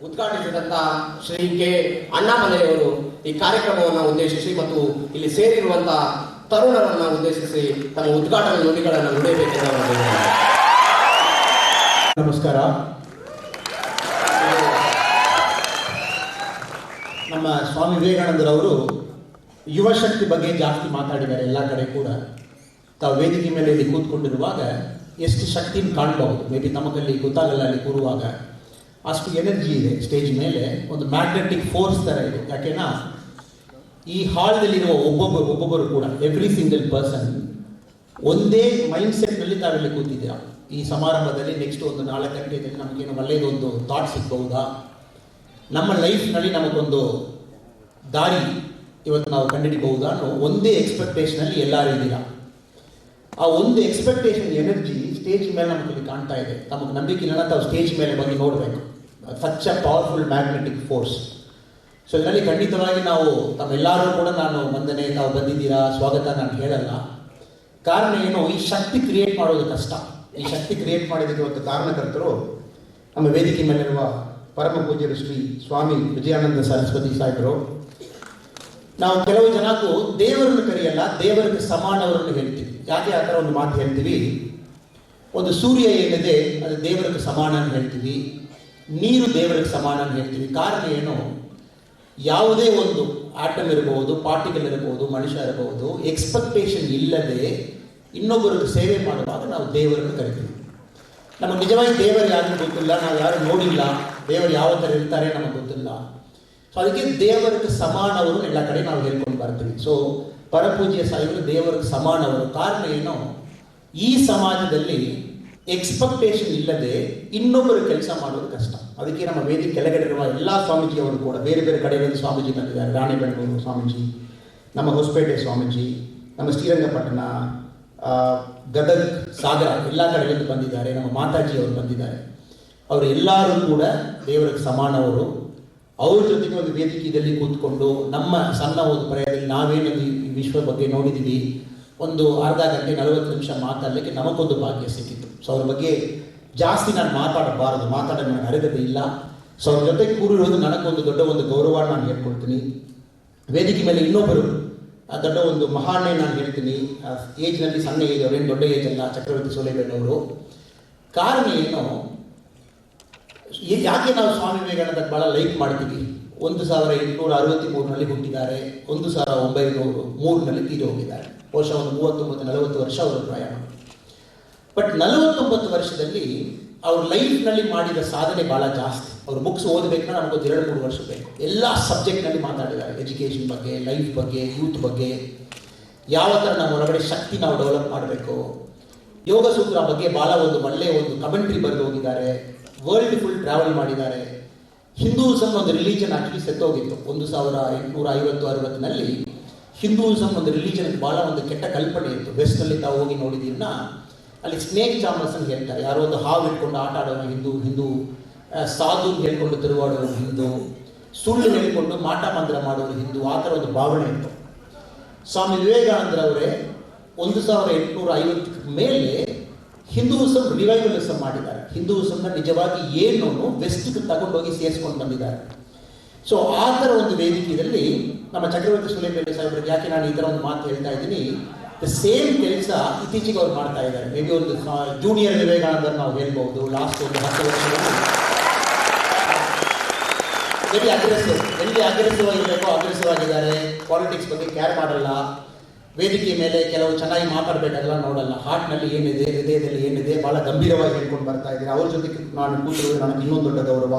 ಉದ್ಘಾಟಿಸಿದಂತ Shri K ಅಣ್ಣಾಮಲೆಯವರು ಈ ಕಾರ್ಯಕ್ರಮವನ್ನು ಉದ್ದೇಶಿಸಿ ಮತ್ತು ಇಲ್ಲಿ ಸೇರಿರುವಂತಹ ತರುಣರನ್ನು ಉದ್ದೇಶಿಸಿ ತಮ್ಮ ಉದ್ಘಾಟನಾ ನುಡಿಗಳನ್ನು ನುಡಿಯಬೇಕೆಂದು. ನಮಸ್ಕಾರ. ನಮ್ಮ ಸ್ವಾಮಿ ವಿವೇಕಾನಂದರವರು ಯುವ ಶಕ್ತಿ ಬಗ್ಗೆ ಜಾಸ್ತಿ ಮಾತಾಡಿದ್ದಾರೆ. ಎಲ್ಲ ಕಡೆ ಕೂಡ ತಾವು ವೇದಿಕೆ ಮೇಲೆ ಇಲ್ಲಿ ಕೂತ್ಕೊಂಡಿರುವಾಗ ಎಷ್ಟು ಶಕ್ತಿನ ಕಾಣಬಹುದು. ಮೇ ಬಿ ನಮಗಲ್ಲಿ ಗೊತ್ತಾಗಲ್ಲ, ಅಲ್ಲಿ ಕೂರುವಾಗ ಅಷ್ಟು ಎನರ್ಜಿ ಇದೆ ಸ್ಟೇಜ್ ಮೇಲೆ. ಒಂದು ಮ್ಯಾಗ್ನೆಟಿಕ್ ಫೋರ್ಸ್ ಥರ ಇದೆ. ಯಾಕೆನಾ ಈ ಹಾಲ್ನಲ್ಲಿರುವ ಒಬ್ಬೊಬ್ಬರು ಕೂಡ ಎವ್ರಿ ಸಿಂಗಲ್ ಪರ್ಸನ್ ಒಂದೇ ಮೈಂಡ್ ಸೆಟ್ನಲ್ಲಿ ತಾವೆಲ್ಲಿ ಕೂತಿದ್ದೀರಾ. ಈ ಸಮಾರಂಭದಲ್ಲಿ ನೆಕ್ಸ್ಟ್ ಒಂದು 4 ಗಂಟೆಯಲ್ಲಿ ನಮಗೇನು ಒಳ್ಳೆಯದೊಂದು ಥಾಟ್ ಸಿಗ್ಬಹುದಾ, ನಮ್ಮ ಲೈಫ್ನಲ್ಲಿ ನಮಗೊಂದು ದಾರಿ ಇವತ್ತು ನಾವು ಕಂಡುಹಿಡಿಬಹುದಾ ಅನ್ನೋ ಒಂದೇ ಎಕ್ಸ್ಪೆಕ್ಟೇಷನಲ್ಲಿ ಎಲ್ಲರೂ ಇದ್ದೀರಾ. ಆ ಒಂದು ಎಕ್ಸ್ಪೆಕ್ಟೇಷನ್ ಎನರ್ಜಿ ಸ್ಟೇಜ್ ಮೇಲೆ ನಮಗೆ ಕಾಣ್ತಾ ಇದೆ. ನಮಗೆ ನಂಬಿಕೆ ಇಲ್ಲ, ತಾವು ಸ್ಟೇಜ್ ಮೇಲೆ ಬಂದು ನೋಡಬೇಕು. Such a powerful magnetic force. So ಇದರಲ್ಲಿ ಖಂಡಿತವಾಗಿ ನಾವು ತಮ್ಮೆಲ್ಲರೂ ಕೂಡ ನಾನು ವಂದನೆ, ತಾವು ಬಂದಿದ್ದೀರಾ, ಸ್ವಾಗತ ನಾನು ಹೇಳಲ್ಲ. ಕಾರಣ ಏನು, ಈ ಶಕ್ತಿ ಕ್ರಿಯೇಟ್ ಮಾಡೋದು ಕಷ್ಟ. ಈ ಶಕ್ತಿ ಕ್ರಿಯೇಟ್ ಮಾಡಿದ್ದಕ್ಕೆ ಇವತ್ತು ಕಾರಣಕರ್ತರು ನಮ್ಮ ವೇದಿಕೆ ಮೇಲಿರುವ ಪರಮ ಪೂಜ್ಯರು ಶ್ರೀ ಸ್ವಾಮಿ ವಿಜಯಾನಂದ ಸರಸ್ವತಿ ಸಾಹೇಬರು. ನಾವು ಕೆಲವು ಜನಕ್ಕೂ ದೇವರನ್ನು ಕರೆಯಲ್ಲ, ದೇವರಿಗೆ ಸಮಾನವರನ್ನು ಹೇಳ್ತೀವಿ. ಯಾಕೆ ಆ ಥರ ಒಂದು ಮಾತು ಹೇಳ್ತೀವಿ? ಒಂದು ಸೂರ್ಯ ಏನಿದೆ ಅದು ದೇವರಿಗೆ ಸಮಾನ ಅಂತ ಹೇಳ್ತೀವಿ, ನೀರು ದೇವರಿಗೆ ಸಮಾನ ಅಂತ ಹೇಳ್ತೀವಿ. ಕಾರಣ ಏನು, ಯಾವುದೇ ಒಂದು ಆಟಮ್ ಇರಬಹುದು, ಪಾರ್ಟಿಕಲ್ ಇರಬಹುದು, ಮನುಷ್ಯ ಇರಬಹುದು, ಎಕ್ಸ್ಪೆಕ್ಟೇಷನ್ ಇಲ್ಲದೆ ಇನ್ನೊಬ್ಬರಿಗೆ ಸೇವೆ ಮಾಡುವಾಗ ನಾವು ದೇವರನ್ನು ಕರಿತೀವಿ. ನಮಗೆ ನಿಜವಾಗಿ ದೇವರು ಯಾರಿಗೂ ಗೊತ್ತಿಲ್ಲ, ನಾವು ಯಾರು ನೋಡಿಲ್ಲ, ದೇವರು ಯಾವ ಥರ ಇರ್ತಾರೆ ನಮಗೆ ಗೊತ್ತಿಲ್ಲ. ಸೊ ಅದಕ್ಕೆ ದೇವರಿಗೆ ಸಮಾನವರು ಎಲ್ಲ ಕಡೆ ನಾವು ಹೇಳ್ಕೊಂಡು ಬರ್ತೀವಿ. ಸೊ ಪರಪೂಜ್ಯ ಸಾಯಿಗಳು ದೇವರಿಗೆ ಸಮಾನವರು. ಕಾರಣ ಏನು, ಈ ಸಮಾಜದಲ್ಲಿ ಎಕ್ಸ್ಪೆಕ್ಟೇಷನ್ ಇಲ್ಲದೆ ಇನ್ನೊಬ್ಬರು ಕೆಲಸ ಮಾಡೋದು ಕಷ್ಟ. ಅದಕ್ಕೆ ನಮ್ಮ ವೇದಿಕೆ ಕೆಳಗಡೆ ಇರುವ ಎಲ್ಲ ಸ್ವಾಮೀಜಿಯವರು ಕೂಡ ಬೇರೆ ಬೇರೆ ಕಡೆಗಳಲ್ಲಿ ಸ್ವಾಮೀಜಿ ಬಂದಿದ್ದಾರೆ. ರಾಣಿಬೆನ್ನೂರು ಸ್ವಾಮೀಜಿ, ನಮ್ಮ ಹೊಸಪೇಟೆ ಸ್ವಾಮೀಜಿ, ನಮ್ಮ ಶ್ರೀರಂಗಪಟ್ಟಣ, ಗದಗ್, ಸಾಗರ ಎಲ್ಲ ಕಡೆಗಳಿಂದ ಬಂದಿದ್ದಾರೆ. ನಮ್ಮ ಮಾತಾಜಿಯವರು ಬಂದಿದ್ದಾರೆ. ಅವರು ಎಲ್ಲರೂ ಕೂಡ ದೇವರಿಗೆ ಸಮಾನವರು. ಅವ್ರ ಜೊತೆಗೆ ಒಂದು ವೇದಿಕೆಯಲ್ಲಿ ಕೂತ್ಕೊಂಡು ನಮ್ಮ ಸಣ್ಣ ಒಂದು ಪ್ರಯತ್ನದಲ್ಲಿ ನಾವೇನೊಂದು ಈ ವಿಶ್ವ ಬಗ್ಗೆ ನೋಡಿದ್ದೀವಿ, ಒಂದು ಅರ್ಧ ಗಂಟೆ 40 ನಿಮಿಷ ಮಾತಾಡಲಿಕ್ಕೆ ನಮಗೊಂದು ಭಾಗ್ಯ ಸಿಕ್ಕಿತ್ತು. ಸೊ ಅವ್ರ ಬಗ್ಗೆ ಜಾಸ್ತಿ ನಾನು ಮಾತಾಡಬಾರದು, ಮಾತಾಡೋದು ನನಗೆ ಅರಿತದೆ ಇಲ್ಲ. ಸೊ ಅವ್ರ ಜೊತೆ ಕೂರಿರೋದು ನನಗೊಂದು ದೊಡ್ಡ ಒಂದು ಗೌರವ ನಾನು ಹೇಳ್ಕೊಳ್ತೀನಿ. ವೇದಿಕೆ ಮೇಲೆ ಇನ್ನೊಬ್ಬರು ದೊಡ್ಡ ಒಂದು ಮಹಾನೇ ನಾನು ಹೇಳ್ತೀನಿ. ಏಜ್ನಲ್ಲಿ ಸಣ್ಣ ಏಜ್, ಅವರೇನು ದೊಡ್ಡ ಏಜ್ ಅಲ್ಲ, ಚಕ್ರವರ್ತಿ ಸೂಲೇಬೆನ್ನವರು. ಕಾರಣ ಏನು, ಯಾಕೆ ನಾವು ಸ್ವಾಮಿ ವಿವೇಕಾನಂದ ಭಾಳ ಲೈಕ್ ಮಾಡ್ತೀವಿ? 1863ರಲ್ಲಿ ಹುಟ್ಟಿದ್ದಾರೆ, 1903ರಲ್ಲಿ ತೀರಿ ಹೋಗಿದ್ದಾರೆ. ಬಹುಶಃ ಒಂದು 39-40 ವರ್ಷ ಅವರ ಪ್ರಯಾಣ. ಬಟ್ 49 ವರ್ಷದಲ್ಲಿ ಅವ್ರ ಲೈಫ್ನಲ್ಲಿ ಮಾಡಿದ ಸಾಧನೆ ಭಾಳ ಜಾಸ್ತಿ. ಅವ್ರ ಬುಕ್ಸ್ ಓದಬೇಕಂದ್ರೆ ನಮಗೊಂದು 2-3 ವರ್ಷ ಬೇಕು. ಎಲ್ಲ ಸಬ್ಜೆಕ್ಟ್ನಲ್ಲಿ ಮಾತಾಡಿದ್ದಾರೆ. ಎಜುಕೇಷನ್ ಬಗ್ಗೆ, ಲೈಫ್ ಬಗ್ಗೆ, ಯೂತ್ ಬಗ್ಗೆ, ಯಾವ ಥರ ನಮ್ಮ ಹೊರಗಡೆ ಶಕ್ತಿ ನಾವು ಡೆವಲಪ್ ಮಾಡಬೇಕು, ಯೋಗ ಸೂತ್ರ ಬಗ್ಗೆ ಭಾಳ ಒಂದು ಒಳ್ಳೆಯ ಒಂದು ಕಮೆಂಟ್ರಿ ಬರೆದು ಹೋಗಿದ್ದಾರೆ. ವರ್ಲ್ಡ್ ಫುಲ್ ಟ್ರಾವೆಲ್ ಮಾಡಿದ್ದಾರೆ. ಹಿಂದೂಯಿಸಮ್ ಒಂದು ರಿಲಿಜನ್ ಆಕ್ಚುಲಿ ಸೆತ್ತೋಗಿತ್ತು 1850-60ನಲ್ಲಿ. ಹಿಂದೂಯಿಸಮ್ ಒಂದು ರಿಲಿಜನ್ ಭಾಳ ಒಂದು ಕೆಟ್ಟ ಕಲ್ಪನೆ ಇತ್ತು. ವೆಸ್ಟಲ್ಲಿ ತಾವು ಹೋಗಿ ನೋಡಿದ್ದೀರನ್ನ, ಅಲ್ಲಿ ಸ್ನೇಕ್ ಚಾಮರ್ಸ್ ಅಂತ ಹೇಳ್ತಾರೆ. ಯಾರೋ ಒಂದು ಹಾವು ಇಟ್ಕೊಂಡು ಆಟ ಆಡೋನು ಹಿಂದೂ, ಸಾಧು ಹೇಳ್ಕೊಂಡು ತಿರುಗಾಡೋರು ಹಿಂದೂ, ಸುಳ್ಳು ಹೇಳಿಕೊಂಡು ಮಾಟ ಮಂತ್ರ ಮಾಡೋರು ಹಿಂದೂ, ಆ ಥರ ಒಂದು ಭಾವನೆ ಇತ್ತು. ಸ್ವಾಮಿ ವಿವೇಕಾನಂದರವರೇ 1850 ಮೇಲೆ ಹಿಂದೂಯಿಸಮ್ ರಿವೈವಲಿಸಮ್ ಮಾಡಿದ್ದಾರೆ. ಹಿಂದೂಯಿಸಮ್ನ ನಿಜವಾಗಿ ಏನು ವೆಸ್ಟ್ಗೆ ತಗೊಂಡೋಗಿ ಸೇರಿಸ್ಕೊಂಡು ಬಂದಿದ್ದಾರೆ. ಸೊ ಆ ಥರ ಒಂದು ವೇದಿಕೆಯಲ್ಲಿ ನಮ್ಮ ಚಕ್ರವರ್ತಿ ಸೂಲೇಬೆಲೆ ಸಾಹೇಬರಿಗೆ ಯಾಕೆ ನಾನು ಈ ಥರ ಒಂದು ಮಾತು ಹೇಳ್ತಾ ಇದ್ದೀನಿ, ಸೇಮ್ ಕೆಲಸ ಇತ್ತೀಚೆಗೆ ಅವ್ರು ಮಾಡ್ತಾ ಇದ್ದಾರೆ. ಮೇ ಬಿ ಒಂದು ಜೂನಿಯರ್ ವಿವೇಕಾನಂದರ್ ನಾವು ಹೇಳ್ಬೋದು. ಲಾಸ್ಟ್ ಒಂದು 10 ವರ್ಷದಲ್ಲಿ ವೆರಿ ಅಗ್ರೆಸಿವ್, ಎಲ್ಲಿ ಅಗ್ರೆಸಿವ್ ಆಗಿರಬೇಕೋ ಅಗ್ರೆಸಿವ್ ಆಗಿದ್ದಾರೆ. ಪಾಲಿಟಿಕ್ಸ್ ಬಗ್ಗೆ ಕೇರ್ ಮಾಡಲ್ಲ. ವೇದಿಕೆ ಮೇಲೆ ಕೆಲವು ಚೆನ್ನಾಗಿ ಮಾತಾಡಬೇಕಾಗಲ್ಲ, ನೋಡಲ್ಲ. ಹಾರ್ಟ್ನಲ್ಲಿ ಏನಿದೆ, ಹೃದಯದಲ್ಲಿ ಏನಿದೆ, ಭಾಳ ಗಂಭೀರವಾಗಿ ಹೇಳ್ಕೊಂಡು ಬರ್ತಾ ಇದ್ದಾರೆ. ಅವ್ರ ಜೊತೆಗೆ ನಾನು ಕೂತಿರೋದು ನನಗೆ ಇನ್ನೊಂದು ದೊಡ್ಡ ಗೌರವ.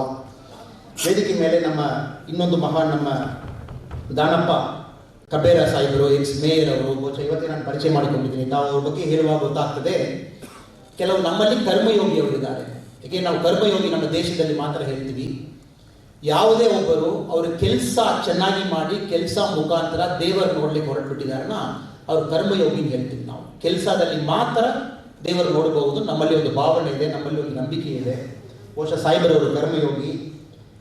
ವೇದಿಕೆ ಮೇಲೆ ನಮ್ಮ ಇನ್ನೊಂದು ಮಹಾನ್ ನಮ್ಮ ದಾನಪ್ಪ ಕಬೇರ ಸಾಹೇಬರು, ಎಕ್ಸ್ ಮೇಯರ್ ಅವರು. ಬಹುಶಃ ಇವತ್ತೇ ನಾನು ಪರಿಚಯ ಮಾಡಿಕೊಂಡಿದ್ದೀನಿ. ನಾವು ಅವ್ರ ಬಗ್ಗೆ ಹೇಳುವಾಗ ಗೊತ್ತಾಗ್ತದೆ. ಕೆಲವು ನಮ್ಮಲ್ಲಿ ಕರ್ಮಯೋಗಿಯವರಿದ್ದಾರೆ. ಏಕೆ ನಾವು ಕರ್ಮಯೋಗಿ ನಮ್ಮ ದೇಶದಲ್ಲಿ ಮಾತ್ರ ಹೇಳ್ತೀವಿ. ಯಾವುದೇ ಒಬ್ಬರು ಅವ್ರ ಕೆಲಸ ಚೆನ್ನಾಗಿ ಮಾಡಿ ಕೆಲಸ ಮುಖಾಂತರ ದೇವರು ನೋಡ್ಲಿಕ್ಕೆ ಹೊರಟ್ಬಿಟ್ಟಿದಾರನ್ನ ಅವ್ರ ಕರ್ಮಯೋಗಿ ಹೇಳ್ತೀವಿ ನಾವು. ಕೆಲಸದಲ್ಲಿ ಮಾತ್ರ ದೇವರು ನೋಡಬಹುದು. ನಮ್ಮಲ್ಲಿ ಒಂದು ಭಾವನೆ ಇದೆ, ನಮ್ಮಲ್ಲಿ ಒಂದು ನಂಬಿಕೆ ಇದೆ. ಬಹುಶಃ ಸಾಹೇಬರವರು ಕರ್ಮಯೋಗಿ.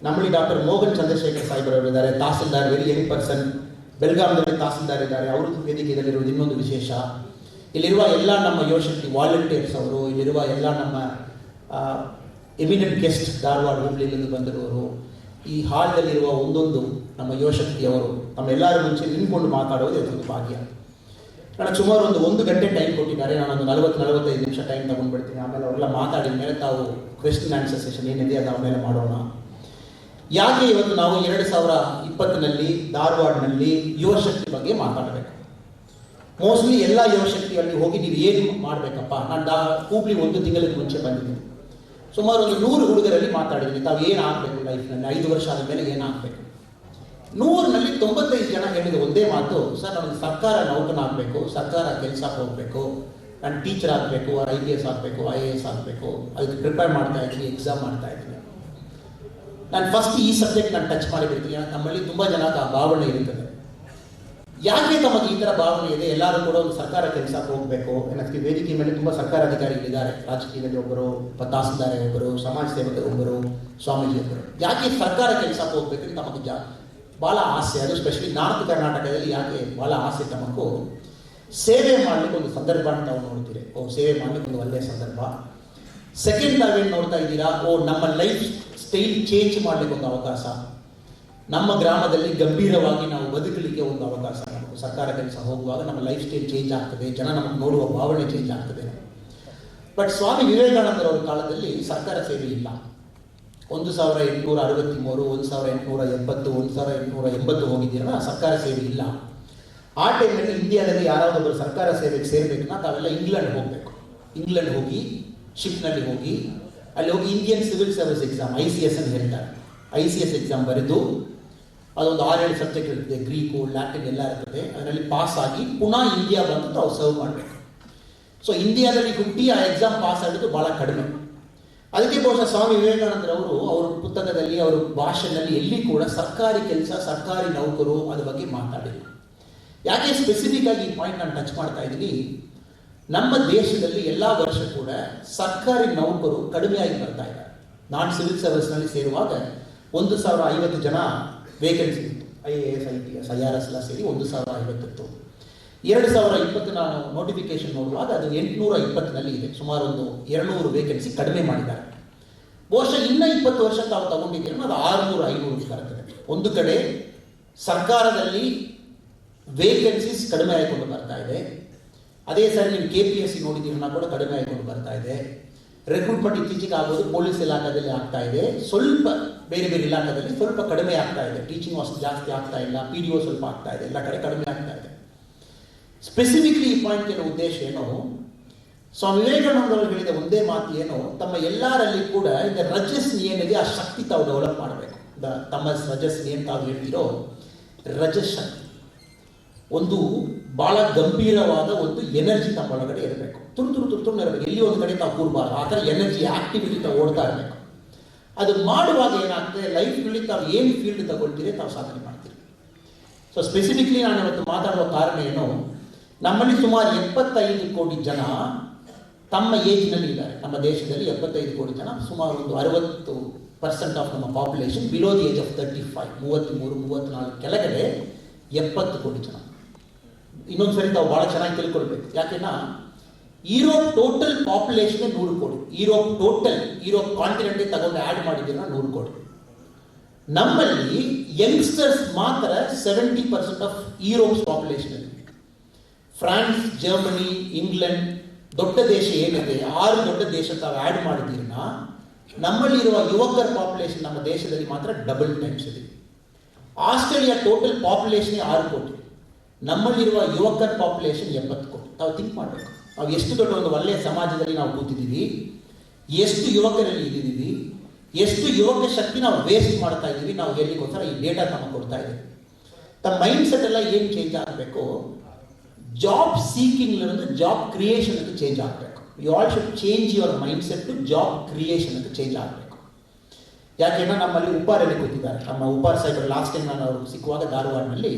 ನಮ್ಮಲ್ಲಿ ಡಾಕ್ಟರ್ ಮೋಹನ್ ಚಂದ್ರಶೇಖರ್ ಸಾಹೇಬರವರು ಇದ್ದಾರೆ, ತಹಸೀಲ್ದಾರ್, ವೆರಿ ಯಂಗ್ ಪರ್ಸನ್. ಬೆಳಗಾವಿಯಲ್ಲಿ ತಹಸೀಲ್ದಾರ್ ಇದ್ದಾರೆ. ಅವರು ವೇದಿಕೆಯಲ್ಲಿರುವುದು ಇನ್ನೊಂದು ವಿಶೇಷ. ಇಲ್ಲಿರುವ ಎಲ್ಲ ನಮ್ಮ ಯುವಶಕ್ತಿ ವಾಲಂಟಿಯರ್ಸ್ ಅವರು, ಇಲ್ಲಿರುವ ಎಲ್ಲ ನಮ್ಮ ಎಮಿನೆಂಟ್ ಗೆಸ್ಟ್ ಧಾರವಾಡ ಹುಬ್ಳಿಯಿಂದ ಬಂದಿರುವವರು, ಈ ಹಾಲ್ನಲ್ಲಿರುವ ಒಂದೊಂದು ನಮ್ಮ ಯುವಶಕ್ತಿಯವರು ನಮ್ಮೆಲ್ಲರ ಮುಂಚೆ ನಿಂತ್ಕೊಂಡು ಮಾತಾಡೋದು ಇದೊಂದು ಭಾಗ್ಯ. ನಾನು ಸುಮಾರು ಒಂದು ಗಂಟೆ ಟೈಮ್ ಕೊಟ್ಟಿದ್ದಾರೆ. ನಾನೊಂದು 40-45 ನಿಮಿಷ ಟೈಮ್ ತಗೊಂಡ್ಬಿಡ್ತೀನಿ. ಆಮೇಲೆ ಅವರೆಲ್ಲ ಮಾತಾಡಿದ ಮೇಲೆ ತಾವು ಕ್ವೆಶ್ಚನ್ ಆನ್ಸರ್ ಸೆಷನ್ ಏನಿದೆ ಅದು ಆಮೇಲೆ ಮಾಡೋಣ. ಯಾಕೆ ಇವತ್ತು ನಾವು 2020ನಲ್ಲಿ ಧಾರವಾಡನಲ್ಲಿ ಯುವಶಕ್ತಿ ಬಗ್ಗೆ ಮಾತಾಡಬೇಕು? ಮೋಸ್ಟ್ಲಿ ಎಲ್ಲ ಯುವಶಕ್ತಿಯಲ್ಲಿ ಹೋಗಿ ನೀವು ಏನು ಮಾಡಬೇಕಪ್ಪ, ನಾನು ಹುಬ್ಳಿ 1 ತಿಂಗಳ ಮುಂಚೆ ಬಂದಿದ್ದೀನಿ. ಸುಮಾರು 100 ಹುಡುಗರಲ್ಲಿ ಮಾತಾಡಿದ್ದೀನಿ. ತಾವು ಏನು ಆಗಬೇಕು ಲೈಫ್ನಲ್ಲಿ, 5 ವರ್ಷ ಆದ ಮೇಲೆ ಏನಾಗಬೇಕು. 100ರಲ್ಲಿ 95 ಜನ ಹೇಳಿದ ಒಂದೇ ಮಾತು, ಸರ್ ನನಗೆ ಸರ್ಕಾರ ನೌಕರನಾಗಬೇಕು, ಸರ್ಕಾರ ಕೆಲಸಕ್ಕೆ ಹೋಗಬೇಕು, ನಾನು ಟೀಚರ್ ಆಗಬೇಕು, IPS ಆಗಬೇಕು, IAS ಆಗಬೇಕು, ಅದಕ್ಕೆ ಪ್ರಿಪೇರ್ ಮಾಡ್ತಾ ಇದ್ದೀನಿ, ಎಕ್ಸಾಮ್ ಮಾಡ್ತಾ ಇದ್ದೀನಿ. ನಾನು ಫಸ್ಟ್ ಈ ಸಬ್ಜೆಕ್ಟ್ ನಾನು ಟಚ್ ಮಾಡಿಬಿಡ್ತೀನಿ. ನಮ್ಮಲ್ಲಿ ತುಂಬ ಜನ ಆ ಭಾವನೆ ಇರುತ್ತದೆ. ಯಾಕೆ ತಮಗೆ ಈ ಥರ ಭಾವನೆ ಇದೆ? ಎಲ್ಲರೂ ಕೂಡ ಒಂದು ಸರ್ಕಾರ ಕೆಲಸಕ್ಕೆ ಹೋಗಬೇಕು. ಏನಕ್ಕೆ ವೇದಿಕೆ ಮೇಲೆ ತುಂಬ ಸರ್ಕಾರ ಅಧಿಕಾರಿಗಳಿದ್ದಾರೆ. ರಾಜಕೀಯದಲ್ಲಿ ಒಬ್ಬರು, ತಹಸೀಲ್ದಾರ್ ಒಬ್ಬರು, ಸಮಾಜ ಸೇವಕರು ಒಬ್ಬರು, ಸ್ವಾಮೀಜಿ ಒಬ್ಬರು. ಯಾಕೆ ಸರ್ಕಾರ ಕೆಲಸಕ್ಕೆ ಹೋಗ್ಬೇಕು ತಮಗೆ ಭಾಳ ಆಸೆ. ಅದು ಸ್ಪೆಷಲಿ ನಾರ್ತ್ ಕರ್ನಾಟಕದಲ್ಲಿ ಯಾಕೆ ಭಾಳ ಆಸೆ ತಮಗೂ? ಸೇವೆ ಮಾಡಲಿಕ್ಕೆ ಒಂದು ಸಂದರ್ಭ ಅಂತ ನಾವು ನೋಡ್ತೀರಿ. ಸೇವೆ ಮಾಡಲಿಕ್ಕೆ ಒಂದು ಒಳ್ಳೆಯ ಸಂದರ್ಭ. ಸೆಕೆಂಡ್ ತಾವೇನು ನೋಡ್ತಾ ಇದ್ದೀರಾ? ನಮ್ಮ ಲೈಫ್ ಸ್ಟೈಲ್ ಚೇಂಜ್ ಮಾಡಲಿಕ್ಕೆ ಒಂದು ಅವಕಾಶ. ನಮ್ಮ ಗ್ರಾಮದಲ್ಲಿ ಗಂಭೀರವಾಗಿ ನಾವು ಬದುಕಲಿಕ್ಕೆ ಒಂದು ಅವಕಾಶ. ನಮಗೆ ಸರ್ಕಾರ ಕೆಲಸ ಹೋಗುವಾಗ ನಮ್ಮ ಲೈಫ್ ಸ್ಟೈಲ್ ಚೇಂಜ್ ಆಗ್ತದೆ, ಜನ ನಮಗೆ ನೋಡುವ ಭಾವನೆ ಚೇಂಜ್ ಆಗ್ತದೆ. ಬಟ್ ಸ್ವಾಮಿ ವಿವೇಕಾನಂದರವರ ಕಾಲದಲ್ಲಿ ಸರ್ಕಾರ ಸೇವೆ ಇಲ್ಲ. 1863, 1870, 1880 ಹೋಗಿದ್ದೀರಲ್ಲ, ಸರ್ಕಾರ ಸೇವೆ ಇಲ್ಲ. ಆ ಟೈಮಲ್ಲಿ ಇಂಡಿಯಾದಲ್ಲಿ ಯಾರಾದೊಬ್ಬರು ಸರ್ಕಾರ ಸೇವೆಗೆ ಸೇರಬೇಕನ್ನ ತಾವೆಲ್ಲ ಇಂಗ್ಲೆಂಡ್ ಹೋಗಬೇಕು. ಇಂಗ್ಲೆಂಡ್ ಹೋಗಿ ಶಿಪ್ನಲ್ಲಿ ಹೋಗಿ ಅಲ್ಲಿ ಹೋಗಿ Indian civil service exam ICS ಅಂತ ಹೇಳ್ತಾರೆ. ICS ಎಕ್ಸಾಮ್ ಬರೆದು ಅದೊಂದು 6-7 ಸಬ್ಜೆಕ್ಟ್ ಇರ್ತದೆ, ಗ್ರೀಕು, ಲ್ಯಾಟಿನ್ ಎಲ್ಲ ಇರ್ತದೆ. ಅದರಲ್ಲಿ ಪಾಸ್ ಆಗಿ ಪುನಃ ಇಂಡಿಯಾ ಬಂದು ತಾವು ಸರ್ವ್ ಮಾಡಬೇಕು. ಸೊ ಇಂಡಿಯಾದಲ್ಲಿ ಹುಟ್ಟಿ ಆ ಎಕ್ಸಾಮ್ ಪಾಸ್ ಆಗೋದು ಭಾಳ ಕಡಿಮೆ. ಅದಕ್ಕೆ ಬಹುಶಃ ಸ್ವಾಮಿ ವಿವೇಕಾನಂದರವರು ಅವರ ಪುಸ್ತಕದಲ್ಲಿ, ಅವರ ಭಾಷೆಯಲ್ಲಿ ಎಲ್ಲಿ ಕೂಡ ಸರ್ಕಾರಿ ಕೆಲಸ, ಸರ್ಕಾರಿ ನೌಕರು ಅದ್ರ ಬಗ್ಗೆ ಮಾತಾಡಿಲ್ಲ. ಯಾಕೆ ಸ್ಪೆಸಿಫಿಕ್ ಆಗಿ ಈ ಪಾಯಿಂಟ್ ನಾನು ಟಚ್ ಮಾಡ್ತಾ ಇದ್ದೀನಿ? ನಮ್ಮ ದೇಶದಲ್ಲಿ ಎಲ್ಲ ವರ್ಷ ಕೂಡ ಸರ್ಕಾರಿ ನೌಕರು ಕಡಿಮೆಯಾಗಿ ಬರ್ತಾ ಇದ್ದಾರೆ. ನಾನು ಸಿವಿಲ್ ಸರ್ವಿಸ್ನಲ್ಲಿ ಸೇರುವಾಗ 1050 ಜನ ವೇಕೆನ್ಸಿ ಇತ್ತು. IAS, IPS, IRS ಎಲ್ಲ ಸೇರಿ 1050 ಇತ್ತು. 2020 ನಾನು ನೋಟಿಫಿಕೇಶನ್ ನೋಡುವಾಗ ಅದು 820ನಲ್ಲಿ ಇದೆ. ಸುಮಾರು ಒಂದು 200 ವೇಕೆನ್ಸಿ ಕಡಿಮೆ ಮಾಡಿದ್ದಾರೆ. ಬಹುಶಃ ಇನ್ನ 20 ವರ್ಷ ತಾವು ತಗೊಂಡಿದ್ದೀರ ಅದು 600-500 ಬರ್ತದೆ. ಒಂದು ಕಡೆ ಸರ್ಕಾರದಲ್ಲಿ ವೇಕೆನ್ಸೀಸ್ ಕಡಿಮೆ ಆಯ್ಕೊಂಡು ಬರ್ತಾ ಇದೆ. ಅದೇ ಸರಿ ನೀವು KPSC ನೋಡಿದ್ದೀರನ್ನ ಕೂಡ ಕಡಿಮೆ ಆಯ್ಕೊಂಡು ಬರ್ತಾ ಇದೆ. ರೆಕ್ರೂಟ್ಮೆಂಟ್ ಇತ್ತೀಚೆಗೆ ಆಗೋದು ಪೊಲೀಸ್ ಇಲಾಖೆಯಲ್ಲಿ ಆಗ್ತಾ ಇದೆ, ಸ್ವಲ್ಪ ಬೇರೆ ಬೇರೆ ಇಲಾಖೆಯಲ್ಲಿ ಸ್ವಲ್ಪ ಕಡಿಮೆ ಆಗ್ತಾ ಇದೆ. ಟೀಚಿಂಗ್ ಅಷ್ಟು ಜಾಸ್ತಿ ಆಗ್ತಾ ಇಲ್ಲ, PDO ಸ್ವಲ್ಪ ಆಗ್ತಾ ಇದೆ, ಎಲ್ಲ ಕಡೆ ಕಡಿಮೆ ಆಗ್ತಾ ಇದೆ. ಸ್ಪೆಸಿಫಿಕ್ಲಿ ಈ ಪಾಯಿಂಟ್ ಏನೋ ಉದ್ದೇಶ ಏನೋ, ಸ್ವಾಮಿ ವಿವೇಕಾನಂದವರು ಹೇಳಿದ ಒಂದೇ ಮಾತು ಏನು, ತಮ್ಮ ಎಲ್ಲರಲ್ಲಿ ಕೂಡ ಈಗ ರಜಸ್ನಿ ಏನಿದೆ ಆ ಶಕ್ತಿ ತಾವು ಡೆವಲಪ್ ಮಾಡಬೇಕು. ತಮ್ಮ ರಜಸ್ನಿ ಏನು ತಾವು ಹೇಳ್ತೀರೋ, ರಜಸ್ ಶಕ್ತಿ ಒಂದು ಬಹಳ ಗಂಭೀರವಾದ ಒಂದು ಎನರ್ಜಿ ತಮ್ಮ ಒಳಗಡೆ ಇರಬೇಕು. ತುರ್ತು ಇರಬೇಕು. ಎಲ್ಲಿ ಒಂದು ಕಡೆ ತಾವು ಕೂರಬಾರ್ದು. ಆ ಥರ ಎನರ್ಜಿ ಆಕ್ಟಿವಿಟಿ ತಾವು ಓಡ್ತಾ ಇರಬೇಕು. ಅದು ಮಾಡುವಾಗ ಏನಾಗ್ತದೆ, ಲೈಫ್ನಲ್ಲಿ ತಾವು ಏನು ಫೀಲ್ಡ್ ತಗೊಳ್ತೀರಿ ತಾವು ಸಾಧನೆ ಮಾಡ್ತೀರಿ. ಸೊ ಸ್ಪೆಸಿಫಿಕ್ಲಿ ನಾನು ಇವತ್ತು ಮಾತಾಡುವ ಕಾರಣ ಏನು, ನಮ್ಮಲ್ಲಿ ಸುಮಾರು 75 ಕೋಟಿ ಜನ ತಮ್ಮ ಏಜ್ನಲ್ಲಿ ಇದ್ದಾರೆ. ನಮ್ಮ ದೇಶದಲ್ಲಿ 75 ಕೋಟಿ ಜನ, ಸುಮಾರು ಒಂದು 60% ಆಫ್ ನಮ್ಮ population below the age of 35, 33-34 ಕೆಳಗಡೆ 70 ಕೋಟಿ ಜನ. ಇನ್ನೊಂದು ಸರಿ ತಾವು ಭಾಳ ಚೆನ್ನಾಗಿ ತಿಳ್ಕೊಳ್ಬೇಕು. ಯಾಕೆಂದ್ರೆ ಯುರೋಪ್ ಟೋಟಲ್ ಪಾಪ್ಯುಲೇಷನ್ 100 ಕೋಟಿ. ಯುರೋಪ್ ಕಾಂಟಿನೆಂಟ್ ತಗೊಂಡು ಆ್ಯಡ್ ಮಾಡಿದ್ದೀರ 100 ಕೋಟಿ. ನಮ್ಮಲ್ಲಿ ಯಂಗ್ಸ್ಟರ್ಸ್ ಮಾತ್ರ 70% ಆಫ್ ಯುರೋಪ್ಸ್ ಪಾಪ್ಯುಲೇಷನ್ ಅಲ್ಲಿ. ಫ್ರಾನ್ಸ್, ಜರ್ಮನಿ, ಇಂಗ್ಲೆಂಡ್ ದೊಡ್ಡ ದೇಶ ಏನಿದೆ, 6 ದೊಡ್ಡ ದೇಶ ತಾವು ಆ್ಯಡ್ ಮಾಡಿದ್ದೀರನ್ನ ನಮ್ಮಲ್ಲಿರುವ ಯುವಕರ ಪಾಪ್ಯುಲೇಷನ್ ನಮ್ಮ ದೇಶದಲ್ಲಿ ಮಾತ್ರ ಡಬಲ್ ಟೈಮ್ಸ್ ಇದೆ. ಆಸ್ಟ್ರೇಲಿಯಾ ಟೋಟಲ್ ಪಾಪ್ಯುಲೇಷನ್ 6 ಕೋಟಿ, ನಮ್ಮಲ್ಲಿರುವ ಯುವಕರ ಪಾಪ್ಯುಲೇಷನ್ 70 ಕೋಟಿ. ತಾವು ಥಿಂಕ್ ಮಾಡಬೇಕು, ನಾವು ಎಷ್ಟು ದೊಡ್ಡ ಒಂದು ಒಳ್ಳೆಯ ಸಮಾಜದಲ್ಲಿ ನಾವು ಕೂತಿದ್ದೀವಿ, ಎಷ್ಟು ಯುವಕರಲ್ಲಿ ಇದ್ದೀವಿ, ಎಷ್ಟು ಯುವಕ ಶಕ್ತಿ ನಾವು ವೇಸ್ಟ್ ಮಾಡ್ತಾ ಇದ್ದೀವಿ. ನಾವು ಹೇಳಿಗೋಸ್ಕರ ಈ ಡೇಟಾ ತಮಗೆ ಕೊಡ್ತಾ ಇದ್ದೀವಿ. ತಮ್ಮ ಮೈಂಡ್ ಸೆಟ್ ಎಲ್ಲ ಏನು ಚೇಂಜ್ ಆಗಬೇಕು, ಜಾಬ್ ಸೀಕಿಂಗ್ ಇರೋದು ಜಾಬ್ ಕ್ರಿಯೇಷನ್ ಅಂತ ಚೇಂಜ್ ಆಗಬೇಕು. You all should change your mindset to job creation ಅಂತ ಚೇಂಜ್ ಆಗಬೇಕು. ಯಾಕೆಂದ್ರೆ ನಮ್ಮಲ್ಲಿ ಉಪ್ಪಾರಲ್ಲಿ ಕೂತಿದ್ದಾರೆ. ನಮ್ಮ ಉಪ್ಪಾರ್ ಸಾಹೇಬರು ಲಾಸ್ಟ್ ಟೈಮ್ ನಾನು ಅವ್ರಿಗೆ ಸಿಕ್ಕುವಾಗ ಧಾರವಾಡನಲ್ಲಿ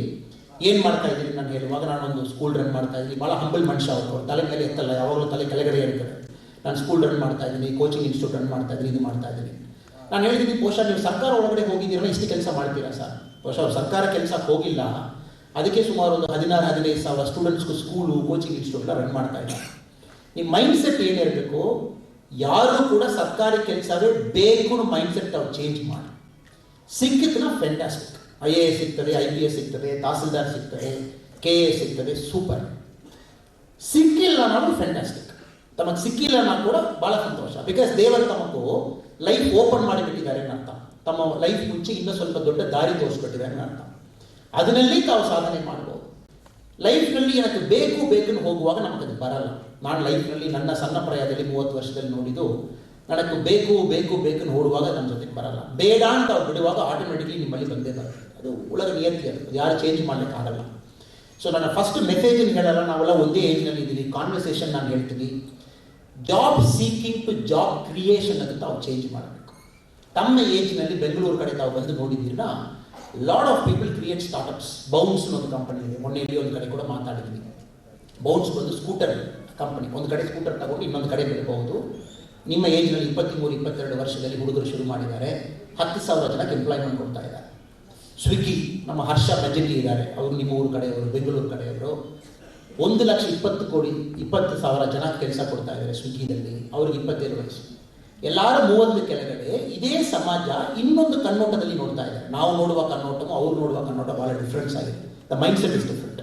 ಏನು ಮಾಡ್ತಾ ಇದ್ದೀನಿ ನಾನು ಹೇಳುವಾಗ, ನಾನೊಂದು ಸ್ಕೂಲ್ ರನ್ ಮಾಡ್ತಾ ಇದ್ದೀನಿ. ಭಾಳ ಹಂಬಲ್ ಮನುಷ್ಯ ಅವರು, ತಲೆ ಮೇಲೆ ಎತ್ತಲ್ಲ, ಯಾವಾಗಲೂ ತಲೆ ಕೆಳಗಡೆ ಇರ್ತದೆ. ನಾನು ಸ್ಕೂಲ್ ರನ್ ಮಾಡ್ತಾ ಇದ್ದೀನಿ, ಕೋಚಿಂಗ್ ಇನ್ಸ್ಟಿಟ್ಯೂಟ್ ರನ್ ಮಾಡ್ತಾ ಇದ್ದೀನಿ, ಇದು ಮಾಡ್ತಾ ಇದ್ದೀನಿ. ನಾನು ಹೇಳಿದ್ದೀನಿ, ಬಹುಶಃ ನೀವು ಸರ್ಕಾರ ಒಳಗಡೆ ಹೋಗಿದ್ದೀರಲ್ಲ, ಇಷ್ಟು ಕೆಲಸ ಮಾಡ್ತೀರಾ ಸರ್? ಬಹುಶಃ ಅವ್ರು ಸರ್ಕಾರ ಕೆಲಸಕ್ಕೆ ಹೋಗಿಲ್ಲ, ಅದಕ್ಕೆ ಸುಮಾರು ಒಂದು 16-15 ಸಾವಿರ ಸ್ಟೂಡೆಂಟ್ಸ್ಗೂ ಸ್ಕೂಲು, ಕೋಚಿಂಗ್ ಇನ್ಸ್ಟಿಟ್ಯೂಟ್ ಎಲ್ಲ ರನ್ ಮಾಡ್ತಾ ಇದ್ದಾರೆ. ನಿಮ್ಮ ಮೈಂಡ್ ಸೆಟ್ ಏನಿರಬೇಕು, ಯಾರು ಕೂಡ ಸರ್ಕಾರಿ ಕೆಲಸವೇ ಬೇಕು ಮೈಂಡ್ಸೆಟ್ ಅವ್ರು ಚೇಂಜ್ ಮಾಡಿ. ಸಿಕ್ಕಿದ್ರೆ ಫ್ಯಾಂಟಾಸ್ಟಿಕ್. IAS ಸಿಗ್ತದೆ, IPS ಸಿಗ್ತದೆ, ತಹಸೀಲ್ದಾರ್ ಸಿಗ್ತದೆ, KA ಸಿಗ್ತದೆ, ಸೂಪರ್. ಸಿಕ್ಕಿಲ್ಲ ಅನ್ನೋದು ಫ್ಯಾಂಟಾಸ್ಟಿಕ್. ತಮಗೆ ಸಿಕ್ಕಿಲ್ಲ ಅನ್ನೋದು ಕೂಡ ಬಹಳ ಸಂತೋಷ. ಬಿಕಾಸ್ ದೇವರು ತಮಗೂ ಲೈಫ್ ಓಪನ್ ಮಾಡಿಬಿಟ್ಟಿದ್ದಾರೆ ಅರ್ಥ. ತಮ್ಮ ಲೈಫ್ ಮುಂಚೆ ಇನ್ನೂ ಸ್ವಲ್ಪ ದೊಡ್ಡ ದಾರಿ ತೋರಿಸ್ಬಿಟ್ಟಿದ್ದಾರೆ ಅರ್ಥ. ಅದರಲ್ಲಿ ತಾವು ಸಾಧನೆ ಮಾಡ್ಬೋದು. ಲೈಫ್ನಲ್ಲಿ எனக்கு ಬೇಕು ಹೋಗುವಾಗ ನಮಗದು ಬರಲ್ಲ. ನಾನು ಲೈಫ್ನಲ್ಲಿ ನನ್ನ ಸಣ್ಣ ಪ್ರಾಯದಲ್ಲಿ 30 ವರ್ಷದಲ್ಲಿ ನೋಡಿದ್ದು, ನನಗೆ ಬೇಕು ನೋಡುವಾಗ ನಮ್ಮ ಜೊತೆಗೆ ಬರಲ್ಲ. ಬೇಡ ಅಂತ ಅವ್ರು ಬಿಡುವಾಗ ಆಟೋಮೆಟಿಕ್ಲಿ ನಿಮ್ಮಲ್ಲಿ ಬಂದೇ ಬರುತ್ತೆ. ಅದು ಒಳಗೆ ನಿಯತಿ, ಅದು ಯಾರು ಚೇಂಜ್ ಮಾಡ್ಲಿಕ್ಕೆ ಆಗಲ್ಲ. ಸೊ ನನ್ನ ಫಸ್ಟ್ ಮೆಸೇಜ್ ಹೇಳಲ್ಲ, ನಾವೆಲ್ಲ ಒಂದೇ ಏಜ್ನಲ್ಲಿ ಇದ್ದೀವಿ. ಕಾನ್ವರ್ಸೇಷನ್ ನಾನು ಹೇಳ್ತೀನಿ, job seeking to job creation ಅಂತ ತಾವು ಚೇಂಜ್ ಮಾಡಬೇಕು. ತಮ್ಮ ಏಜ್ನಲ್ಲಿ ಬೆಂಗಳೂರು ಕಡೆ ತಾವು ಬಂದು ನೋಡಿದ್ದೀರಾ, lot of people create startups. Bounce ಅನ್ನೋದು ಕಂಪನಿ ಇದೆ, ಮೊನ್ನೆಯಲ್ಲಿ ಒಂದು ಕಡೆ ಕೂಡ ಮಾತಾಡಿದ್ವಿ. ಬೌನ್ಸ್ ಬಂದು ಸ್ಕೂಟರ್ ಕಂಪನಿ. ಒಂದು ಕಡೆ ಸ್ಕೂಟರ್ ತಗೊಂಡು ಇನ್ನೊಂದು ಕಡೆ ಬಿಡಬಹುದು. ನಿಮ್ಮ ಏಜ್ನಲ್ಲಿ 23-22 ವರ್ಷದಲ್ಲಿ ಹುಡುಗರು ಶುರು ಮಾಡಿದ್ದಾರೆ. 10,000 ಜನಕ್ಕೆ ಎಂಪ್ಲಾಯ್ಮೆಂಟ್ ಕೊಡ್ತಾ ಇದ್ದಾರೆ. ಸ್ವಿಗ್ಗಿ, ನಮ್ಮ ಹರ್ಷ ಬಜೆಟಿ ಇದ್ದಾರೆ, ಅವರು ನಿಮ್ಮ ಊರು ಕಡೆಯವರು, ಬೆಂಗಳೂರು ಕಡೆಯವರು. 1,20,20,000 ಜನ ಕೆಲಸ ಕೊಡ್ತಾ ಇದ್ದಾರೆ ಸ್ವಿಗ್ಗಿದಲ್ಲಿ. ಅವ್ರಿಗೆ 27 ವಯಸ್ಸು. ಎಲ್ಲರೂ 30 ಕೆಳಗಡೆ. ಇದೇ ಸಮಾಜ ಇನ್ನೊಂದು ಕನ್ನೋಟದಲ್ಲಿ ನೋಡ್ತಾ ಇದ್ದಾರೆ. ನಾವು ನೋಡುವ ಕನ್ನೋಟವು ಅವ್ರು ನೋಡುವ ಕನ್ನೋಟ ಬಹಳ ಡಿಫ್ರೆನ್ಸ್ ಆಗಿದೆ. The mind set is different.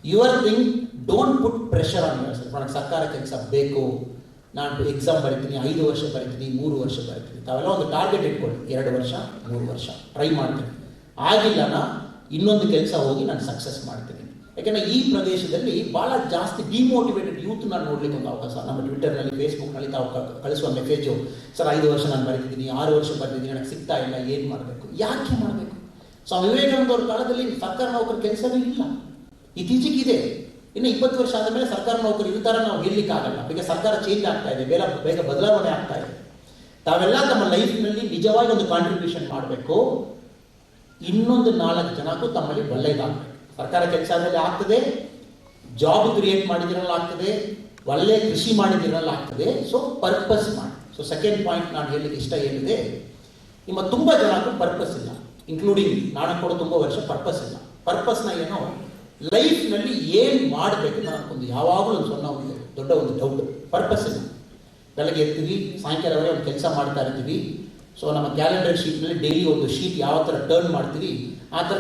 Your thing, don't put pressure on your self. ನನಗೆ ಸರ್ಕಾರ ಕೆಲಸ ಬೇಕು, ನಾನು ಎಕ್ಸಾಮ್ ಬರೀತೀನಿ, 5 ವರ್ಷ ಬರೀತೀನಿ, 3 ವರ್ಷ ಬರೀತೀನಿ. ತಾವೆಲ್ಲ ಒಂದು ಟಾರ್ಗೆಟ್ ಇಟ್ಕೊಳ್ಳಿ, 2 ವರ್ಷ 3 ವರ್ಷ ಟ್ರೈ ಮಾಡ್ತೀನಿ. ಆಗಿಲ್ಲ ಇನ್ನೊಂದು ಕೆಲಸ ಹೋಗಿ ನಾನು ಸಕ್ಸಸ್ ಮಾಡ್ತೀನಿ. ಯಾಕೆಂದರೆ ಈ ಪ್ರದೇಶದಲ್ಲಿ ಭಾಳ ಜಾಸ್ತಿ ಡಿಮೋಟಿವೇಟೆಡ್ ಯೂತ್ ನಾನು ನೋಡ್ಲಿಕ್ಕೆ ಒಂದು ಅವಕಾಶ. ನಮ್ಮ ಟ್ವಿಟರ್ನಲ್ಲಿ, ಫೇಸ್ಬುಕ್ನಲ್ಲಿ ತಾವು ಕಳಿಸುವ ಮೆಸೇಜು, ಸರ್ 5 ವರ್ಷ ನಾನು ಬರೀತಿದ್ದೀನಿ, 6 ವರ್ಷ ಬರೆದಿದ್ದೀನಿ, ನನಗೆ ಸಿಗ್ತಾ ಇಲ್ಲ, ಏನು ಮಾಡಬೇಕು, ಯಾಕೆ ಮಾಡಬೇಕು? ಸ್ವಾಮಿ ವಿವೇಕಾನಂದ ಅವ್ರ ಕಾಲದಲ್ಲಿ ಸರ್ಕಾರ ನೌಕರ ಕೆಲಸವೇ ಇಲ್ಲ, ಇತ್ತೀಚೆಗಿದೆ. ಇನ್ನು 20 ವರ್ಷ ಆದ ಮೇಲೆ ಸರ್ಕಾರ ನೌಕರು ಇರ್ತಾರೆ ನಾವು ಹೇಳಲಿಕ್ಕಾಗಲ್ಲ. ಈಗ ಸರ್ಕಾರ ಚೇಂಜ್ ಆಗ್ತಾ ಇದೆ, ಬೇಗ ಬದಲಾವಣೆ ಆಗ್ತಾ ಇದೆ. ತಾವೆಲ್ಲ ತಮ್ಮ ಲೈಫ್ನಲ್ಲಿ ನಿಜವಾಗಿ ಒಂದು ಕಾಂಟ್ರಿಬ್ಯೂಷನ್ ಮಾಡಬೇಕು. ಇನ್ನೊಂದು 4 ಜನಕ್ಕೂ ತಮ್ಮಲ್ಲಿ ಒಳ್ಳೆಯದಾಗಬೇಕು. ಸರ್ಕಾರ ಕೆಲಸ ಆದಲ್ಲಿ ಆಗ್ತದೆ, ಜಾಬ್ ಕ್ರಿಯೇಟ್ ಮಾಡಿದ್ರಲ್ಲಿ ಆಗ್ತದೆ, ಒಳ್ಳೆ ಕೃಷಿ ಮಾಡಿದ್ರಲ್ಲಿ ಆಗ್ತದೆ. ಸೊ ಪರ್ಪಸ್ ಮಾಡಿ. ಸೊ ಸೆಕೆಂಡ್ ಪಾಯಿಂಟ್ ನಾನು ಹೇಳಲಿಕ್ಕೆ ಇಷ್ಟ ಏನಿದೆ, ನಿಮ್ಮ ತುಂಬ ಜನಕ್ಕೂ ಪರ್ಪಸ್ ಇಲ್ಲ, ಇನ್ಕ್ಲೂಡಿಂಗ್ ನಾನು ಕೂಡ ತುಂಬ ವರ್ಷ ಪರ್ಪಸ್ ಇಲ್ಲ. ಪರ್ಪಸ್ನ ಏನೋ ಲೈಫ್ನಲ್ಲಿ ಏನು ಮಾಡಬೇಕು ನನಗೊಂದು ಯಾವಾಗಲೂ ಒಂದು ದೊಡ್ಡ ಒಂದು ಡೌಟ್. ಪರ್ಪಸ್ ಇಲ್ಲ. ಬೆಳಗ್ಗೆ ಎರ್ತೀವಿ, ಸಾಯಂಕಾಲವರೆಗೆ ಒಂದು ಕೆಲಸ ಮಾಡ್ತಾ ಇರ್ತೀವಿ. ಸೊ ನಮ್ಮ ಕ್ಯಾಲೆಂಡರ್ ಶೀಟ್ನಲ್ಲಿ ಡೈಲಿ ಒಂದು ಶೀಟ್ ಯಾವ ಥರ ಟರ್ನ್ ಮಾಡ್ತೀವಿ ಆ ಥರ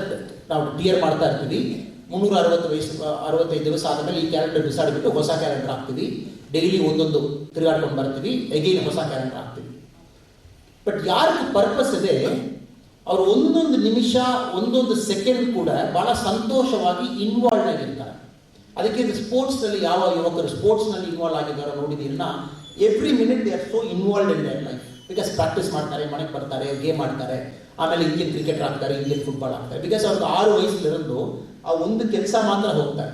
ನಾವು ಕ್ಲಿಯರ್ ಮಾಡ್ತಾ ಇರ್ತೀವಿ. 365 ದಿವಸ ಆದಮೇಲೆ ಈ ಕ್ಯಾಲೆಂಡರ್ ಬಿಸಾಡಿಬಿಟ್ಟು ಹೊಸ ಕ್ಯಾಲೆಂಡರ್ ಹಾಕ್ತೀವಿ. ಡೈಲಿ ಒಂದೊಂದು ತಿರುಗಾಡ್ಕೊಂಡು ಬರ್ತೀವಿ, ಎಗೈನ್ ಹೊಸ ಕ್ಯಾಲೆಂಡರ್ ಹಾಕ್ತೀವಿ. ಬಟ್ ಯಾರಿಗೂ ಪರ್ಪಸ್ ಇದೆ, ಅವರು ಒಂದೊಂದು ನಿಮಿಷ, ಒಂದೊಂದು ಸೆಕೆಂಡ್ ಕೂಡ ಬಹಳ ಸಂತೋಷವಾಗಿ ಇನ್ವಾಲ್ವ್ ಆಗಿರ್ತಾರೆ. ಅದಕ್ಕೆ ಸ್ಪೋರ್ಟ್ಸ್ನಲ್ಲಿ ಯಾವ ಯುವಕರು ಸ್ಪೋರ್ಟ್ಸ್ನಲ್ಲಿ ಇನ್ವಾಲ್ವ್ ಆಗಿದ್ದಾರೋ ನೋಡಿದ್ದೀರನ್ನ, every minute they are so involve in their life. Because practice ಮಾಡ್ತಾರೆ, ಮನೆಗೆ ಬರ್ತಾರೆ, ಗೇಮ್ ಆಡ್ತಾರೆ, ಆಮೇಲೆ ಇಂಡಿಯನ್ ಕ್ರಿಕೆಟ್ ಆಡ್ತಾರೆ, ಇಂಡಿಯನ್ ಫುಟ್ಬಾಲ್ ಆಡ್ತಾರೆ. ಬಿಕಾಸ್ ಅವ್ರಿಗೆ 6 ವಯಸ್ಸಿಲಿருந்து ಆ ಒಂದು ಕೆಲಸ ಮಾತ್ರ ಹೋಗ್ತಾರೆ.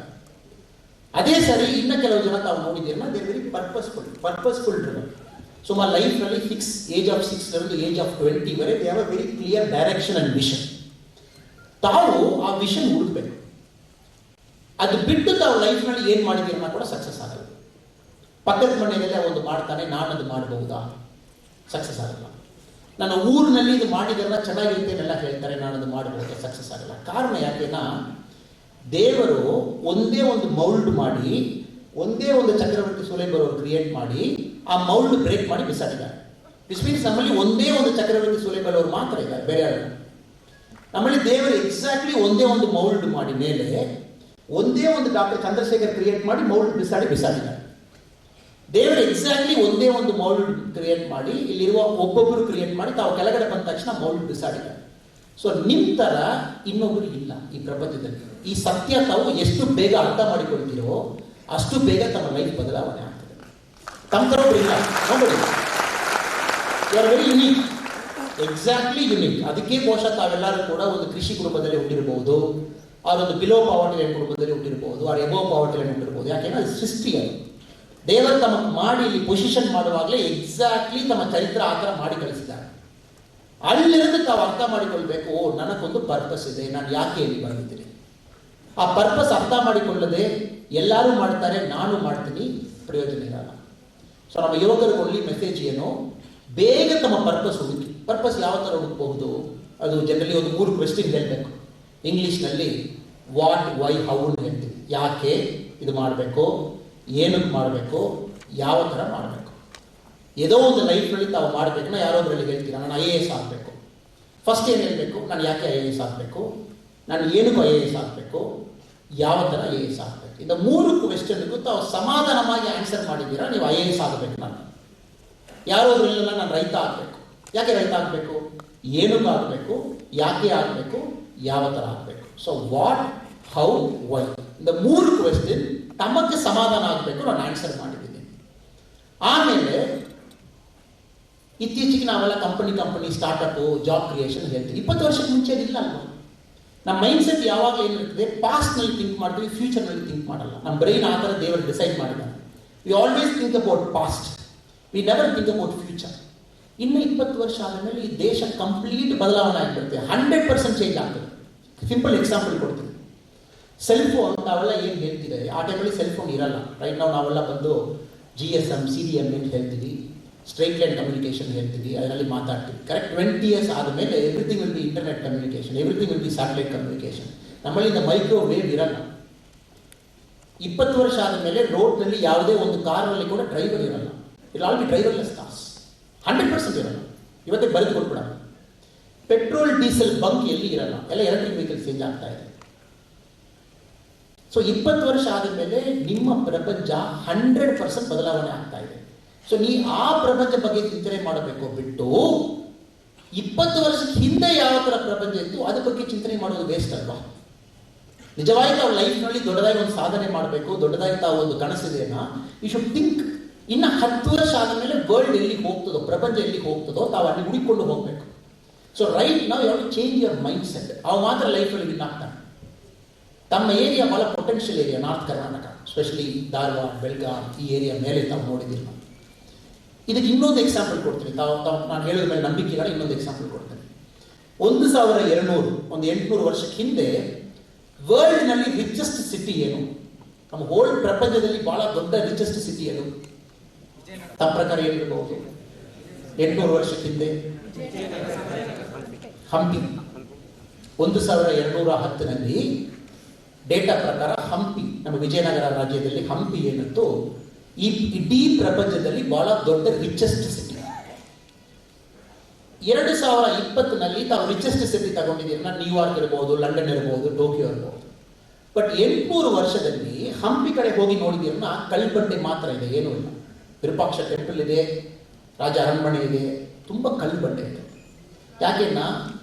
ಅದೇ ಸರಿ ಇನ್ನು ಕೆಲವು ಜನ ತಾವು ನೋಡಿದ್ದೀರನ್ನ, they very purposeful driven. So my ಲೈಫ್ನಲ್ಲಿ fix age of 6 age of 20 ವರೆ they have a very clear direction and vision. ತಾವು ಆ ವಿಷನ್ ಹುಡುಕ್ಬೇಕು. ಅದು ಬಿಟ್ಟು ತಾವು ಲೈಫ್ನಲ್ಲಿ ಏನು ಮಾಡಿದ್ದೀರನ್ನ ಕೂಡ ಸಕ್ಸಸ್ ಆಗಲ್ಲ. ಪಕ್ಕದ ಮನೆಯಲ್ಲೇ ಒಂದು ಮಾಡ್ತಾನೆ, ನಾನು ಅದು ಮಾಡಬಹುದಾ? ಸಕ್ಸಸ್ ಆಗಲ್ಲ. ನನ್ನ ಊರಿನಲ್ಲಿ ಇದು ಮಾಡಿದ್ರೆಲ್ಲ ಚೆನ್ನಾಗಿರ್ತೇನೆಲ್ಲ ಹೇಳ್ತಾರೆ, ನಾನು ಅದು ಮಾಡಬಹುದಾ? ಸಕ್ಸಸ್ ಆಗಲ್ಲ. ಕಾರಣ ಯಾಕೆನಾ, ದೇವರು ಒಂದೇ ಒಂದು ಮೌಲ್ಡ್ ಮಾಡಿ, ಒಂದೇ ಒಂದು ಚಕ್ರವರ್ತಿ ಸುಲೇಬರವರು ಕ್ರಿಯೇಟ್ ಮಾಡಿ ಆ ಮೌಲ್ಡ್ ಬ್ರೇಕ್ ಮಾಡಿ ಬಿಸಾಡಿದ್ದಾರೆ. ದಿಸ್ ಮೀನ್ಸ್ ನಮ್ಮಲ್ಲಿ ಒಂದೇ ಒಂದು ಚಕ್ರವರ್ತಿ ಸುಲೇಬರವರು ಮಾತ್ರ ಇದ್ದಾರೆ, ಬೇರೆ ಯಾರು. ನಮ್ಮಲ್ಲಿ ದೇವರು ಎಕ್ಸಾಕ್ಟ್ಲಿ ಒಂದೇ ಒಂದು ಮೌಲ್ಡ್ ಮಾಡಿ ಮೇಲೆ ಒಂದೇ ಒಂದು ಡಾಕ್ಟರ್ ಚಂದ್ರಶೇಖರ್ ಕ್ರಿಯೇಟ್ ಮಾಡಿ ಮೌಲ್ಡ್ ಬಿಸಾಡಿದ್ದಾರೆ. ದೇವರು ಎಕ್ಸಾಕ್ಟ್ಲಿ ಒಂದೇ ಒಂದು ಮೌಲ್ಡ್ ಕ್ರಿಯೇಟ್ ಮಾಡಿ ಇಲ್ಲಿರುವ ಒಬ್ಬೊಬ್ಬರು ಕ್ರಿಯೇಟ್ ಮಾಡಿ ತಾವು ಕೆಳಗಡೆ ಬಂದ ತಕ್ಷಣ ಮೌಲ್ಡ್ ಬಿಸಾಡಿದ್ದಾರೆ. ಸೊ ನಿಮ್ಮ ಥರ ಇನ್ನೊಬ್ಬರು ಇಲ್ಲ ಈ ಪ್ರಪಂಚದಲ್ಲಿ. ಈ ಸತ್ಯ ತಾವು ಎಷ್ಟು ಬೇಗ ಅರ್ಥ ಮಾಡಿಕೊಳ್ತೀರೋ ಅಷ್ಟು ಬೇಗ ತಮ್ಮ ಲೈಫ್ ಬದಲಾವಣೆ ಆಗ್ತದೆ. ತಮ್ಮ ಥರ ಇಲ್ಲ ನೋಡಿ, you are very unique, exactly unique. ಅದಕ್ಕೆ ಬಹುಶಃ ತಾವೆಲ್ಲರೂ ಕೂಡ ಒಂದು ಕೃಷಿ ಕುಟುಂಬದಲ್ಲಿ ಹುಟ್ಟಿರ್ಬೋದು, ಅವರೊಂದು ಬಿಲೋ ಪಾವರ್ಟಿ ಲೈನ್ ಕುಟುಂಬದಲ್ಲಿ ಹುಟ್ಟಿರ್ಬೋದು, ಅವ್ರ ಎಬೋ ಪಾವರ್ಟಿ ಲೈನ್ ಹುಟ್ಟಿರ್ಬೋದು. ಯಾಕೆಂದ್ರೆ ಅದು ಸೃಷ್ಟಿ. ಅದು ದೇವರು ತಮಗೆ ಮಾಡಿ ಇಲ್ಲಿ ಪೊಸಿಷನ್ ಮಾಡುವಾಗಲೇ ಎಕ್ಸಾಕ್ಟ್ಲಿ ತಮ್ಮ ಚರಿತ್ರೆ ಆ ಥರ ಮಾಡಿ ಕಳಿಸಿದ್ದಾರೆ. ಅಲ್ಲಿருந்து ತಾವು ಅರ್ಥ ಮಾಡಿಕೊಳ್ಬೇಕು, ಓ ನನಗೊಂದು ಪರ್ಪಸ್ ಇದೆ, ನಾನು ಯಾಕೆ ಇಲ್ಲಿ ಬಂದಿದ್ದೀನಿ. ಆ ಪರ್ಪಸ್ ಅರ್ಥ ಮಾಡಿಕೊಳ್ಳದೆ ಎಲ್ಲರೂ ಮಾಡ್ತಾರೆ, ನಾನು ಮಾಡ್ತೀನಿ, ಪ್ರಯೋಜನ ಇರಲ್ಲ. ಸೊ ನಮ್ಮ ಯುವಕರಿಗೆ ಮೆಸೇಜ್ ಏನು, ಬೇಗ ತಮ್ಮ ಪರ್ಪಸ್ ಹುಡುಕಿ. ಪರ್ಪಸ್ ಯಾವ ಥರ ಹುಡುಕಬಹುದು? ಅದು ಜನರಲಿ ಒಂದು 3 ಕ್ವೆಶ್ಚನ್ ಹೇಳಬೇಕು. ಇಂಗ್ಲೀಷ್ನಲ್ಲಿ ವಾಟ್, ವೈ, ಹೌ ಅಂತ ಹೇಳ್ತೀವಿ. ಯಾಕೆ ಇದು ಮಾಡಬೇಕು, ಏನಕ್ಕೆ ಮಾಡಬೇಕು, ಯಾವ ಥರ ಮಾಡಬೇಕು. ಏನೋ ಒಂದು ಲೈಫ್ನಲ್ಲಿ ತಾವು ಮಾಡಬೇಕು. ನಾ ಯಾರೋದ್ರಲ್ಲಿ ಹೇಳ್ತೀರಾ ನಾನು IAS ಆಗಬೇಕು. ಫಸ್ಟ್ ಏನು ಹೇಳಬೇಕು, ನಾನು ಯಾಕೆ IAS ಆಗಬೇಕು, ನಾನು ಏನಕ್ಕೂ IAS ಆಗಬೇಕು, ಯಾವ ಥರ IAS ಆಗಬೇಕು. ಇಂದ 3 ಕ್ವೆಶ್ಚನ್ಗೂ ತಾವು ಸಮಾಧಾನವಾಗಿ ಆನ್ಸರ್ ಮಾಡಿದ್ದೀರಾ, ನೀವು IAS ಆಗಬೇಕು. ನಾನು ಯಾರೋದ್ರಲ್ಲ ನಾನು ರೈತ ಆಗಬೇಕು. ಯಾಕೆ ರೈತ ಆಗಬೇಕು, ಏನಕ್ಕೆ ಆಗಬೇಕು, ಯಾಕೆ ಆಗಬೇಕು, ಯಾವ ಥರ ಆಗಬೇಕು. ಸೊ ವಾಟ್, ಹೌ, ವೈ, ಇಂದ 3 ಕ್ವೆಶ್ಚನ್ ತಮಗೆ ಸಮಾಧಾನ ಆಗಬೇಕು, ನಾನು ಆನ್ಸರ್ ಮಾಡಿದ್ದೀನಿ. ಆಮೇಲೆ ಇತ್ತೀಚೆಗೆ ನಾವೆಲ್ಲ ಕಂಪನಿ ಸ್ಟಾರ್ಟಪ್ ಜಾಬ್ ಕ್ರಿಯೇಷನ್ ಹೇಳ್ತೀವಿ. 20 ವರ್ಷಕ್ಕೆ ಮುಂಚೆ ಇಲ್ಲ ಅಲ್ವಾ. ನಮ್ಮ ಮೈಂಡ್ ಸೆಟ್ ಯಾವಾಗ ಏನಿರ್ತದೆ, ಪಾಸ್ಟ್ನಲ್ಲಿ ಥಿಂಕ್ ಮಾಡ್ತೀವಿ, ಫ್ಯೂಚರ್ನಲ್ಲಿ ಥಿಂಕ್ ಮಾಡಲ್ಲ. ನಮ್ಮ ಬ್ರೈನ್ ಆ ಥರ ದೇವರು ಡಿಸೈಡ್ ಮಾಡಿದ್ದಾನೆ. We always think about past, we never think about future. ಇನ್ನು 20 ವರ್ಷ ಆದಮೇಲೆ ಈ ದೇಶ ಕಂಪ್ಲೀಟ್ ಬದಲಾವಣೆ ಆಗಿಬಿಡುತ್ತೆ, 100% ಚೇಂಜ್ ಆಗ್ತದೆ. ಸಿಂಪಲ್ ಎಕ್ಸಾಂಪಲ್ ಕೊಡ್ತೀನಿ. ಸೆಲ್ ಫೋನ್ ನಾವೆಲ್ಲ ಏನು ಹೇಳ್ತಿದ್ದೇವೆ, ಆ ಟೈಮಲ್ಲಿ ಸೆಲ್ ಫೋನ್ ಇರಲ್ಲ. ರೈಟ್ ನಾವು ನಾವೆಲ್ಲ ಬಂದು GSM CDM ಅಂತ ಹೇಳ್ತೀವಿ, ಸ್ಟ್ರೈಟ್ ಲೈನ್ ಕಮ್ಯುನಿಕೇಷನ್ ಹೇಳ್ತೀವಿ, ಅದರಲ್ಲಿ ಮಾತಾಡ್ತೀವಿ. ಕರೆಕ್ಟ್ 20 years ಆದಮೇಲೆ everything will be internet communication, everything will be satellite communication. ನಮ್ಮಲ್ಲಿ இந்த ಮೈಕ್ರೋವೇವ್ ಇರಲ್ಲ. 20 ವರ್ಷ ಆದಮೇಲೆ ರೋಡ್ನಲ್ಲಿ ಯಾವುದೇ ಒಂದು ಕಾರಲ್ಲಿ ಕೂಡ ಡ್ರೈವರ್ ಇರಲ್ಲ. It all B driverless cars, 100% ಇರಲ್ಲ. ಇವತ್ತೇ ಬರೆದು ಕೊಟ್ಬಿಡ. ಪೆಟ್ರೋಲ್ ಡೀಸೆಲ್ ಬಂಕ್ ಎಲ್ಲಿ ಇರಲ್ಲ, ಎಲ್ಲ ಎಲೆಕ್ಟ್ರಿಕ್ ವೆಹಿಕಲ್ ಚೇಂಜ್ ಆಗ್ತಾ ಇದೆ. ಸೊ 20 ವರ್ಷ ಆದಮೇಲೆ ನಿಮ್ಮ ಪ್ರಪಂಚ 100% ಬದಲಾವಣೆ ಆಗ್ತಾ ಇದೆ. ಸೊ ನೀ ಆ ಪ್ರಪಂಚ ಬಗ್ಗೆ ಚಿಂತನೆ ಮಾಡಬೇಕು ಬಿಟ್ಟು 20 ವರ್ಷಕ್ಕೆ ಹಿಂದೆ ಯಾವ ಥರ ಪ್ರಪಂಚ ಇತ್ತು ಅದ್ರ ಬಗ್ಗೆ ಚಿಂತನೆ ಮಾಡೋದು ವೇಸ್ಟ್ ಅಲ್ವಾ. ನಿಜವಾಗಿ ತಾವು ಲೈಫ್ನಲ್ಲಿ ದೊಡ್ಡದಾಗಿ ಒಂದು ಸಾಧನೆ ಮಾಡಬೇಕು, ದೊಡ್ಡದಾಗಿ ತಾವು ಒಂದು ಕನಸಿದೆನಾ, ಯು ಶುಡ್ ಥಿಂಕ್. ಇನ್ನು 10 ವರ್ಷ ಆದಮೇಲೆ ವರ್ಲ್ಡ್ ಎಲ್ಲಿಗೆ ಹೋಗ್ತದೋ, ಪ್ರಪಂಚ ಎಲ್ಲಿಗೆ ಹೋಗ್ತದೋ ತಾವು ಅಲ್ಲಿ ಹುಡುಕೊಂಡು ಹೋಗಬೇಕು. ಸೊ ರೈಟ್ ನಾವು ಯಾವ ಚೇಂಜ್ ಯುವರ್ ಮೈಂಡ್ ಸೆಟ್, ಅವು ಮಾತ್ರ ಲೈಫಲ್ಲಿ ವಿನ್ ಆಗ್ತಾನೆ. ತಮ್ಮ ಏರಿಯಾ ಭಾಳ potential area, north Karnataka specially Dharwad, Belagavi ಈ ಏರಿಯಾ ಮೇಲೆ ತಾವು ನೋಡಿದ್ದೀರಿ. ನಾವು ಇದಕ್ಕೆ ಇನ್ನೊಂದು ಎಕ್ಸಾಂಪಲ್ ಕೊಡ್ತೀನಿ. ತಾವು ನಾನು ಹೇಳಿದ ಮೇಲೆ ನಂಬಿಕೆ ಇಲ್ಲ, ಇನ್ನೊಂದು ಎಕ್ಸಾಂಪಲ್ ಕೊಡ್ತೀನಿ. 1200 ಒಂದು 800 ವರ್ಷಕ್ಕೆ ಹಿಂದೆ ವರ್ಲ್ಡ್ನಲ್ಲಿ ರಿಚೆಸ್ಟ್ ಸಿಟಿ ಏನು, ನಮ್ಮ ಹೋಲ್ ಪ್ರಪಂಚದಲ್ಲಿ ಬಹಳ ದೊಡ್ಡ ರಿಚೆಸ್ಟ್ ಸಿಟಿ ಏನು, ತಮ್ಮ ಪ್ರಕಾರ ಏನಿರಬಹುದು? 800 ವರ್ಷಕ್ಕೆ ಹಿಂದೆ ಹಂಪಿ. 1210ರಲ್ಲಿ ಡೇಟಾ ಪ್ರಕಾರ ಹಂಪಿ, ನಮ್ಮ ವಿಜಯನಗರ ರಾಜ್ಯದಲ್ಲಿ ಹಂಪಿ ಏನಿತ್ತು, ಈ ಇಡೀ ಪ್ರಪಂಚದಲ್ಲಿ ಬಹಳ ದೊಡ್ಡ ರಿಚೆಸ್ಟ್ ಸಿಟಿ. 2020ನಲ್ಲಿ ತಾವು ರಿಚೆಸ್ಟ್ ಸಿಟಿ ತಗೊಂಡಿದ್ದೀರಿ, ನ್ಯೂಯಾರ್ಕ್ ಇರಬಹುದು, ಲಂಡನ್ ಇರಬಹುದು, ಟೋಕಿಯೋ ಇರಬಹುದು. ಬಟ್ 800 ವರ್ಷದಲ್ಲಿ ಹಂಪಿ ಕಡೆ ಹೋಗಿ ನೋಡಿದ್ದೀರನ್ನ ಕಲ್ಬಂಡೆ ಮಾತ್ರ ಇದೆ, ಏನೂ ಇಲ್ಲ. ವಿರೂಪಾಕ್ಷ ಟೆಂಪಲ್ ಇದೆ, ರಾಜ ಅರಣ್ಮನೆ ಇದೆ, ತುಂಬ ಕಲ್ಬಂಡೆ ಇದೆ. ಯಾಕೆನ್ನ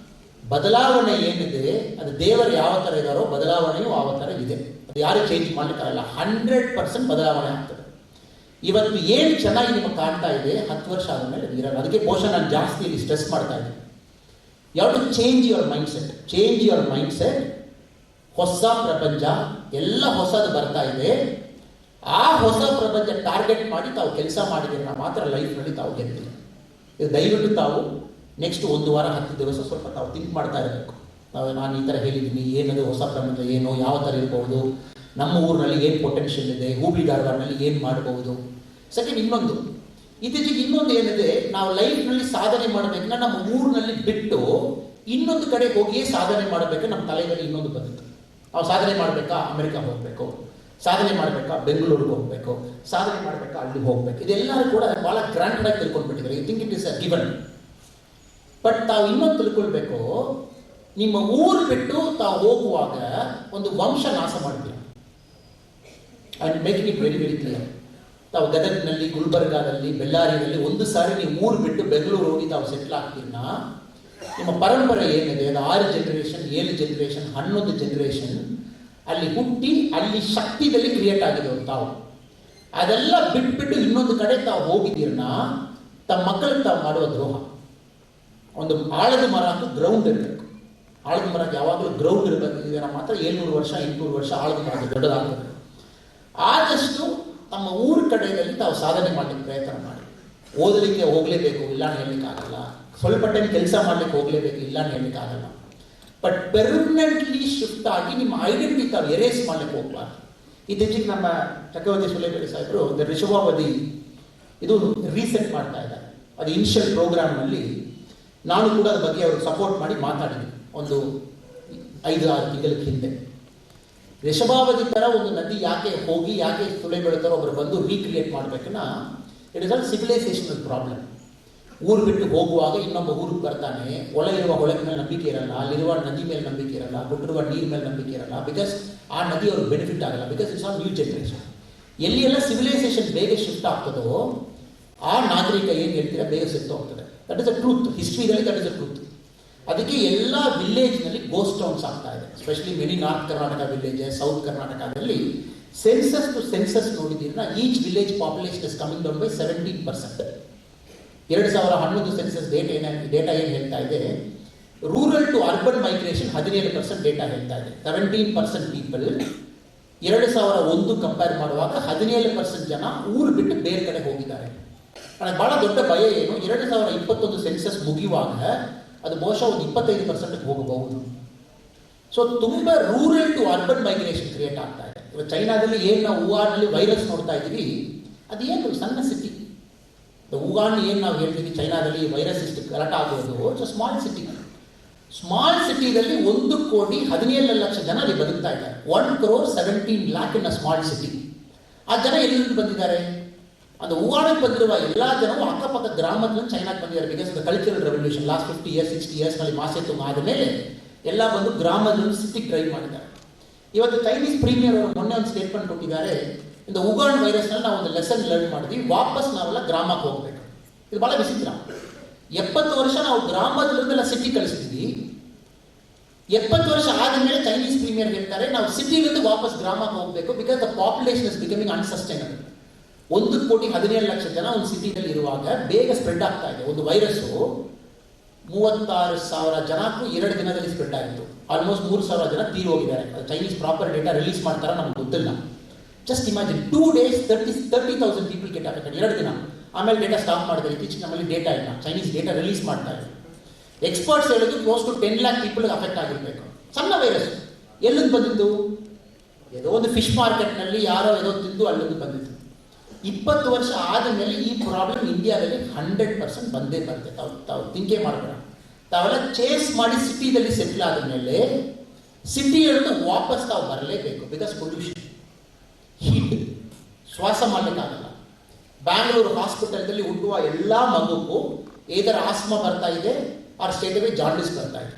ಬದಲಾವಣೆ ಏನಿದೆ ಅದು ದೇವರು ಯಾವ ಥರ ಇದ್ದಾರೋ ಬದಲಾವಣೆಯೂ ಯಾವ ಥರ ಇದೆ. ಅದು ಯಾರು ಚೇಂಜ್ ಮಾಡಲಿಕ್ಕಾಗಲ್ಲ, 100% ಬದಲಾವಣೆ ಆಗ್ತದೆ. ಇವತ್ತು ಏನು ಚೆನ್ನಾಗಿ ನಿಮಗೆ ಕಾಣ್ತಾ ಇದೆ 10 ವರ್ಷ ಆದಮೇಲೆ ಇರಲ್ಲ. ಅದಕ್ಕೆ ಬಹುಶಃ ನಾನು ಜಾಸ್ತಿ ಇಲ್ಲಿ ಸ್ಟ್ರೆಸ್ ಮಾಡ್ತಾ ಇದ್ದೀನಿ. ಯಾವ to change your mindset, change your mindset. ಹೊಸ ಪ್ರಪಂಚ ಎಲ್ಲ ಹೊಸದು ಬರ್ತಾ ಇದೆ. ಆ ಹೊಸ ಪ್ರಪಂಚ ಟಾರ್ಗೆಟ್ ಮಾಡಿ ತಾವು ಕೆಲಸ ಮಾಡಿದ್ರೆ ಮಾತ್ರ ಲೈಫ್ನಲ್ಲಿ ತಾವು ಗೆಲ್ತೀವಿ. ಇದು ದಯವಿಟ್ಟು ತಾವು ನೆಕ್ಸ್ಟ್ 1 ವಾರ 10 ದಿವಸ ಸ್ವಲ್ಪ ತಾವು ಥಿಂಕ್ ಮಾಡ್ತಾ ಇರಬೇಕು. ನಾನು ಈ ಥರ ಹೇಳಿದ್ದೀನಿ, ಏನದು ಹೊಸ ಪ್ರಪಂಚ ಏನು, ಯಾವ ಥರ ಇರ್ಬೋದು, ನಮ್ಮ ಊರಿನಲ್ಲಿ ಏನು ಪೊಟೆನ್ಷಿಯಲ್ ಇದೆ, ಹುಬ್ಳಿ ಧಾರವಾಡನಲ್ಲಿ ಏನು ಮಾಡಬಹುದು. ಸೆಕೆಂಡ್ ಇನ್ನೊಂದು, ಇತ್ತೀಚೆಗೆ ಇನ್ನೊಂದು ಏನಿದೆ, ನಾವು ಲೈಫ್ನಲ್ಲಿ ಸಾಧನೆ ಮಾಡಬೇಕನ್ನ ನಮ್ಮ ಊರಿನಲ್ಲಿ ಬಿಟ್ಟು ಇನ್ನೊಂದು ಕಡೆ ಹೋಗಿಯೇ ಸಾಧನೆ ಮಾಡಬೇಕು. ನಮ್ಮ ತಲೆಯಲ್ಲಿ ಇನ್ನೊಂದು ಬಂದಿತ್ತು. ನಾವು ಸಾಧನೆ ಮಾಡಬೇಕಾ ಅಮೆರಿಕ ಹೋಗಬೇಕು, ಸಾಧನೆ ಮಾಡಬೇಕಾ ಬೆಂಗಳೂರಿಗೆ ಹೋಗಬೇಕು, ಸಾಧನೆ ಮಾಡಬೇಕಾ ಅಲ್ಲಿ ಹೋಗಬೇಕು. ಇದೆಲ್ಲರೂ ಕೂಡ ಭಾಳ ಗ್ರ್ಯಾಂಡಾಗಿ ತಿಳ್ಕೊಂಡ್ಬಿಟ್ಟಿದ್ದಾರೆ. You think it is a given. But ತಾವು ಇನ್ನೊಂದು ತಿಳ್ಕೊಳ್ಬೇಕು, ನಿಮ್ಮ ಊರು ಬಿಟ್ಟು ತಾವು ಹೋಗುವಾಗ ಒಂದು ವಂಶ ನಾಶ ಮಾಡ್ತೀವಿ. I making it very very clear. ತಾವು ಗದಗ್ನಲ್ಲಿ, ಗುಲ್ಬರ್ಗಾದಲ್ಲಿ, ಬೆಳ್ಳಾರಿಯಲ್ಲಿ ಒಂದು ಸಾರಿ ನೀವು ಊರು ಬಿಟ್ಟು ಬೆಂಗಳೂರು ಹೋಗಿ ತಾವು ಸೆಟ್ಲ್ ಆಗ್ತೀರನ್ನ, ನಿಮ್ಮ ಪರಂಪರೆ ಏನಿದೆ ಅದು 6 ಜನರೇಷನ್, 7 ಜನರೇಷನ್, 11 ಜನರೇಷನ್ ಅಲ್ಲಿ ಹುಟ್ಟಿ ಅಲ್ಲಿ ಶಕ್ತಿಯಲ್ಲಿ ಕ್ರಿಯೇಟ್ ಆಗಿದೆ ತಾವು. ಅದೆಲ್ಲ ಬಿಟ್ಬಿಟ್ಟು ಇನ್ನೊಂದು ಕಡೆ ತಾವು ಹೋಗಿದ್ದೀರನ್ನ ತಮ್ಮ ಮಕ್ಕಳಿಗೆ ತಾವು ಮಾಡುವ ದ್ರೋಹ. ಒಂದು ಆಳದ ಮರ ಅಂತ ಗ್ರೌಂಡ್ ಇರಬೇಕು. ಆಳದ ಮರಕ್ಕೆ ಯಾವಾಗಲೂ ಗ್ರೌಂಡ್ ಇರಬೇಕು. ಇದನ್ನು ಮಾತ್ರ 700 ವರ್ಷ 800 ವರ್ಷ ಆಳದ ಮರ ದೊಡ್ಡದಾಗ್ತದೆ. ಆದಷ್ಟು ನಮ್ಮ ಊರ ಕಡೆಯಲ್ಲಿ ತಾವು ಸಾಧನೆ ಮಾಡಲಿಕ್ಕೆ ಪ್ರಯತ್ನ ಮಾಡಿ. ಓದಲಿಕ್ಕೆ ಹೋಗಲೇಬೇಕು ಇಲ್ಲ ಹೇಳಲಿಕ್ಕಾಗಲ್ಲ, ಸ್ವಲ್ಪ ಟೈಮ್ ಕೆಲಸ ಮಾಡಲಿಕ್ಕೆ ಹೋಗಲೇಬೇಕು ಇಲ್ಲ ಹೇಳಲಿಕ್ಕಾಗಲ್ಲ. ಬಟ್ ಪರ್ಮನೆಂಟ್ಲಿ ಶಿಫ್ಟ್ ಆಗಿ ನಿಮ್ಮ ಐಡೆಂಟಿಟಿ ತಾವು ಎರೇಸ್ ಮಾಡಲಿಕ್ಕೆ ಹೋಗ್ಬಾರ್ದು. ಇತ್ತೀಚೆಗೆ ನಮ್ಮ ಚಕ್ರವರ್ತಿ ಸುಲೇಬೇಡಿ ಸಾಹೇಬರು ರಿಷಭಾವಧಿ ಇದು ರೀಸೆಟ್ ಮಾಡ್ತಾ ಇದ್ದಾರೆ. ಅದು ಇನಿಷಿಯಲ್ ಪ್ರೋಗ್ರಾಮ್ನಲ್ಲಿ ನಾನು ಕೂಡ ಅದ್ರ ಬಗ್ಗೆ ಅವ್ರಿಗೆ ಸಪೋರ್ಟ್ ಮಾಡಿ ಮಾತಾಡಿದ್ದೀನಿ ಒಂದು 5-6 ತಿಂಗಳ ಹಿಂದೆ. ರಿಷಭಾವಧಿ ಥರ ಒಂದು ನದಿ ಯಾಕೆ ಹೋಗಿ ಯಾಕೆ ಸುಳೆ ಬೆಳೀತಾರೋ ಒಬ್ಬರು ಬಂದು ರೀಕ್ರಿಯೇಟ್ ಮಾಡಬೇಕನ್ನ it is all civilisational problem. ಊರು ಬಿಟ್ಟು ಹೋಗುವಾಗ ಇನ್ನೊಬ್ಬ ಊರಿಗೆ ಬರ್ತಾನೆ, ಒಳಗಿರುವ ಹೊಳೆದ ಮೇಲೆ ನಂಬಿಕೆ ಇರಲ್ಲ, ಅಲ್ಲಿರುವ ನದಿ ಮೇಲೆ ನಂಬಿಕೆ ಇರಲ್ಲ, ಕೊಟ್ಟಿರುವ ನೀರು ಮೇಲೆ ನಂಬಿಕೆ ಇರಲ್ಲ, ಬಿಕಾಸ್ ಆ ನದಿ ಅವ್ರಿಗೆ ಬೆನಿಫಿಟ್ ಆಗಲ್ಲ, because it's all new generation. ಎಲ್ಲಿ ಎಲ್ಲ ಸಿವಿಲೈಸೇಷನ್ ಬೇಗ ಶಿಫ್ಟ್ ಆಗ್ತದೋ ಆ ನಾಗರಿಕ ಏನು ಹೇಳ್ತೀರಾ ಬೇಗ ಸೆತ್ತು ಹೋಗ್ತದೆ. ದಟ್ ಇಸ್ ಅ ಟ್ರೂತ್, ಹಿಸ್ಟ್ರಿಯಲ್ಲಿ ದಟ್ ಇಸ್ ಅ ಟ್ರೂತ್. ಅದಕ್ಕೆ ಎಲ್ಲ ವಿಲೇಜ್ನಲ್ಲಿ ಗೋಸ್ಟ್ ಟೌನ್ಸ್ ಆಗ್ತಾ ಇದೆ, especially many north Karnataka villages, south ಕರ್ನಾಟಕದಲ್ಲಿ ಸೆನ್ಸಸ್ ಟು ಸೆನ್ಸಸ್ ನೋಡಿದ್ದೀರಾ, each village population is coming down by 17%. 2011 census data ಏನು ಹೇಳ್ತಾ ಇದೆ, rural to urban migration 17% data ಹೇಳ್ತಾ ಇದೆ. 17% ಪೀಪಲ್ 2001 ಕಂಪೇರ್ ಮಾಡುವಾಗ 17% ಜನ ಊರು ಬಿಟ್ಟು ಬೇರೆ ಕಡೆ ಹೋಗಿದ್ದಾರೆ. ನನಗೆ ಬಹಳ ದೊಡ್ಡ ಭಯ ಏನು, 2021 ಸೆನ್ಸಸ್ ಮುಗಿಯುವಾಗ ಅದು ಬಹುಶಃ ಒಂದು 25% ಹೋಗಬಹುದು. ಸೊ ತುಂಬ rural to urban migration create ಆಗ್ತಾ ಇದೆ. ಇವಾಗ ಚೈನಾದಲ್ಲಿ ಏನು ನಾವು ವುಹಾನ್ನಲ್ಲಿ ವೈರಸ್ ನೋಡ್ತಾ ಇದ್ದೀವಿ, ಅದೇನು ಸಣ್ಣ ಸಿಟಿ. ವುಹಾನ್ ಏನು ನಾವು ಹೇಳ್ತೀವಿ ಚೈನಾದಲ್ಲಿ ವೈರಸ್ ಇಷ್ಟು ಕರೆಕ್ಟ್ ಆಗೋದು, ಇಟ್ಸ್ ಸ್ಮಾಲ್ ಸಿಟಿ. ಸ್ಮಾಲ್ ಸಿಟಿದಲ್ಲಿ 1,17,00,000 ಜನ ಅಲ್ಲಿ ಬದುಕ್ತಾ ಇದ್ದಾರೆ. 1,17,00,000 ಇನ್ ಅ ಸ್ಮಾಲ್ ಸಿಟಿ. ಆ ಜನ ಎಲ್ಲಿಂದ ಬಂದಿದ್ದಾರೆ? ಅದು ವುಹಾನ್ಗೆ ಬಂದಿರುವ ಎಲ್ಲ ಜನರು ಅಕ್ಕಪಕ್ಕ ಗ್ರಾಮದಲ್ಲಿ ಚೈನಾಕ್ಕೆ ಬಂದಿದ್ದಾರೆ. Because the cultural revolution last 50 years 60 years ನಲ್ಲಿ ಮಾಸೆತ್ತು ಆದಮೇಲೆ ಎಲ್ಲ ಬಂದು ಗ್ರಾಮದಲ್ಲಿ ಸಿಟಿಗೆ ಡ್ರೈವ್ ಮಾಡಿದ್ದಾರೆ. ಇವತ್ತು ಚೈನೀಸ್ ಪ್ರೀಮಿಯರ್ ಅವರು ಮೊನ್ನೆ ಒಂದು ಸ್ಟೇಟ್ಮೆಂಟ್ ಕೊಟ್ಟಿದ್ದಾರೆ, ಇಂದ ವುಹಾನ್ ವೈರಸ್ನಲ್ಲಿ ನಾವು ಒಂದು ಲೆಸನ್ ಲರ್ನ್ ಮಾಡಿದ್ವಿ, ವಾಪಸ್ ನಾವೆಲ್ಲ ಗ್ರಾಮಕ್ಕೆ ಹೋಗ್ಬೇಕು. ಇದು ಬಹಳ ವಿಚಿತ್ರ. 70 ವರ್ಷ ನಾವು ಗ್ರಾಮದಲ್ಲಿಂದೆಲ್ಲ ಸಿಟಿ ಕಳಿಸ್ತೀವಿ, 70 ವರ್ಷ ಆದಮೇಲೆ ಚೈನೀಸ್ ಪ್ರೀಮಿಯರ್ ಹೇಳ್ತಾರೆ ನಾವು ಸಿಟಿಲಿಂದ ವಾಪಸ್ ಗ್ರಾಮಕ್ಕೆ ಹೋಗಬೇಕು, because the population is becoming unsustainable. 1,17,00,000 ಜನ ಒಂದು ಸಿಟಿನಲ್ಲಿ ಇರುವಾಗ ಬೇಗ ಸ್ಪ್ರೆಡ್ ಆಗ್ತಾ ಇದೆ. ಒಂದು ವೈರಸ್ಸು 36,000 ಜನಕ್ಕೂ 2 ದಿನದಲ್ಲಿ ಸ್ಪ್ರೆಡ್ ಆಗಿತ್ತು. ಆಲ್ಮೋಸ್ಟ್ 3,000 ಜನ ತೀರಿ ಹೋಗಿದ್ದಾರೆ. ಚೈನೀಸ್ ಪ್ರಾಪರ್ ಡೇಟಾ ರಿಲೀಸ್ ಮಾಡ್ತಾರೆ ನಮ್ಗೆ ಗೊತ್ತಿಲ್ಲ. Just imagine 2 days 30,000 people get affected. 2 ದಿನ ಆಮೇಲೆ ಡೇಟಾ ಸ್ಟಾಪ್ ಮಾಡಿದ್ದಾರೆ. ಇತ್ತೀಚೆಗೆ ನಮ್ಮಲ್ಲಿ ಡೇಟಾ ಇಲ್ಲ, ಚೈನೀಸ್ ಡೇಟಾ ರಿಲೀಸ್ ಮಾಡ್ತಾ ಇದೆ. ಎಕ್ಸ್ಪರ್ಟ್ಸ್ ಹೇಳಿದ್ರು ಕ್ಲೋಸ್ ಟು 10 lakh ಪೀಪಲ್ಗೆ ಅಫೆಕ್ಟ್ ಆಗಿರಬೇಕು. ಸಣ್ಣ ವೈರಸ್ ಎಲ್ಲಿಂದ ಬಂದಿದ್ದು? ಏನೋ ಒಂದು ಫಿಶ್ ಮಾರ್ಕೆಟ್ನಲ್ಲಿ ಯಾರೋ ಏನೋ ತಿಂದು ಅಲ್ಲಿಂದ ಬಂದಿತ್ತು. 20 ವರ್ಷ ಆದ ಮೇಲೆ ಈ ಪ್ರಾಬ್ಲಮ್ ಇಂಡಿಯಾದಲ್ಲಿ 100% ಬಂದೇ ಬರುತ್ತೆ. ತಾವು ತಿಂಕೆ ಮಾಡಬೇಡ. ತಾವೆಲ್ಲ ಚೇಸ್ ಮಾಡಿ ಸಿಟಿದಲ್ಲಿ ಸೆಟ್ಲ್ ಆದ ಮೇಲೆ ಸಿಟಿಯನ್ನು ವಾಪಸ್ ತಾವು ಬರಲೇಬೇಕು. ಬಿಕಾಸ್ ಪೊಲ್ಯೂಷನ್, ಹೀಟ್, ಶ್ವಾಸ ಮಾಡಲಿಕ್ಕಾಗಲ್ಲ. ಬ್ಯಾಂಗ್ಳೂರು ಹಾಸ್ಪಿಟಲ್ದಲ್ಲಿ ಹುಟ್ಟುವ ಎಲ್ಲ ಮಗುಗೂ ಏದರ ಆಸ್ಮಾ ಬರ್ತಾ ಇದೆ, ಆ ಸ್ಟೇಟಲ್ಲಿ ಜಾಂಡಿಸ್ ಬರ್ತಾ ಇದೆ.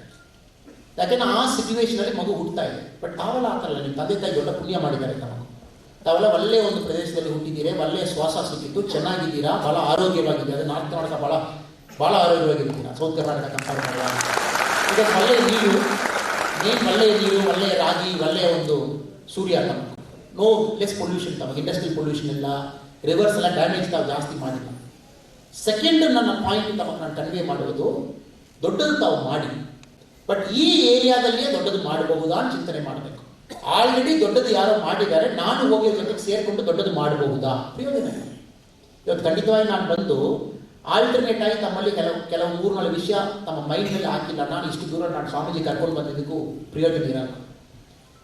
ಯಾಕೆಂದ್ರೆ ಆ ಸಿಚುವೇಶನಲ್ಲಿ ಮಗು ಹುಟ್ಟುತ್ತಾ ಇದೆ. ಬಟ್ ತಾವೆಲ್ಲ ಆಗ್ತಾರಲ್ಲ, ನಿಮ್ಮ ತಂದೆ ತಾಯಿ ದೊಡ್ಡ ಪುಣ್ಯ ಮಾಡಿದ್ದಾರೆ. ತಾವೆಲ್ಲ ಒಳ್ಳೆಯ ಒಂದು ಪ್ರದೇಶದಲ್ಲಿ ಹುಟ್ಟಿದ್ದೀರಿ, ಒಳ್ಳೆಯ ಶ್ವಾಸ ಸಿಕ್ಕಿದ್ದು, ಚೆನ್ನಾಗಿದ್ದೀರಾ, ಭಾಳ ಆರೋಗ್ಯವಾಗಿದ್ದೀರಾ. ಅದು ನಾರ್ತ್ ಕರ್ನಾಟಕ ಭಾಳ ಆರೋಗ್ಯವಾಗಿರ್ತೀರಾ, ಸೌತ್ ಕರ್ನಾಟಕ ಕಂಪೇರ್ ಮಾಡುವಾಗ. ಈಗ ಒಳ್ಳೆಯ ನೀರು, ಒಳ್ಳೆಯ ರಾಗಿ, ಒಳ್ಳೆಯ ಒಂದು ಸೂರ್ಯ, ನೋ ಲೆಸ್ ಪೊಲ್ಯೂಷನ್, ತಮಗೆ ಇಂಡಸ್ಟ್ರಿಯಲ್ ಪೊಲ್ಯೂಷನ್ ಇಲ್ಲ, ರಿವರ್ಸ್ ಎಲ್ಲ ಡ್ಯಾಮೇಜ್ ತಾವು ಜಾಸ್ತಿ ಮಾಡಿಲ್ಲ. ಸೆಕೆಂಡ್ ನನ್ನ ಪಾಯಿಂಟ್ ತಮಗೆ ನಾನು ಕನ್ವೆ ಮಾಡುವುದು, ದೊಡ್ಡದು ತಾವು ಮಾಡಿ, ಬಟ್ ಈ ಏರಿಯಾದಲ್ಲಿಯೇ ದೊಡ್ಡದು ಮಾಡಬಹುದಾ ಅಂತ ಚಿಂತನೆ ಮಾಡಬೇಕು. ಆಲ್ರೆಡಿ ದೊಡ್ಡದು ಯಾರೋ ಮಾಡಿದ್ದಾರೆ, ನಾನು ಹೋಗಿ ಜೊತೆಗೆ ಸೇರಿಕೊಂಡು ದೊಡ್ಡದು ಮಾಡಬಹುದಾ? ಪ್ರಯೋಜನ ಇಲ್ಲ. ಇವತ್ತು ಖಂಡಿತವಾಗಿ ನಾನು ಬಂದು ಆಲ್ಟರ್ನೇಟ್ ಆಗಿ ತಮ್ಮಲ್ಲಿ ಕೆಲವು ಊರಿನ ವಿಷಯ ತಮ್ಮ ಮೈಂಡ್ನಲ್ಲಿ ಹಾಕಿಲ್ಲ, ನಾನು ಇಷ್ಟು ದೂರ ನಾನು ಸ್ವಾಮೀಜಿ ಕರ್ಕೊಂಡು ಬಂದಿದ್ದಕ್ಕೂ ಪ್ರಯೋಜನ ಇರಲ್ಲ.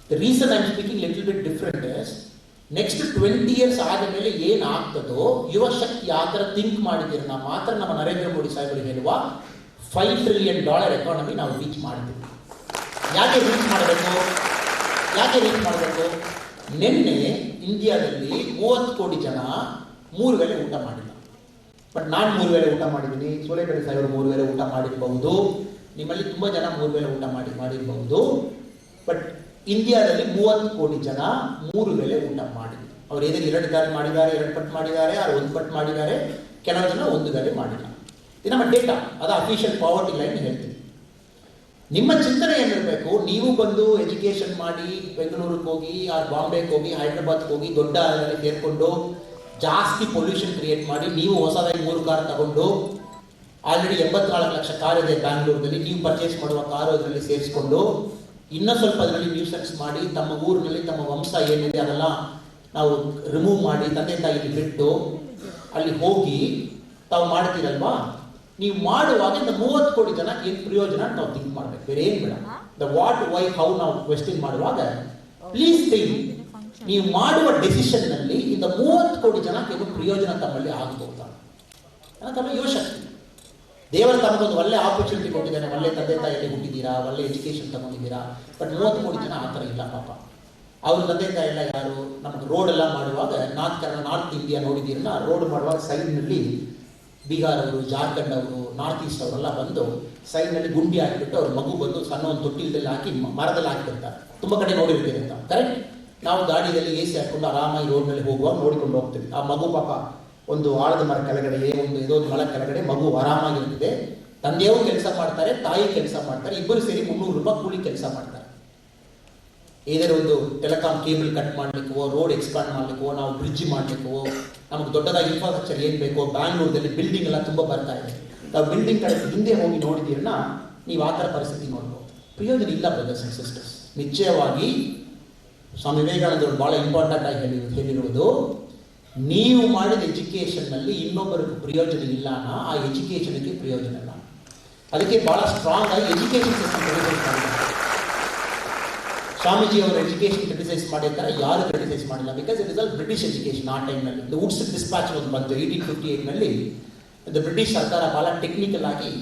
The reason I am speaking little bit different is, next 20 years ಆದ ಮೇಲೆ ಏನಾಗ್ತದೋ ಯುವ ಶಕ್ತಿ ಆ ಥರ ಥಿಂಕ್ ಮಾಡಿದ್ದೀರಿ. ನಾವು ಮಾತ್ರ ನಮ್ಮ ನರೇಂದ್ರ ಮೋದಿ ಸಾಹೇಬರು ಹೇಳುವ $5 trillion ಎಕಾನಮಿ ನಾವು ರೀಚ್ ಮಾಡ್ತೀವಿ. ಯಾಕೆ ರೀಚ್ ಮಾಡಬೇಕು? ನಿನ್ನೆ ಇಂಡಿಯಾದಲ್ಲಿ 30 ಕೋಟಿ ಜನ 3 ವೇಳೆ ಊಟ ಮಾಡಿಲ್ಲ. ಬಟ್ ನಾನು 3 ವೇಳೆ ಊಟ ಮಾಡಿದ್ದೀನಿ, ಸೋಲೆಬೇರೆ ಸಾಹೇಬರು 3 ವೇಳೆ ಊಟ ಮಾಡಿರಬಹುದು, ನಿಮ್ಮಲ್ಲಿ ತುಂಬ ಜನ 3 ವೇಳೆ ಊಟ ಮಾಡಿರಬಹುದು. ಬಟ್ ಇಂಡಿಯಾದಲ್ಲಿ 30 ಕೋಟಿ ಜನ 3 ವೇಳೆ ಊಟ ಮಾಡಿದ್ರು. ಅವ್ರು ಏನೇ 2 ದಾರಿ ಮಾಡಿದ್ದಾರೆ, 2 ಪಟ್ಟು ಮಾಡಿದ್ದಾರೆ, 1 ಪಟ್ಟು ಮಾಡಿದ್ದಾರೆ, ಕೆಲವು ಜನ 1 ವೇಳೆ ಮಾಡಿಲ್ಲ. ಇದು ನಮ್ಮ ಡೇಟಾ, ಅದು ಅಫಿಷಿಯಲ್ ಪಾವರ್ಟಿ ಲೈನ್ ಹೇಳ್ತೀವಿ. ನಿಮ್ಮ ಚಿಂತನೆ ಏನಿರಬೇಕು, ನೀವು ಬಂದು ಎಜುಕೇಷನ್ ಮಾಡಿ ಬೆಂಗಳೂರಿಗೆ ಹೋಗಿ, ಬಾಂಬೆಗೆ ಹೋಗಿ, ಹೈದ್ರಾಬಾದ್ಗೆ ಹೋಗಿ, ದೊಡ್ಡ ಸೇರಿಕೊಂಡು ಜಾಸ್ತಿ ಪೊಲ್ಯೂಷನ್ ಕ್ರಿಯೇಟ್ ಮಾಡಿ, ನೀವು ಹೊಸದಾಗಿ 3 ಕಾರ್ ತಗೊಂಡು, ಆಲ್ರೆಡಿ 84 ಲಕ್ಷ ಕಾರ್ ಇದೆ ಬ್ಯಾಂಗ್ಳೂರಿನಲ್ಲಿ, ನೀವು ಪರ್ಚೇಸ್ ಮಾಡುವ ಕಾರು ಅದರಲ್ಲಿ ಸೇರಿಸ್ಕೊಂಡು, ಇನ್ನೂ ಸ್ವಲ್ಪ ಅದರಲ್ಲಿ ನ್ಯೂಸೆನ್ಸ್ ಮಾಡಿ, ತಮ್ಮ ಊರಿನಲ್ಲಿ ತಮ್ಮ ವಂಶ ಏನಿದೆ ಅದೆಲ್ಲ ನಾವು ರಿಮೂವ್ ಮಾಡಿ ತಂದೆ ತಾಯಿಗೆ ಬಿಟ್ಟು ಅಲ್ಲಿ ಹೋಗಿ ತಾವು ಮಾಡ್ತೀರಲ್ವಾ? ನೀವು ಮಾಡುವಾಗ ಇಂದ 30 ಕೋಟಿ ಜನ ಏನು ಪ್ರಯೋಜನ ನಾವು ಥಿಂಕ್ ಮಾಡಬೇಕು, ಬೇರೆ ಏನು ಬೇಡ. ದ ವಾಟ್, ವೈ, ಹೌ ನಾವು ಕ್ವೆಶ್ಚನ್ ಮಾಡುವಾಗ ಪ್ಲೀಸ್ ಥಿಂಕ್, ನೀವು ಮಾಡುವ ಡೆಸಿಷನ್ನಲ್ಲಿ ಇಂದ 30 ಕೋಟಿ ಜನಕ್ಕೆ ಏನು ಪ್ರಯೋಜನ ತಮ್ಮಲ್ಲಿ ಆಗಬಹುದಾ ಅನ್ನೋ ತಮ್ಮ ಯೋಚನೆ. ದೇವರು ತಮಗೊಂದು ಒಳ್ಳೆ ಆಪರ್ಚುನಿಟಿ ಕೊಟ್ಟಿದ್ದಾನೆ, ಒಳ್ಳೆ ತಂದೆ ತಾಯಿಯಲ್ಲಿ ಹುಟ್ಟಿದ್ದೀರಾ, ಒಳ್ಳೆ ಎಜುಕೇಷನ್ ತಗೊಂಡಿದ್ದೀರಾ. ಬಟ್ 30 ಕೋಟಿ ಜನ ಆ ಥರ ಇಲ್ಲ ಪಾಪ. ಅವ್ರ ತಂದೆ ತಾಯಿ ಎಲ್ಲ ಯಾರು ನಮಗೆ ರೋಡ್ ಎಲ್ಲ ಮಾಡುವಾಗ ನಾರ್ತ್ ಇಂಡಿಯಾ ನೋಡಿದ್ದೀರಲ್ಲ, ರೋಡ್ ಮಾಡುವಾಗ ಸೈಡ್ನಲ್ಲಿ ಬಿಹಾರ್ ಅವರು, ಜಾರ್ಖಂಡ್ ಅವರು, ನಾರ್ತ್ ಈಸ್ಟ್ ಅವರೆಲ್ಲ ಬಂದು ಸೈಡ್ನಲ್ಲಿ ಗುಂಡಿ ಹಾಕಿಬಿಟ್ಟು ಅವ್ರ ಮಗು ಬಂದು ಸಣ್ಣ ಒಂದು ತೊಟ್ಟಿಲದಲ್ಲಿ ಹಾಕಿ ಮರದಲ್ಲಿ ಹಾಕಿರ್ತಾರೆ. ತುಂಬ ಕಡೆ ನೋಡಿರ್ತೀವಿ ಅಂತ. ಕರೆಕ್ಟ್. ನಾವು ಗಾಡಿಯಲ್ಲಿ AC ಹಾಕೊಂಡು ಆರಾಮಾಗಿ ರೋಡ್ನಲ್ಲಿ ಹೋಗುವಾಗ ನೋಡಿಕೊಂಡು ಹೋಗ್ತೀವಿ. ಆ ಮಗು ಪಾಪ ಒಂದು ಆಳದ ಮರ ಕೆಳಗಡೆ, ಏನೋ ಒಂದು ಮರ ಕೆಳಗಡೆ ಮಗು ಆರಾಮಾಗಿರ್ತದೆ. ತಂದೆಯವರು ಕೆಲಸ ಮಾಡ್ತಾರೆ, ತಾಯಿ ಕೆಲಸ ಮಾಡ್ತಾರೆ, ಇಬ್ಬರು ಸೇರಿ 300 ರೂಪಾಯಿ ಕೂಲಿ ಕೆಲಸ ಮಾಡ್ತಾರೆ. ಏನಾದ್ರು ಒಂದು ಟೆಲಿಕಾಂ ಕೇಬಲ್ ಕಟ್ ಮಾಡಲಿಕ್ಕೋ, ರೋಡ್ ಎಕ್ಸ್ಪಾಂಡ್ ಮಾಡಲಿಕ್ಕೋ, ನಾವು ಬ್ರಿಡ್ಜ್ ಮಾಡಲಿಕ್ಕೋ, ನಮಗೆ ದೊಡ್ಡದಾಗಿ ಇನ್ಫ್ರಾಸ್ಟ್ರಕ್ಚರ್ ಏನು ಬೇಕೋ, ಬ್ಯಾಂಗ್ಳೂರಲ್ಲಿ ಬಿಲ್ಡಿಂಗ್ ಎಲ್ಲ ತುಂಬ ಬರ್ತಾ ಇದೆ. ನಾವು ಬಿಲ್ಡಿಂಗ್ ಕಡೆ ಹಿಂದೆ ಹೋಗಿ ನೋಡಿದ್ದೀರನ್ನ ನೀವು ಆ ಥರ ಪರಿಸ್ಥಿತಿ ನೋಡ್ಬೋದು. ಪ್ರಯೋಜನ ಇಲ್ಲ ಬ್ರದರ್ಸ್ ಅಂಡ್ ಸಿಸ್ಟರ್ಸ್. ನಿಶ್ಚಯವಾಗಿ ಸ್ವಾಮಿ ವಿವೇಕಾನಂದರು ಭಾಳ ಇಂಪಾರ್ಟೆಂಟ್ ಆಗಿ ಹೇಳಿರುವುದು, ನೀವು ಮಾಡಿದ ಎಜುಕೇಷನ್ನಲ್ಲಿ ಇನ್ನೊಬ್ಬರಿಗೆ ಪ್ರಯೋಜನ ಇಲ್ಲ, ಆ ಎಜುಕೇಷನ್ಗೆ ಪ್ರಯೋಜನ ಇಲ್ಲ. ಅದಕ್ಕೆ ಭಾಳ ಸ್ಟ್ರಾಂಗ್ ಆಗಿ ಎಜುಕೇಷನ್ ಸಿಸ್ಟಮ್ ಕ್ರಿಟಿಸೈಸ್ ಮಾಡಿದ್ದಾರೆ. ಸ್ವಾಮೀಜಿ ಅವರು ಎಜುಕೇಷನ್ ಕ್ರಿಟಿಸೈಸ್ ಮಾಡಿರ್ತಾರೆ, ಯಾರು ಕ್ರಿಟಿಸೈಸ್ ಮಾಡಿಲ್ಲ. Because it is all British education. ಆ ಟೈಮ್ನಲ್ಲಿ ವುಡ್ಸ್ ಡಿಸ್ಪ್ಯಾಚ್ ಒಂದು ಬಂತು 1858ನಲ್ಲಿ. ಬ್ರಿಟಿಷ್ ಸರ್ಕಾರ ಭಾಳ ಟೆಕ್ನಿಕಲ್ ಆಗಿ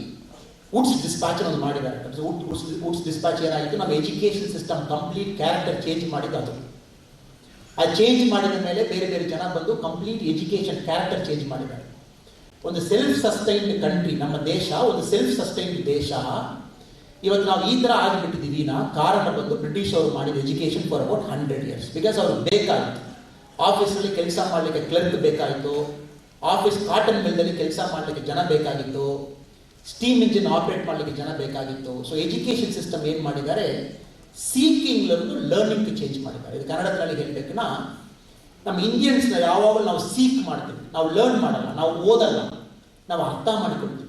ವುಡ್ಸ್ ಡಿಸ್ಪ್ಯಾಚ್ ಒಂದು ಮಾಡಿದ್ದಾರೆ. ವುಡ್ಸ್ ಡಿಸ್ಪ್ಯಾಚ್ ಏನಾಯಿತು, ನಮ್ಮ education system complete character change ಮಾಡಿದ್ದು ಅದು. ಆ ಚೇಂಜ್ ಮಾಡಿದ ಮೇಲೆ ಬೇರೆ ಬೇರೆ ಜನ ಬಂದು ಕಂಪ್ಲೀಟ್ ಎಜುಕೇಷನ್ ಕ್ಯಾರೆಕ್ಟರ್ ಚೇಂಜ್ ಮಾಡಿದ್ದಾರೆ. ಒಂದು ಸೆಲ್ಫ್ ಸಸ್ಟೈನ್ಡ್ ಕಂಟ್ರಿ ನಮ್ಮ ದೇಶ, ಒಂದು ಸೆಲ್ಫ್ ಸಸ್ಟೈನ್ಡ್ ದೇಶ. ಇವತ್ತು ನಾವು ಈ ಥರ ಆಗಿಬಿಟ್ಟಿದ್ದೀವಿ ಕಾರಣ ಬಂದು ಬ್ರಿಟಿಷ್ ಅವರು ಮಾಡಿದ education for about 100 years. Because ಅವ್ರಿಗೆ ಬೇಕಾಯಿತು, ಆಫೀಸಲ್ಲಿ ಕೆಲಸ ಮಾಡಲಿಕ್ಕೆ ಕ್ಲರ್ಕ್ ಬೇಕಾಯಿತು, ಆಫೀಸ್ ಕಾಟನ್ ಮಿಲ್ದಲ್ಲಿ ಕೆಲಸ ಮಾಡಲಿಕ್ಕೆ ಜನ ಬೇಕಾಗಿತ್ತು, ಸ್ಟೀಮ್ ಇಂಜಿನ್ ಆಪರೇಟ್ ಮಾಡಲಿಕ್ಕೆ ಜನ ಬೇಕಾಗಿತ್ತು. ಸೊ ಎಜುಕೇಷನ್ ಸಿಸ್ಟಮ್ ಏನು ಮಾಡಿದ್ದಾರೆ, ಸೀಕಿಂಗ್ ಲರ್ನಿಂಗ್ ಚೇಂಜ್ ಮಾಡಿದ್ದಾರೆ. ಇದು ಕನ್ನಡದಲ್ಲಿ ಹೇಳಬೇಕನ್ನ, ನಮ್ಮ ಇಂಡಿಯನ್ಸ್ನ ಯಾವಾಗಲೂ ನಾವು ಸೀಕ್ ಮಾಡ್ತೀವಿ, ನಾವು ಲರ್ನ್ ಮಾಡಲ್ಲ, ನಾವು ಓದಲ್ಲ, ನಾವು ಅರ್ಥ ಮಾಡಿಕೊಳ್ತೀವಿ.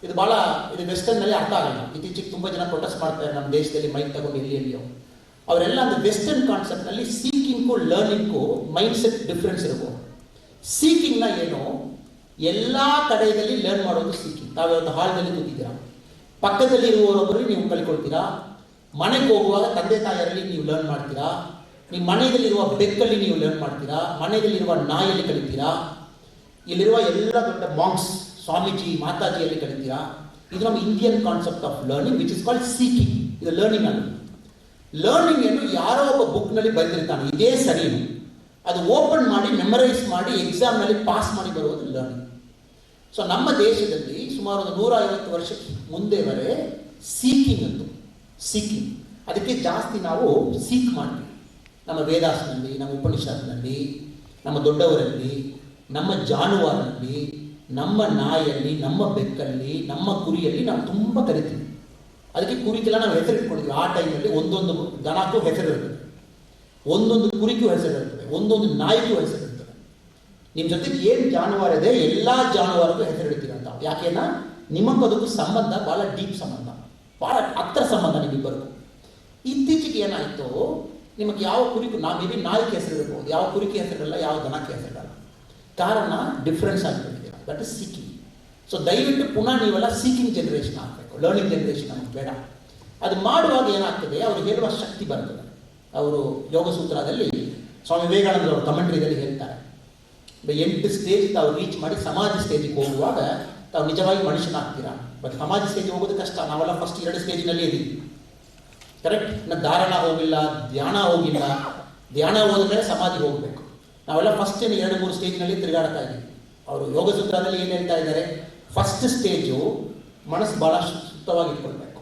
ಇದು ಭಾಳ ಇದು ವೆಸ್ಟರ್ನಲ್ಲಿ ಅರ್ಥ ಆಗಲ್ಲ. ಇತ್ತೀಚೆಗೆ ತುಂಬ ಜನ ಪ್ರೊಟೆಸ್ಟ್ ಮಾಡ್ತಾರೆ ನಮ್ಮ ದೇಶದಲ್ಲಿ, ಮೈಕ್ ತಗೊಂಡು ಎಲ್ಲಿಯೋ. ಅವರೆಲ್ಲ ಒಂದು ವೆಸ್ಟರ್ನ್ ಕಾನ್ಸೆಪ್ಟ್ನಲ್ಲಿ ಸೀಕಿಂಗ್ಗೂ ಲರ್ನಿಂಗ್ಗೂ ಮೈಂಡ್ ಸೆಟ್ ಡಿಫ್ರೆನ್ಸ್ ಇರ್ಬೋದು. ಸೀಕಿಂಗ್ನ ಏನು, ಎಲ್ಲ ಕಡೆಯಲ್ಲಿ ಲರ್ನ್ ಮಾಡೋದು ಸೀಕಿಂಗ್. ತಾವೊಂದು ಹಾಲ್ನಲ್ಲಿ ಕೂತಿದ್ದೀರಾ, ಪಕ್ಕದಲ್ಲಿ ಇರುವವರೊಬ್ಬರು ನೀವು ಕಲ್ಕೊಳ್ತೀರಾ, ಮನೆಗೆ ಹೋಗುವಾಗ ತಂದೆ ತಾಯಿಯರಲ್ಲಿ ನೀವು ಲರ್ನ್ ಮಾಡ್ತೀರಾ, ನಿಮ್ಮ ಮನೆಯಲ್ಲಿರುವ ಬೆಕ್ಕಲ್ಲಿ ನೀವು ಲರ್ನ್ ಮಾಡ್ತೀರಾ, ಮನೆಯಲ್ಲಿರುವ ನಾಯಲ್ಲಿ ಕಲಿತೀರಾ, ಇಲ್ಲಿರುವ ಎಲ್ಲ ದೊಡ್ಡ ಮಾಂಕ್ಸ್ ಸ್ವಾಮೀಜಿ ಮಾತಾಜಿಯಲ್ಲಿ ಕಲಿತೀರಾ. ಇದು ನಮ್ಮ Indian concept of learning which is called seeking. ಇದು ಲರ್ನಿಂಗ್ ಅಲ್ಲ. ಲರ್ನಿಂಗ್ ಏನು, ಯಾರೋ ಒಬ್ಬ ಬುಕ್ನಲ್ಲಿ ಬರೆದಿರ್ತಾನೆ ಇದೇ ಸರಿ, ಅದು ಓಪನ್ ಮಾಡಿ ಮೆಮರೈಸ್ ಮಾಡಿ ಎಕ್ಸಾಮ್ನಲ್ಲಿ ಪಾಸ್ ಮಾಡಿ ಬರುವುದು ಲರ್ನಿಂಗ್. ಸೊ ನಮ್ಮ ದೇಶದಲ್ಲಿ ಸುಮಾರು 150 ವರ್ಷಕ್ಕೆ ಮುಂದೆವರೆ ಸೀಕಿಂಗ್ ಅಂತು, ಸೀಕಿಂಗ್. ಅದಕ್ಕೆ ಜಾಸ್ತಿ ನಾವು ಸೀಕ್ ಮಾಡ್ತೀವಿ. ನಮ್ಮ ವೇದಾಸ್ನಲ್ಲಿ, ನಮ್ಮ ಉಪನಿಷತ್ನಲ್ಲಿ, ನಮ್ಮ ದೊಡ್ಡವರಲ್ಲಿ, ನಮ್ಮ ಜಾನುವಾರಲ್ಲಿ, ನಮ್ಮ ನಾಯಲ್ಲಿ, ನಮ್ಮ ಬೆಕ್ಕಲ್ಲಿ, ನಮ್ಮ ಕುರಿಯಲ್ಲಿ ನಾವು ತುಂಬ ಕರಿತೀವಿ. ಅದಕ್ಕೆ ಕುರಿಗೆಲ್ಲ ನಾವು ಹೆಸರು ಇಟ್ಕೊಂಡಿದ್ವಿ. ಆ ಟೈಮಲ್ಲಿ ಒಂದೊಂದು ದನಕ್ಕೂ ಹೆಸರು ಇರ್ತದೆ, ಒಂದೊಂದು ಕುರಿಗೂ ಹೆಸರು ಇರ್ತದೆ, ಒಂದೊಂದು ನಾಯಿಗೂ ಹೆಸರು ಇರ್ತದೆ. ನಿಮ್ಮ ಜೊತೆಗೆ ಏನು ಜಾನುವಾರು ಇದೆ ಎಲ್ಲ ಜಾನುವಾರಿಗೂ ಹೆಸರು ಇಡ್ತೀರಂತ. ಯಾಕೆಂದ್ರೆ ನಿಮಗದಕ್ಕೂ ಸಂಬಂಧ ಭಾಳ ಡೀಪ್ ಸಂಬಂಧ, ಭಾಳ ಹತ್ತಿರ ಸಂಬಂಧ ನಿಮ್ಮಿಬ್ಬರಿಗೂ. ಇತ್ತೀಚೆಗೆ ಏನಾಯಿತು, ನಿಮಗೆ ಯಾವ ಕುರಿಗೂ ಮೇ ಬಿ ನಾಯಿಗೆ ಹೆಸರು ಇರ್ಬೋದು, ಯಾವ ಕುರಿಕೆ ಹೆಸರಿರಲ್ಲ, ಯಾವ ದನಕ್ಕೆ ಹೆಸರಿರಲ್ಲ. ಕಾರಣ ಡಿಫ್ರೆನ್ಸ್ ಆಗಿಬಿಟ್ಟಿದೆ. That is seeking. ಸೊ ದಯವಿಟ್ಟು ಪುನಃ ನೀವೆಲ್ಲ ಸೀಕಿಂಗ್ ಜನರೇಷನ್ ಆಗಬೇಕು, ಲರ್ನಿಂಗ್ ಜನರೇಷನ್ ನಮಗೆ ಬೇಡ. ಅದು ಮಾಡುವಾಗ ಏನಾಗ್ತದೆ, ಅವರು ಹೇಳುವ ಶಕ್ತಿ ಬರ್ತದೆ. ಅವರು ಯೋಗಸೂತ್ರದಲ್ಲಿ ಸ್ವಾಮಿ ವಿವೇಕಾನಂದ ಅವರು ಕಮೆಂಟ್ರಿದಲ್ಲಿ ಹೇಳ್ತಾರೆ, 8 ಸ್ಟೇಜ್ ತಾವು ರೀಚ್ ಮಾಡಿ ಸಮಾಜ ಸ್ಟೇಜಿಗೆ ಹೋಗುವಾಗ ತಾವು ನಿಜವಾಗಿ ಮನುಷ್ಯನಾಗ್ತೀರಾ. ಬಟ್ ಸಮಾಜ ಸ್ಟೇಜಿಗೆ ಹೋಗೋದು ಕಷ್ಟ. ನಾವೆಲ್ಲ ಫಸ್ಟ್ 2 ಸ್ಟೇಜಿನಲ್ಲಿ ಇದ್ದೀವಿ. ಕರೆಕ್ಟ್. ಇನ್ನು ಧಾರಣ ಹೋಗಿಲ್ಲ, ಧ್ಯಾನ ಹೋಗಿಲ್ಲ. ಧ್ಯಾನ ಹೋದ್ಮೇಲೆ ಸಮಾಧಿಗೆ ಹೋಗಬೇಕು. ನಾವೆಲ್ಲ ಫಸ್ಟ್ 2-3 ಸ್ಟೇಜ್ನಲ್ಲಿ ತಿರುಗಾಡ್ತಾ ಇದ್ದೀವಿ. ಅವರು ಯೋಗಸೂತ್ರದಲ್ಲಿ ಏನು ಹೇಳ್ತಾ ಇದ್ದಾರೆ, ಫಸ್ಟ್ ಸ್ಟೇಜು ಮನಸ್ಸು ಭಾಳ ಶುದ್ಧವಾಗಿ ಇಟ್ಕೊಳ್ಬೇಕು,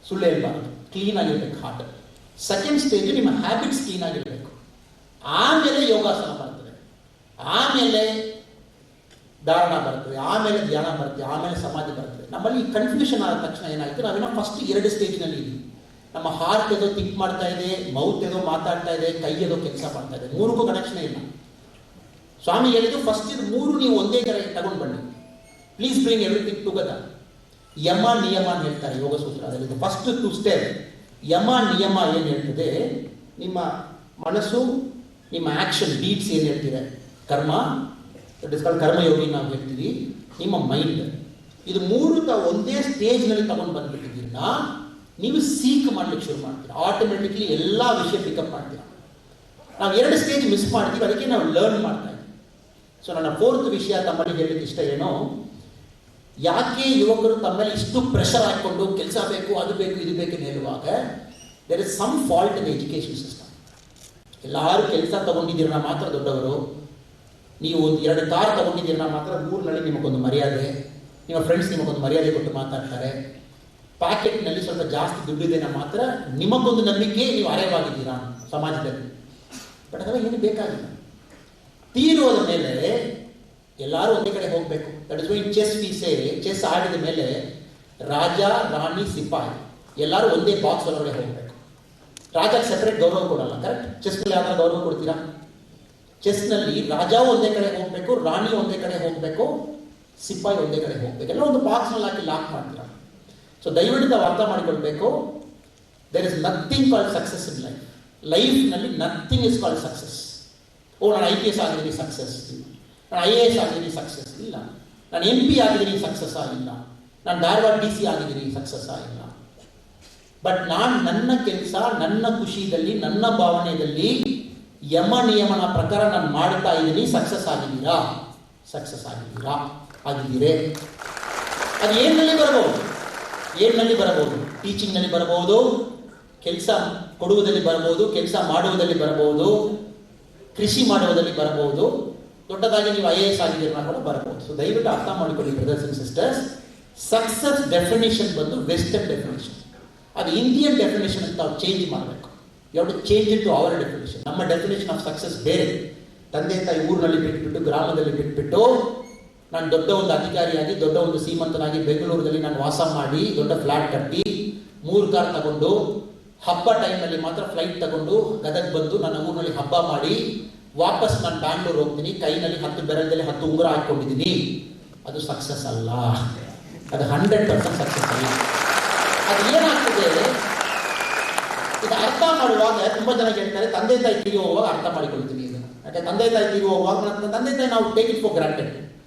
ಸುಳ್ಳು ಹೇಳ್ಬಾರ್ದು, ಕ್ಲೀನ್ ಆಗಿರ್ಬೇಕು ಹಾರ್ಟ್. ಸೆಕೆಂಡ್ ಸ್ಟೇಜು ನಿಮ್ಮ ಹ್ಯಾಬಿಟ್ಸ್ ಕ್ಲೀನ್ ಆಗಿರಬೇಕು. ಆಮೇಲೆ ಯೋಗಾಸನ ಬರ್ತದೆ, ಆಮೇಲೆ ಧಾರಣ ಬರ್ತದೆ, ಆಮೇಲೆ ಧ್ಯಾನ ಬರ್ತದೆ, ಆಮೇಲೆ ಸಮಾಧಿ ಬರ್ತದೆ. ನಮ್ಮಲ್ಲಿ ಈ ಕನ್ಫ್ಯೂಷನ್ ಆದ ತಕ್ಷಣ ಏನಾಯಿತು, ನಾವೇನೋ ಫಸ್ಟ್ 2 ಸ್ಟೇಜ್ನಲ್ಲಿ ಇದ್ದೀವಿ. ನಮ್ಮ ಹಾರ್ಟ್ ಏದೋ ಥಿಂಕ್ ಮಾಡ್ತಾ ಇದೆ, ಮೌತ್ ಏದೋ ಮಾತಾಡ್ತಾ ಇದೆ, ಕೈ ಏದೋ ಕೆಲಸ ಮಾಡ್ತಾ ಇದೆ. 3ಕ್ಕೂ ಕನೆಕ್ಷನ್ ಇಲ್ಲ. ಸ್ವಾಮಿ ಹೇಳಿದ್ದು ಫಸ್ಟ್ ಇದು 3 ನೀವು ಒಂದೇ ಕಡೆ ತಗೊಂಡು ಬನ್ನಿ. Please bring everything together. ಯಮ ನಿಯಮ ಅಂತ ಹೇಳ್ತಾರೆ ಯೋಗ ಸೂತ್ರದಲ್ಲಿ. First 2 step. ಯಮ ನಿಯಮ ಏನು ಹೇಳ್ತದೆ, ನಿಮ್ಮ ಮನಸ್ಸು, ನಿಮ್ಮ ಆಕ್ಷನ್ ಡೀಡ್ಸ್ ಏನು ಹೇಳ್ತಿದೆ, ಕರ್ಮ, ದಟ್ ಇಸ್ ಕಾಲ್ಡ್ ಕರ್ಮಯೋಗಿ ನಾವು ಹೇಳ್ತೀವಿ, ನಿಮ್ಮ ಮೈಂಡ್. ಇದು 3 ತಾವು ಒಂದೇ ಸ್ಟೇಜ್ನಲ್ಲಿ ತಗೊಂಡು ಬಂದ್ಬಿಟ್ಟಿದ್ದೀರ, ನೀವು ಸೀಕ್ ಮಾಡ್ಲಿಕ್ಕೆ ಶುರು ಮಾಡ್ತೀರಾ. ಆಟೋಮೆಟಿಕ್ಲಿ ಎಲ್ಲ ವಿಷಯ ಪಿಕಪ್ ಮಾಡ್ತೀರಾ. ನಾವು 2 ಸ್ಟೇಜ್ ಮಿಸ್ ಮಾಡ್ತೀವಿ, ಅದಕ್ಕೆ ನಾವು ಲರ್ನ್ ಮಾಡ್ತಾ ಇದ್ದೀವಿ. ಸೊ ನನ್ನ 4th ವಿಷಯ ತಮ್ಮಲ್ಲಿ ಹೇಳಲಿಕ್ಕೆ ಇಷ್ಟ ಏನೋ, ಯಾಕೆ ಯುವಕರು ತಮ್ಮಲ್ಲಿ ಇಷ್ಟು ಪ್ರೆಷರ್ ಹಾಕ್ಕೊಂಡು ಕೆಲಸ ಬೇಕು, ಅದು ಬೇಕು, ಇದು ಬೇಕು ಅಂತ ಹೇಳುವಾಗ there is some fault in education system. ಎಲ್ಲರೂ ಕೆಲಸ ತಗೊಂಡಿದ್ದೀರ ಮಾತ್ರ ದೊಡ್ಡವರು, ನೀವು ಒಂದು 2 ಕಾರ್ ತಗೊಂಡಿದ್ದೀರ ಮಾತ್ರ ಊರಿನಲ್ಲಿ ನಿಮಗೊಂದು ಮರ್ಯಾದೆ, ನಿಮ್ಮ ಫ್ರೆಂಡ್ಸ್ ನಿಮಗೊಂದು ಮರ್ಯಾದೆ ಕೊಟ್ಟು ಮಾತಾಡ್ತಾರೆ. ಪ್ಯಾಕೆಟ್ನಲ್ಲಿ ಸ್ವಲ್ಪ ಜಾಸ್ತಿ ದುಡ್ಡಿದೆ ಮಾತ್ರ ನಿಮಗೊಂದು ನಂಬಿಕೆ, ನೀವು ಅರೆವಾಗಿದ್ದೀರಾ ಸಮಾಜದಲ್ಲಿ. ಬಟ್ ಅದೆಲ್ಲ ಏನು ಬೇಕಾಗಿಲ್ಲ. ತೀರುವುದ ಮೇಲೆ ಎಲ್ಲರೂ ಒಂದೇ ಕಡೆ ಹೋಗಬೇಕು. That is why chess pieces, chess ಆಡಿದ ಮೇಲೆ ರಾಜ, ರಾಣಿ, ಸಿಪಾಯಿ ಎಲ್ಲರೂ ಒಂದೇ ಬಾಕ್ಸ್ ಒಳಗಡೆ ಹೋಗಬೇಕು. ರಾಜಕ್ಕೆ ಸೆಪರೇಟ್ ಗೌರವ ಕೊಡಲ್ಲ, ಕರೆಕ್ಟ್? ಚೆಸ್ನಲ್ಲಿ ಯಾವ ಗೌರವ ಕೊಡ್ತೀರಾ? ಚೆಸ್ನಲ್ಲಿ ರಾಜಾವು ಒಂದೇ ಕಡೆ ಹೋಗಬೇಕು, ರಾಣಿ ಒಂದೇ ಕಡೆ ಹೋಗಬೇಕು, ಸಿಪಾಯಿ ಒಂದೇ ಕಡೆ ಹೋಗಬೇಕು. ಎಲ್ಲ ಒಂದು ಬಾಕ್ಸ್ನಲ್ಲಿ ಹಾಕಿ ಲಾಕ್ ಮಾಡ್ತೀರಾ. ಸೊ ದಯವಿಟ್ಟು ನಾವು ಅರ್ಥ ಮಾಡಿಕೊಳ್ಬೇಕು, there is nothing called success in life. ಲೈಫ್ನಲ್ಲಿ ನಥಿಂಗ್ ಇಸ್ ಕಾಲ್ಡ್ ಸಕ್ಸಸ್. ನಾನು IPS ಆಗಿದ್ದೀನಿ ಸಕ್ಸಸ್, ನಾನು IAS ಆಗಿದ್ದೀನಿ ಸಕ್ಸಸ್ ಇಲ್ಲ, ನಾನು MP ಆಗಿದ್ದೀನಿ ಸಕ್ಸಸ್ ಆಗಿಲ್ಲ, ನಾನು ಧಾರವಾಡ DC ಆಗಿದ್ದೀನಿ ಸಕ್ಸಸ್ ಆಗಿಲ್ಲ. ಬಟ್ ನಾನು ನನ್ನ ಕೆಲಸ, ನನ್ನ ಖುಷಿಯಲ್ಲಿ, ನನ್ನ ಭಾವನೆಯಲ್ಲಿ ಯಮ ನಿಯಮನ ಪ್ರಕಾರ ನಾನು ಮಾಡ್ತಾ ಇದ್ದೀನಿ. ಸಕ್ಸಸ್ ಆಗಿದ್ದೀರಾ? ಸಕ್ಸಸ್ ಆಗಿದ್ದೀರಾ? ಆಗಿದ್ದೀರೇ? ಅದು ಏನಲ್ಲಿ ಬರಬಹುದು? ಏನಲ್ಲಿ ಬರಬಹುದು? ಟೀಚಿಂಗ್ನಲ್ಲಿ ಬರಬಹುದು, ಕೆಲಸ ಕೊಡುವುದರಲ್ಲಿ ಬರಬಹುದು, ಕೆಲಸ ಮಾಡುವುದರಲ್ಲಿ ಬರಬಹುದು, ಕೃಷಿ ಮಾಡುವುದರಲ್ಲಿ ಬರಬಹುದು, ದೊಡ್ಡದಾಗಿ ನೀವು IAS ಆಗಿದ್ದೀರ ಕೂಡ ಬರಬಹುದು. ಸೊ ದಯವಿಟ್ಟು ಅರ್ಥ ಮಾಡಿಕೊಳ್ಳಿ brothers and sisters, success definition ಬಂದು ವೆಸ್ಟರ್ನ್ ಡೆಫಿನೇಷನ್. ಅದು ಇಂಡಿಯನ್ ಡೆಫಿನೇಷನ್ ಅಂತ ನಾವು ಚೇಂಜ್ ಮಾಡಬೇಕು. You have to change it to our definition. ನಮ್ಮ ಡೆಫಿನೇಷನ್ ಆಫ್ ಸಕ್ಸಸ್ ಬೇರೆ. ತಂದೆ ತಾಯಿ ಊರಿನಲ್ಲಿ ಬಿಟ್ಬಿಟ್ಟು, ಗ್ರಾಮದಲ್ಲಿ ಬಿಟ್ಬಿಟ್ಟು, ನಾನು ದೊಡ್ಡ ಒಂದು ಅಧಿಕಾರಿಯಾಗಿ, ದೊಡ್ಡ ಒಂದು ಶ್ರೀಮಂತನಾಗಿ ಬೆಂಗಳೂರಲ್ಲಿ ನಾನು ವಾಸ ಮಾಡಿ, ದೊಡ್ಡ ಫ್ಲಾಟ್ ಕಟ್ಟಿ, 3 ಕಾರ್ ತಗೊಂಡು, ಹಬ್ಬ ಟೈಮ್ನಲ್ಲಿ ಮಾತ್ರ ಫ್ಲೈಟ್ ತಗೊಂಡು ಗದಗ ಬಂದು ನನ್ನ ಊರಿನಲ್ಲಿ ಹಬ್ಬ ಮಾಡಿ ವಾಪಸ್ ನಾನು ಬ್ಯಾಂಗ್ಳೂರ್ ಹೋಗ್ತೀನಿ, ಕೈನಲ್ಲಿ 10 ಬೆರಳದಲ್ಲಿ 10 ಉಂಗುರ ಹಾಕೊಂಡಿದ್ದೀನಿ. ಅದು ಸಕ್ಸಸ್ ಅಲ್ಲ. ಅದು 100% ಸಕ್ಸಸ್ ಅಲ್ಲ. ಅದು ಏನಾಗ್ತದೆ, ಇದು ಅರ್ಥ ಮಾಡುವಾಗ ತುಂಬಾ ಜನ ಹೇಳ್ತಾರೆ, ತಂದೆ ತಾಯಿ ತೀರಿ ಹೋಗುವಾಗ ಅರ್ಥ ಮಾಡಿಕೊಳ್ತೀನಿ ಇದನ್ನು. ಯಾಕೆ ತಂದೆ ತಾಯಿ ತೀರಿ ಹೋಗುವಾಗ ನನ್ನ ತಂದೆ ತಾಯಿ ನಾವು ಟೇಕ್ ಇಟ್ ಫಾರ್ ಗ್ರಾಂಟೆಡ್.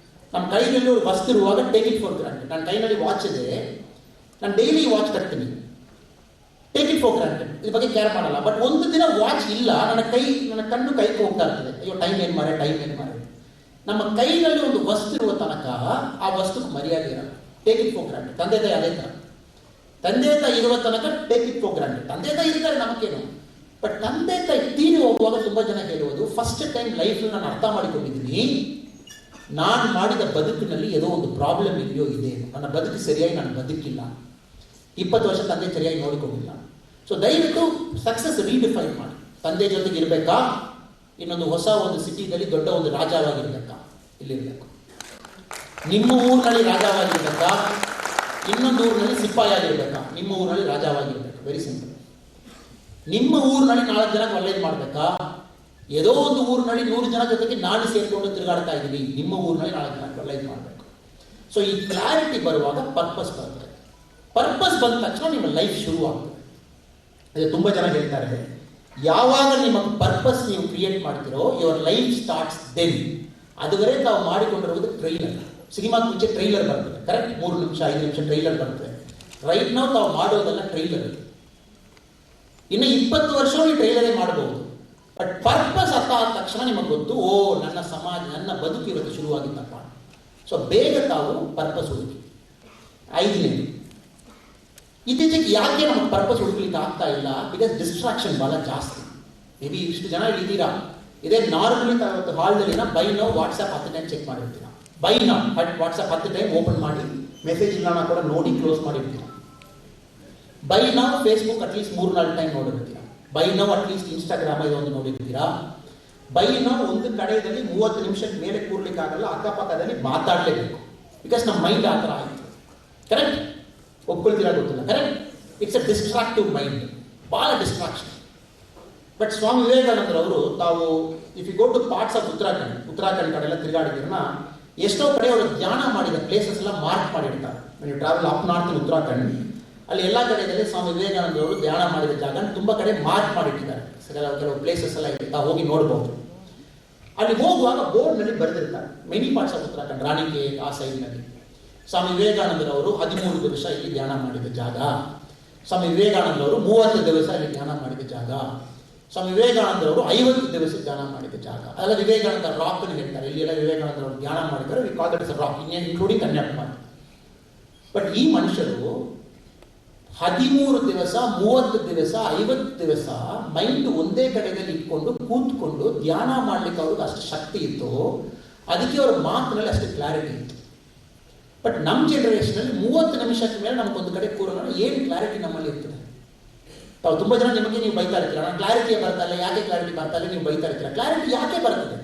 ನಮ್ಮ ಕೈಯಲ್ಲಿ ಒಂದು ವಸ್ತು ಇರುವಾಗ ಟೇಕ್ ಇಟ್ ಫಾರ್ ಗ್ರಾಂಟೆಡ್. ನನ್ನ ಕೈನಲ್ಲಿ ವಾಚ್ ಇದೆ, ನಾನು ಡೈಲಿ ವಾಚ್ ಕಟ್ತೀನಿ, ಟೇಕ್ ಇಟ್ ಫಾರ್ ಗ್ರಾಂಟೆಡ್. ಇದ್ರ ಬಗ್ಗೆ ಕೇರ್ ಮಾಡಲ್ಲ. ಬಟ್ ಒಂದು ದಿನ ವಾಚ್ ಇಲ್ಲ, ನನ್ನ ಕಣ್ಣು ಕೈಗೆ ಹೋಗ್ತಾ ಇರ್ತದೆ, ಅಯ್ಯೋ ಟೈಮ್ ಏನು ಮಾರೆ, ಟೈಮ್ ಏನು ಮಾರೆ. ನಮ್ಮ ಕೈನಲ್ಲಿ ಒಂದು ವಸ್ತು ಇರುವ ತನಕ ಆ ವಸ್ತುಕ್ಕೆ ಮರ್ಯಾದೆ ಇರಲ್ಲ. Take it for granted. ತಂದೆ ತಾಯಿ ಅದೇ ಥರ. ತಂದೆ ತಾಯಿ ಇರುವ ತನಕ ಟೇಕ್ ಇಟ್ ಫಾರ್ ಗ್ರಾಂಟೆಡ್. ತಂದೆ ತಾಯಿ ಇರ್ತಾರೆ ನಮಗೇನು. ಬಟ್ ತಂದೆ ತಾಯಿ ತೀರಿ ಹೋಗುವಾಗ ತುಂಬ ಜನ ಹೇಳುವುದು, ಫಸ್ಟ್ ಟೈಮ್ ಲೈಫಲ್ಲಿ ನಾನು ಅರ್ಥ ಮಾಡಿಕೊಂಡಿದ್ದೀನಿ, ನಾನು ಮಾಡಿದ ಬದುಕಿನಲ್ಲಿ ಏನೋ ಒಂದು ಪ್ರಾಬ್ಲಮ್ ಇದೆಯೋ ಇದೆ, ನನ್ನ ಬದುಕು ಸರಿಯಾಗಿ ನಾನು ಬದುಕಿಲ್ಲ, 20 ವರ್ಷ ತಂದೆ ಸರಿಯಾಗಿ ನೋಡಿಕೊಂಡಿಲ್ಲ. ಸೊ ದಯವಿಟ್ಟು ಸಕ್ಸಸ್ ರೀಡಿಫೈನ್ ಮಾಡಿ. ತಂದೆ ಜೊತೆಗೆ ಇರಬೇಕಾ, ಇನ್ನೊಂದು ಹೊಸ ಒಂದು ಸಿಟಿದಲ್ಲಿ ದೊಡ್ಡ ಒಂದು ರಾಜವಾಗಿರ್ಬೇಕಾ? ಇಲ್ಲಿರ್ಬೇಕು. ನಿಮ್ಮ ಊರಿನಲ್ಲಿ ರಾಜವಾಗಿರ್ಬೇಕಾ, ಇನ್ನೊಂದು ಊರಿನಲ್ಲಿ ಸಿಪಾಯಿಯಾಗಿರ್ಬೇಕಾ? ನಿಮ್ಮ ಊರಿನಲ್ಲಿ ರಾಜವಾಗಿರ್ಬೇಕು. Very simple. ನಿಮ್ಮ ಊರಿನಲ್ಲಿ 4 ಜನಕ್ಕೆ ಒಳ್ಳೇದು ಮಾಡಬೇಕಾ, ಏದೋ ಒಂದು ಊರಿನಲ್ಲಿ 100 ಜನ ಜೊತೆಗೆ ನಾನು ಸೇರಿಕೊಂಡು ತಿರುಗಾಡ್ತಾ ಇದ್ದೀನಿ? ನಿಮ್ಮ ಊರಿನಲ್ಲಿ 4 ಜನಕ್ಕೆ ಒಳ್ಳೇದು ಮಾಡಬೇಕು. ಸೊ ಈ ಕ್ಲಾರಿಟಿ ಬರುವಾಗ ಪರ್ಪಸ್ ಬರ್ತದೆ. ಪರ್ಪಸ್ ಬಂದ ತಕ್ಷಣ ನಿಮ್ಮ ಲೈಫ್ ಶುರುವಾಗ್ತದೆ. ಅದೇ ತುಂಬ ಜನ ಹೇಳ್ತಾರೆ, ಯಾವಾಗ ನಿಮ್ಮ ಪರ್ಪಸ್ ನೀವು ಕ್ರಿಯೇಟ್ ಮಾಡ್ತೀರೋ, ಯುವರ್ ಲೈಫ್ ಸ್ಟಾರ್ಟ್ಸ್ ದೆನ್. ಅದುವರೆ ತಾವು ಮಾಡಿಕೊಂಡಿರುವುದು ಟ್ರೈಲರ್. ಸಿನಿಮಾಕ್ಕೆ ಮುಂಚೆ ಟ್ರೈಲರ್ ಬರ್ತದೆ, ಕರೆಕ್ಟ್? 3 ನಿಮಿಷ 5 ನಿಮಿಷ ಟ್ರೈಲರ್ ಬರ್ತದೆ. ರೈಟ್ ನಾವು ತಾವು ಮಾಡೋದೆಲ್ಲ ಟ್ರೈಲರ್. ಇನ್ನು 20 ವರ್ಷ ನೀವು ಟ್ರೈಲರೇ ಮಾಡಬಹುದು. ಬಟ್ ಪರ್ಪಸ್ ಅರ್ಥ ಆದ ತಕ್ಷಣ ನಿಮಗೆ ಗೊತ್ತು, ಓ ನನ್ನ ಸಮಾಜ, ನನ್ನ ಬದುಕು ಇವತ್ತು ಶುರುವಾಗಿತ್ತಪ್ಪ. ಸೊ ಬೇಗ ತಾವು ಪರ್ಪಸ್ ಹುಡುಕಿ. 5ನೇದು, ಇತ್ತೀಚೆಗೆ ಯಾಕೆ ನಮಗೆ ಪರ್ಪಸ್ ಹುಡುಕ್ಲಿಕ್ಕೆ ಆಗ್ತಾ ಇಲ್ಲ? ಬಿಕಾಸ್ ಡಿಸ್ಟ್ರಾಕ್ಷನ್ ಭಾಳ ಜಾಸ್ತಿ. ಮೇ ಬಿ ಇಷ್ಟು ಜನ ಇದ್ದೀರಾ, ಇದೇ ನಾರ್ಮಲಿ ತಾವತ್ತು ಹಾಲ್ದಲ್ಲಿನ by now WhatsApp 10 time check ಮಾಡಿರ್ತೀರ. By now WhatsApp 10 time open ಮಾಡಿ, ಮೆಸೇಜ್ ಇಲ್ಲ ಕೂಡ ನೋಡಿ ಕ್ಲೋಸ್ ಮಾಡಿರ್ತೀರ. By now Facebook at least 3-4 time ನೋಡಿರ್ತೀರ. ಬೈ ನೌ ಅಟ್ಲೀಸ್ಟ್ ಇನ್ಸ್ಟಾಗ್ರಾಮ್ ಇದೊಂದು ನೋಡಿರ್ತೀರಾ. ಬೈ ನೌ ಒಂದು ಕಡೆಯಲ್ಲಿ 30 ನಿಮಿಷದ ಮೇಲೆ ಕೂರ್ಲಿಕ್ಕಾಗಲ್ಲ, ಅಕ್ಕಪಕ್ಕದಲ್ಲಿ ಮಾತಾಡಲೇಬೇಕು. ಬಿಕಾಸ್ ನಮ್ಮ ಮೈಂಡ್ ಆ ಥರ ಆಯಿತು. ಕರೆಕ್ಟ್? ಒಪ್ಕೊಳ್ತೀರಾ ಗೊತ್ತಿಲ್ಲ, correct? It's a distractive mind, ಭಾಳ ಡಿಸ್ಟ್ರಾಕ್ಷನ್. ಬಟ್ ಸ್ವಾಮಿ ವಿವೇಕಾನಂದರು ಅವರು, ತಾವು if you go to parts of Uttarakhand ಕಡೆ ಎಲ್ಲ ತಿರುಗಾಡಿದ್ರನ್ನ, ಎಷ್ಟೋ ಕಡೆ ಅವರು ಧ್ಯಾನ ಮಾಡಿದ ಪ್ಲೇಸಸ್ ಎಲ್ಲ ಮಾರ್ಕ್ ಮಾಡಿರ್ತಾರೆ. ನೀವು ಟ್ರಾವೆಲ್ ಅಪ್ ನಾರ್ತ್ ಇನ್ ಉತ್ತರಾಖಂಡ್, ಅಲ್ಲಿ ಎಲ್ಲ ಕಡೆಯಲ್ಲಿ ಸ್ವಾಮಿ ವಿವೇಕಾನಂದರವರು ಧ್ಯಾನ ಮಾಡಿದ ಜಾಗ ತುಂಬ ಕಡೆ ಮಾರ್ಕ್ ಮಾಡಿಟ್ಟಿದ್ದಾರೆ. ಕೆಲವು ಪ್ಲೇಸಸ್ ಎಲ್ಲ ಇದೆ, ತಾವು ಹೋಗಿ ನೋಡ್ಬೋದು. ಅಲ್ಲಿ ಹೋಗುವಾಗ ಬೋರ್ಡ್ನಲ್ಲಿ ಬರೆದಿರ್ತಾರೆ, ಮೆನಿ ಪಾರ್ಟ್ಸ್ ಆಫ್ ಉತ್ತರಾಖಂಡ್, ರಾಣಿಕೇತ್ ಆ ಸೈಡ್ನಲ್ಲಿ ಸ್ವಾಮಿ ವಿವೇಕಾನಂದರವರು 13 ದಿವಸ ಇಲ್ಲಿ ಧ್ಯಾನ ಮಾಡಿದ ಜಾಗ. ಸ್ವಾಮಿ ವಿವೇಕಾನಂದರವರು 30 ದಿವಸ ಇಲ್ಲಿ ಧ್ಯಾನ ಮಾಡಿದ ಜಾಗ. ಸ್ವಾಮಿ ವಿವೇಕಾನಂದರವರು 50 ದಿವಸ ಧ್ಯಾನ ಮಾಡಿದ ಜಾಗ. ಅದೆಲ್ಲ ವಿವೇಕಾನಂದ ರಾಕ್ ಅಂತ ಹೇಳ್ತಾರೆ. ಇಲ್ಲಿ ಎಲ್ಲ ವಿವೇಕಾನಂದರವರು ಧ್ಯಾನ ಮಾಡಿದ್ದಾರೆ. We call that is rock, including Kanyakumari. But ಈ ಮನುಷ್ಯರು 13 ದಿವಸ, 30 ದಿವಸ, 50 ದಿವಸ ಮೈಂಡ್ ಒಂದೇ ಕಡೆಯಲ್ಲಿ ಇಟ್ಕೊಂಡು ಕೂತ್ಕೊಂಡು ಧ್ಯಾನ ಮಾಡ್ಲಿಕ್ಕೆ ಅವ್ರಿಗೆ ಅಷ್ಟು ಶಕ್ತಿ ಇತ್ತು. ಅದಕ್ಕೆ ಅವ್ರ ಮಾತಿನಲ್ಲಿ ಅಷ್ಟು ಕ್ಲಾರಿಟಿ ಇತ್ತು. ಬಟ್ ನಮ್ಮ ಜನರೇಷನಲ್ಲಿ 30 ನಿಮಿಷದ ಮೇಲೆ ನಮಗೊಂದು ಕಡೆ ಕೂರೋಣ, ಏನು ಕ್ಲಾರಿಟಿ ನಮ್ಮಲ್ಲಿ ಇರ್ತದೆ? ತಾವು ತುಂಬ ಜನ ನಿಮಗೆ ನೀವು ಬೈತಾ ಇರ್ತೀರ, ನಾನು ಕ್ಲಾರಿಟಿ ಬರ್ತಾ ಇಲ್ಲ, ಯಾಕೆ ಕ್ಲಾರಿಟಿ ಬರ್ತಾ ಇಲ್ಲ ನೀವು ಬೈತಾ ಇರ್ತೀರ. ಕ್ಲಾರಿಟಿ ಯಾಕೆ ಬರ್ತದೆ?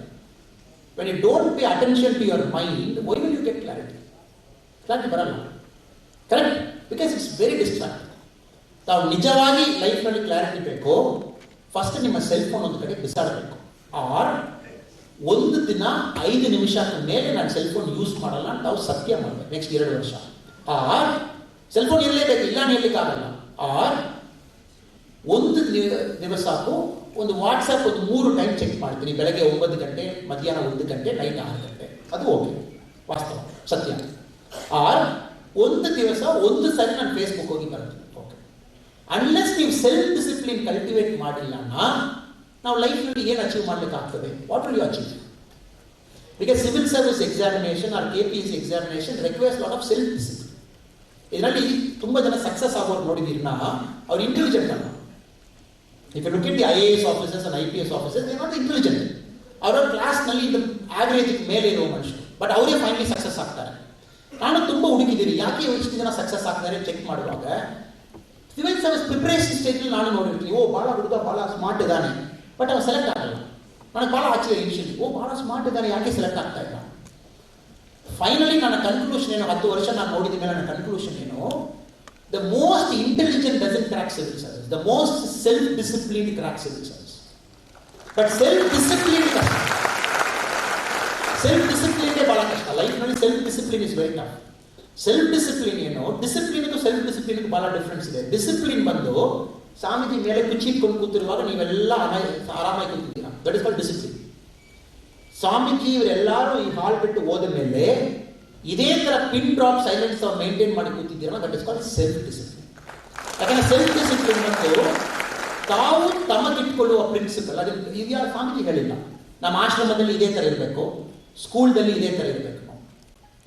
When you don't pay attention to your mind, why will you get clarity? Clarity ಬರಲ್ಲ. Correct? Because it's very distract. ತಾವು ನಿಜವಾಗಿ ಲೈಫ್ನಲ್ಲಿ ಕ್ಲಾರಿಟಿ ಬೇಕು, ಫಸ್ಟ್ ನಿಮ್ಮ ಸೆಲ್ ಫೋನ್ ಒಂದು ಕಡೆ ಬಿಸಾಡಬೇಕು. ಆರ್ ಒಂದು ದಿನ 5 ನಿಮಿಷದ ಮೇಲೆ ನಾನು ಸೆಲ್ ಫೋನ್ ಯೂಸ್ ಮಾಡಲ್ಲ ಅಂತ ತಾವು ಸತ್ಯ ಮಾಡಬೇಕು ನೆಕ್ಸ್ಟ್ 2 ವರ್ಷ. ಆರ್ ಸೆಲ್ ಫೋನ್ ಇರಲೇಬೇಕು, ಇಲ್ಲ ಇರಲಿಕ್ಕಾಗಲ್ಲ. ಆರ್ ಒಂದು ದಿವಸಕ್ಕೂ ಒಂದು ವಾಟ್ಸಪ್ ಒಂದು 3 ಟೈಮ್ ಚೆಕ್ ಮಾಡ್ತೀನಿ. ಬೆಳಗ್ಗೆ 9 ಗಂಟೆ, ಮಧ್ಯಾಹ್ನ 1 ಗಂಟೆ, ನೈಟ್ 6 ಗಂಟೆ. ಅದು ಓಕೆ, ವಾಸ್ತವ ಸತ್ಯ. ಆರ್ ಒಂದು ದಿವಸ ಒಂದು ಸರಿ ನಾನು ಫೇಸ್ಬುಕ್ ಹೋಗಿ ಬರ್ತೀನಿ. ಓಕೆ. ಅನ್ಲೆಸ್ ನೀವು ಸೆಲ್ಫ್ ಡಿಸಿಪ್ಲಿನ್ ಕಲ್ಟಿವೇಟ್ ಮಾಡಿಲ್ಲ ನಾವು ಲೈಫ್ನಲ್ಲಿ ಏನು ಅಚೀವ್ ಮಾಡ್ಲಿಕ್ಕೆ ಆಗ್ತದೆ? What will you achieve? Because civil service examination or KPSC examination requires lot of self discipline. ಇದರಲ್ಲಿ ತುಂಬ ಜನ ಸಕ್ಸಸ್ ಆಗೋರು ನೋಡಿದಿರನ್ನ ಅವ್ರು ಇಂಟೆಲಿಜೆಂಟ್ ಅಲ್ಲ. If you look at the IAS officers and IPS officers, they not intelligent. ಅವರ ಕ್ಲಾಸ್ನಲ್ಲಿ ಇದು ಆವರೇಜ್ ಮೇಲೆ ಇರುವ ಮನುಷ್ಯರು, ಬಟ್ ಅವರೇ ಫೈನಲಿ ಸಕ್ಸಸ್ ಆಗ್ತಾರೆ. ನಾನು ತುಂಬ ಹುಡುಕಿದ್ದೀನಿ ಯಾಕೆ ಎಷ್ಟು ಜನ ಸಕ್ಸಸ್ ಆಗ್ತಾರೆ ಚೆಕ್ ಮಾಡುವಾಗ. ಸಿವಿಲ್ ಸರ್ವಿಸ್ ಪ್ರಿಪರೇಷನ್ ಸ್ಟೇಜಲ್ಲಿ ನಾನು ನೋಡಿರ್ತೀನಿ, ಭಾಳ ಹುಡುಗ ಭಾಳ ಸ್ಮಾರ್ಟ್ ಇದ್ದಾನೆ, ಬಟ್ ಅವ್ನು ಸೆಲೆಕ್ಟ್ ಆಗಲ್ಲ. ನನಗೆ ಭಾಳ ಆಶ್ಚರ್ಯ ಇನಿಷಿಯಲಿ, ಭಾಳ ಸ್ಮಾರ್ಟ್ ಇದ್ದಾನೆ, ಯಾಕೆ ಸೆಲೆಕ್ಟ್ ಆಗ್ತಾ ಇಲ್ಲ? ಫೈನಲಿ ನನ್ನ ಕನ್ಕ್ಲೂಷನ್ ಏನು, 10 ವರ್ಷ ನಾನು ನೋಡಿದ ಮೇಲೆ ನನ್ನ ಕನ್ಕ್ಲೂಷನ್ ಏನು, the most intelligent doesn't crack civil service, the most self discipline crack civil service. But self discipline ಕಷ್ಟ. ಸೆಲ್ಫ್ ಡಿಸಿಪ್ಲಿನ್ಗೆ ಭಾಳ ಕಷ್ಟ ಲೈಫ್ನಲ್ಲಿ. Self discipline is very tough. Self discipline ಏನು, ಡಿಸಿಪ್ಲಿನ್ಗೂ ಸೆಲ್ಫ್ ಡಿಸಿಪ್ಲಿನ್ಗೂ ಭಾಳ ಡಿಫ್ರೆನ್ಸ್ ಇದೆ. ಡಿಸಿಪ್ಲಿನ್ ಬಂದು ಸ್ವಾಮೀಜಿ ಮೇಲೆ ಕುಚ್ಚಿ ಇಟ್ಕೊಂಡು ಕೂತಿರುವಾಗ ನೀವೆಲ್ಲ ಆರಾಮಾಗಿ ಕೂತಿದ್ದೀರಾ, that is called discipline. Swamiji ಇವರೆಲ್ಲರೂ ಈ ಹಾಲ್ ಬಿಟ್ಟು ಹೋದ ಮೇಲೆ ಇದೇ ತರ ಪಿನ್ ಡ್ರಾಪ್ ಸೈಲೆನ್ಸ್ ಅವ್ರು ಮೇಂಟೈನ್ ಮಾಡಿ ಕೂತಿದ್ದೀರಾ, that is called self discipline. ಯಾಕಂದ್ರೆ ಸೆಲ್ಫ್ ಡಿಸಿಪ್ಲಿನ್ ಮತ್ತು ತಾವು ತಮಗಿಟ್ಕೊಳ್ಳುವ ಪ್ರಿನ್ಸಿಪಲ್, ಅದು ಇದ್ಯಾರು ಸ್ವಾಮೀಜಿ ಹೇಳಿಲ್ಲ. ನಮ್ಮ ಆಶ್ರಮದಲ್ಲಿ ಇದೇ ಥರ ಇರಬೇಕು, ಸ್ಕೂಲ್ದಲ್ಲಿ ಇದೇ ಥರ ಇರಬೇಕು. ನಾವು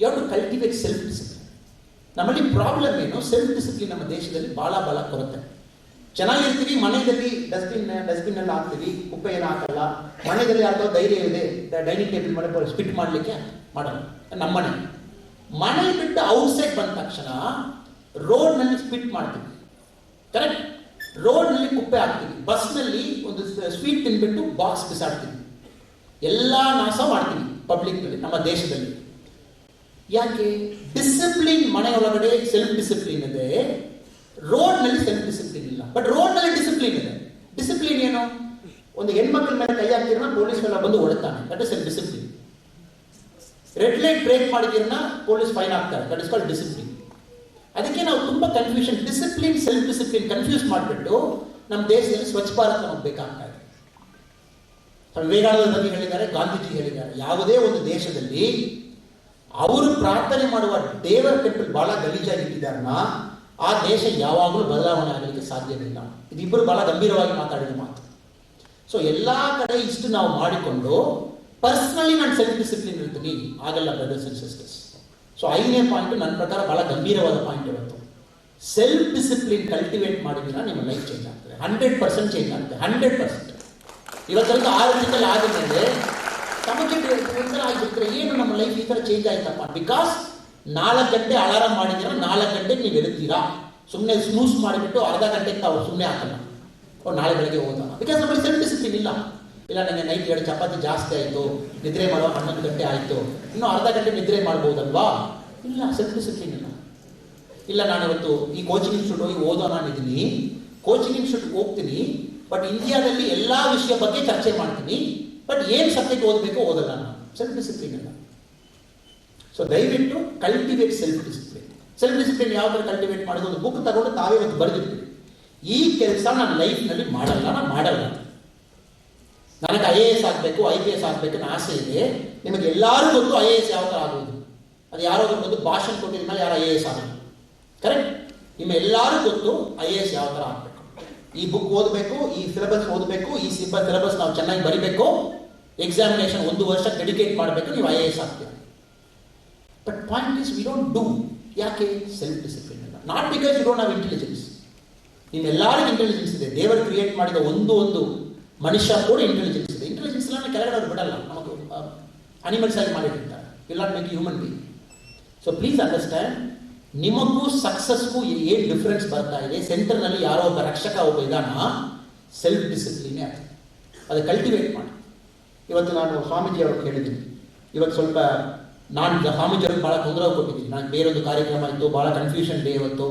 you have to cultivate self discipline. ನಮ್ಮಲ್ಲಿ ಪ್ರಾಬ್ಲಮ್ ಏನು, ಸೆಲ್ಫ್ ಡಿಸಿಪ್ಲಿನ್ ನಮ್ಮ ದೇಶದಲ್ಲಿ ಭಾಳ ಕೊರತೆ. ಚೆನ್ನಾಗಿರ್ತೀವಿ, ಮನೆಯಲ್ಲಿ ಡಸ್ಟ್ಬಿನ್ ಎಲ್ಲ ಹಾಕ್ತೀವಿ, ಕುಪ್ಪೆ ಏನು ಹಾಕಲ್ಲ. ಮನೆಯಲ್ಲಿ ಯಾರ್ದೋ ಧೈರ್ಯ ಇದೆ ಡೈನಿಂಗ್ ಟೇಬಲ್ ಮೇಲೆ ಸ್ಪಿಟ್ ಮಾಡಲಿಕ್ಕೆ ಮಾಡಲ್ಲ. ನಮ್ಮನೆ ಮನೆ ಬಿಟ್ಟು ಔಟ್ಸೈಡ್ ಬಂದ ತಕ್ಷಣ ರೋಡ್ನಲ್ಲಿ ಸ್ಪಿಟ್ ಮಾಡ್ತೀವಿ. ಕರೆಕ್ಟ್? ರೋಡ್ನಲ್ಲಿ ಕುಪ್ಪೆ ಹಾಕ್ತೀವಿ, ಬಸ್ನಲ್ಲಿ ಒಂದು ಸ್ವೀಟ್ ತಿನ್ಬಿಟ್ಟು ಬಾಕ್ಸ್ ಬಿಸಾಡ್ತೀವಿ, ಎಲ್ಲ ನಾಶ ಮಾಡ್ತೀವಿ ಪಬ್ಲಿಕ್ನಲ್ಲಿ ನಮ್ಮ ದೇಶದಲ್ಲಿ. ಯಾಕೆ? ಡಿಸಿಪ್ಲಿನ್ ಮನೆಯೊಳಗಡೆ ಸೆಲ್ಫ್ ಡಿಸಿಪ್ಲಿನ್ ಇದೆ, ರೋಡ್ನಲ್ಲಿ ಸೆಲ್ಫ್ ಡಿಸಿಪ್ಲಿನ್ ಇಲ್ಲ. ಬಟ್ ರೋಡ್ನಲ್ಲಿ ಡಿಸಿಪ್ಲಿನ್ ಇದೆ. ಡಿಸಿಪ್ಲಿನ್ ಏನು? ಒಂದು ಹೆಣ್ಮಕ್ಳ ಮೇಲೆ ಕೈ ಹಾಕ್ತಿರನ್ನ ಪೊಲೀಸ್ ಎಲ್ಲ ಬಂದು ಹೊಡುತ್ತಾನೆ, that is self discipline. Red light break ಮಾಡಿದಿರನ್ನ ಪೊಲೀಸ್ ಫೈನ್ ಹಾಕ್ತಾರೆ, ದಟ್ ಇಸ್ ಕಾಲ್ಡ್ ಡಿಸಿಪ್ಲಿನ್. ಅದಕ್ಕೆ ನಾವು ತುಂಬಾ confusion, discipline self discipline confuse ಮಾಡಿಬಿಟ್ಟು ನಮ್ಮ ದೇಶದಲ್ಲಿ ಸ್ವಚ್ಛ ಭಾರತ ನಮಗೆ ಬೇಕಾಗ್ತಾ ಇದೆ. ವಿವೇಕಾನಂದ ಬಗ್ಗೆ ಹೇಳಿದ್ದಾರೆ, ಗಾಂಧೀಜಿ ಹೇಳಿದ್ದಾರೆ, ಯಾವುದೇ ಒಂದು ದೇಶದಲ್ಲಿ ಅವರು ಪ್ರಾರ್ಥನೆ ಮಾಡುವ ದೇವರ ಟೆಂಪಲ್ ಬಹಳ ಗಲೀಜಾಗಿಟ್ಟಿದ್ದಾರನ್ನ ಆ ದೇಶ ಯಾವಾಗಲೂ ಬದಲಾವಣೆ ಆಗಲಿಕ್ಕೆ ಸಾಧ್ಯವಿಲ್ಲ. ಇದಿಬ್ಬರು ಬಹಳ ಗಂಭೀರವಾಗಿ ಮಾತಾಡಿದ ಮಾತು. ಸೊ ಎಲ್ಲ ಕಡೆ ಇಷ್ಟು ನಾವು ಮಾಡಿಕೊಂಡು ಪರ್ಸನಲಿ ನಾನು ಸೆಲ್ಫ್ ಡಿಸಿಪ್ಲಿನ್ ಇರ್ತೀನಿ, ಆಗಲ್ಲ ಬ್ರದರ್ಸ್ ಅಂಡ್ ಸಿಸ್ಟರ್ಸ್. ಸೊ 5ನೇ ಪಾಯಿಂಟ್ ನನ್ನ ಪ್ರಕಾರ ಬಹಳ ಗಂಭೀರವಾದ ಪಾಯಿಂಟ್ ಇವತ್ತು. ಸೆಲ್ಫ್ ಡಿಸಿಪ್ಲಿನ್ ಕಲ್ಟಿವೇಟ್ ಮಾಡಿದ್ರೆ ನಿಮ್ಮ ಲೈಫ್ ಚೇಂಜ್ ಆಗ್ತದೆ, 100% ಚೇಂಜ್ ಆಗುತ್ತೆ, 100%. ಇವತ್ತರೆಗೂ 6 ಗಂಟೆಯಲ್ಲಿ ಆದಮೇಲೆ ತಮಗೆ ಆಗಿರ್ತಾರೆ, ಏನು ನಮ್ಮ ಲೈಫ್ ಈ ಥರ ಚೇಂಜ್ ಆಯ್ತಪ್ಪ. ಬಿಕಾಸ್ 4 ಗಂಟೆ ಅಲಾರಾಮ್ ಮಾಡಿದ್ರೆ 4 ಗಂಟೆಗೆ ನೀವು ಎದುರ್ತೀರಾ. ಸುಮ್ಮನೆ ಸ್ನೂಸ್ ಮಾಡಿಬಿಟ್ಟು ಅರ್ಧ ಗಂಟೆಗೆ ತಾವು ಸುಮ್ಮನೆ ಹಾಕಲ್ಲ, ನಾಳೆ ಬೆಳಗ್ಗೆ ಹೋಗೋಣ. ಬಿಕಾಸ್ ನಮ್ಮಲ್ಲಿ ಸೆಲ್ಫ್ ಡಿಸಿಪ್ಲಿನ್ ಇಲ್ಲ. ಇಲ್ಲ ನನಗೆ ನೈಟ್ 2 ಚಪಾತಿ ಜಾಸ್ತಿ ಆಯಿತು, ನಿದ್ರೆ ಮಾಡೋ 11 ಗಂಟೆ ಆಯಿತು, ಇನ್ನೂ ಅರ್ಧ ಗಂಟೆ ನಿದ್ರೆ ಮಾಡ್ಬೋದಲ್ವಾ? ಇಲ್ಲ, ಸೆಲ್ಫ್ ಡಿಸಿಪ್ಲಿನ್ ಇಲ್ಲ. ಇಲ್ಲ ನಾನು ಇವತ್ತು ಈ ಕೋಚಿಂಗ್ ಇನ್ಸ್ಟಿಟ್ಯೂಟ್ ಹೋಗಿ ಓದೋಣ ಅಂದಿದ್ದೀನಿ, ಕೋಚಿಂಗ್ ಇನ್ಸ್ಟಿಟ್ಯೂಟ್ ಹೋಗ್ತೀನಿ, ಬಟ್ ಇಂಡಿಯಾದಲ್ಲಿ ಎಲ್ಲ ವಿಷಯ ಬಗ್ಗೆ ಚರ್ಚೆ ಮಾಡ್ತೀನಿ, ಬಟ್ ಏನು ಸಬ್ಜೆಕ್ಟ್ ಓದಬೇಕು ಓದಲ್ಲ. ನಾನು ಸೆಲ್ಫ್ ಡಿಸಿಪ್ಲಿನ್ ಇಲ್ಲ. ಸೊ ದಯವಿಟ್ಟು cultivate self discipline. Self discipline ಯಾವ ಥರ ಕಲ್ಟಿವೇಟ್ ಮಾಡೋದು, ಒಂದು ಬುಕ್ ತಗೊಂಡು ತಾವೇ ಒಂದು ಬರೆದಿರ್ತೀವಿ, ಈ ಕೆಲಸ ನನ್ನ ಲೈಫ್ನಲ್ಲಿ ಮಾಡಲ್ಲ, ನಾನು ಮಾಡಲ್ಲ. ನನಗೆ IAS ಆಗಬೇಕು, IPS ಆಗಬೇಕು ಅನ್ನೋ ಆಸೆ ಇದೆ. ನಿಮಗೆ ಎಲ್ಲರೂ ಗೊತ್ತು IAS ಯಾವ ಥರ ಆಗೋದು. ಅದು ಯಾರೋ ಬಂದು ಭಾಷಣ ಕೊಟ್ಟಿದ ಮೇಲೆ ಯಾರು IAS ಆಗಲ್ಲ. ಕರೆಕ್ಟ್? ನಿಮ್ಮ ಎಲ್ಲರೂ ಗೊತ್ತು IAS ಯಾವ ಥರ ಆಗಬೇಕು. ಈ ಬುಕ್ ಓದಬೇಕು, ಈ ಸಿಲೆಬಸ್ ಓದಬೇಕು, ಈ ಸಿಲೆಬಸ್ ನಾವು ಚೆನ್ನಾಗಿ ಬರಿಬೇಕು, ಎಕ್ಸಾಮಿನೇಷನ್ 1 ವರ್ಷ ಡೆಡಿಕೇಟ್ ಮಾಡಬೇಕು, ನೀವು IAS ಆಗ್ತೀರ. But point is we don't do. ಯಾಕೆ? ಸೆಲ್ಫ್ ಡಿಸಿಪ್ಲಿನ್ ಇಲ್ಲ. Not because you don't have intelligence. ನಿಮ್ಮೆಲ್ಲರಿಗೂ ಇಂಟೆಲಿಜೆನ್ಸ್ ಇದೆ. ದೇವರು ಕ್ರಿಯೇಟ್ ಮಾಡಿದ ಒಂದು ಮನುಷ್ಯ ಕೂಡ ಇಂಟೆಲಿಜೆನ್ಸ್ ಇದೆ. ಇಂಟೆಲಿಜೆನ್ಸ್ ಎಲ್ಲ ಕೆಳಗಡೆ ಅವ್ರು ಬಿಡಲ್ಲ, ನಮಗೆ ಅನಿಮಲ್ಸ್ ಆಗಿ ಮಾಡಿರ್ತಾರೆ, will not make human being. So please understand, ನಿಮಗೂ ಸಕ್ಸಸ್ಗೂ ಏನು ಡಿಫ್ರೆನ್ಸ್ ಬರ್ತಾ ಇದೆ. ಸೆಂಟರ್ನಲ್ಲಿ ಯಾರೋ ಒಬ್ಬ ರಕ್ಷಕ ಒಬ್ಬ ಇದಾನ, ಸೆಲ್ಫ್ ಡಿಸಿಪ್ಲಿನೇ ಅದು. ಅದು ಕಲ್ಟಿವೇಟ್ ಮಾಡಿ. ಇವತ್ತು ನಾನು ಸ್ವಾಮೀಜಿ ಅವ್ರಿಗೆ ಹೇಳಿದ್ದೀನಿ, ಇವತ್ತು ಸ್ವಲ್ಪ ನಾನು ಸ್ವಾಮೀಜಿಯವ್ರಿಗೆ ಭಾಳ ತೊಂದರೆ ಕೊಟ್ಟಿದ್ದೀನಿ. ನಾನು ಬೇರೊಂದು ಕಾರ್ಯಕ್ರಮ ಇತ್ತು, ಭಾಳ ಕನ್ಫ್ಯೂಷನ್ ಡೇ ಇವತ್ತು.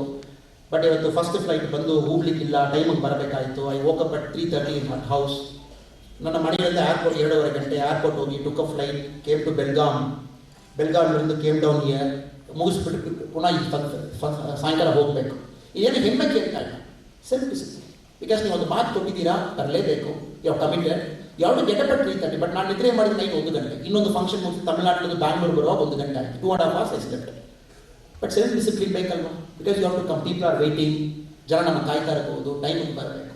ಬಟ್ ಇವತ್ತು ಫಸ್ಟ್ ಫ್ಲೈಟ್ ಬಂದು ಹೋಗ್ಲಿಕ್ಕಿಲ್ಲ, ಟೈಮಿಗೆ ಬರಬೇಕಾಯಿತು. I woke up at 3:30 in my house. ನನ್ನ ಮನೆಯಿಂದ ಏರ್ಪೋರ್ಟ್ 2.5 ಗಂಟೆ, ಏರ್ಪೋರ್ಟ್ ಹೋಗಿ took a flight, came to ಬೆಲ್ಗಾಮ್ನಿಂದ ಕೇಮ್ ಡೌನ್ ಹಿಯರ್, ಮುಗಿಸ್ಬಿಟ್ಟು ಪುನಃ ಸಾಯಂಕಾಲ ಹೋಗಬೇಕು. ಇದೇನು ಹೆಮ್ಮೆ ಕೇಳ್ತಾ ಇಲ್ಲ, ಸೆಲ್ಫ್ ಡಿಸಿಪ್ಲಿನ್. ಬಿಕಾಸ್ ನೀವು ಒಂದು ಮಾತು ಕೊಟ್ಟಿದ್ದೀರಾ, ಬರಲೇಬೇಕು, ಯಾವ ಕಮಿಟೆಡ್, ಯಾವುದು ಗೆಟ್ ಅಪ್ ಅಟ್ 3:30. ಬಟ್ ನಾನು ನಿದ್ರೆ ಮಾಡಿದ ನೈಟ್ 1 ಗಂಟೆ, ಇನ್ನೊಂದು ಫಂಕ್ಷನ್ ಮುಗಿಸಿ ತಮಿಳ್ನಾಡಿನಿಂದ ಬ್ಯಾಂಗ್ಳೂರು ಬರುವಾಗ 1 ಗಂಟೆ ಆಯಿತು. 2.5 hours ಎಸ್ಟೆಪ್ಟೆ. ಬಟ್ ಸೆಲ್ಫ್ ಡಿಸಿಪ್ಲಿನ್ ಬೇಕಲ್ವಾ? Because you have to come, people are waiting, ಜನ ನಮ್ಮ ಕಾಯ್ತಾ ಇರಬಹುದು, ಟೈಮಿಗೆ ಬರಬೇಕು.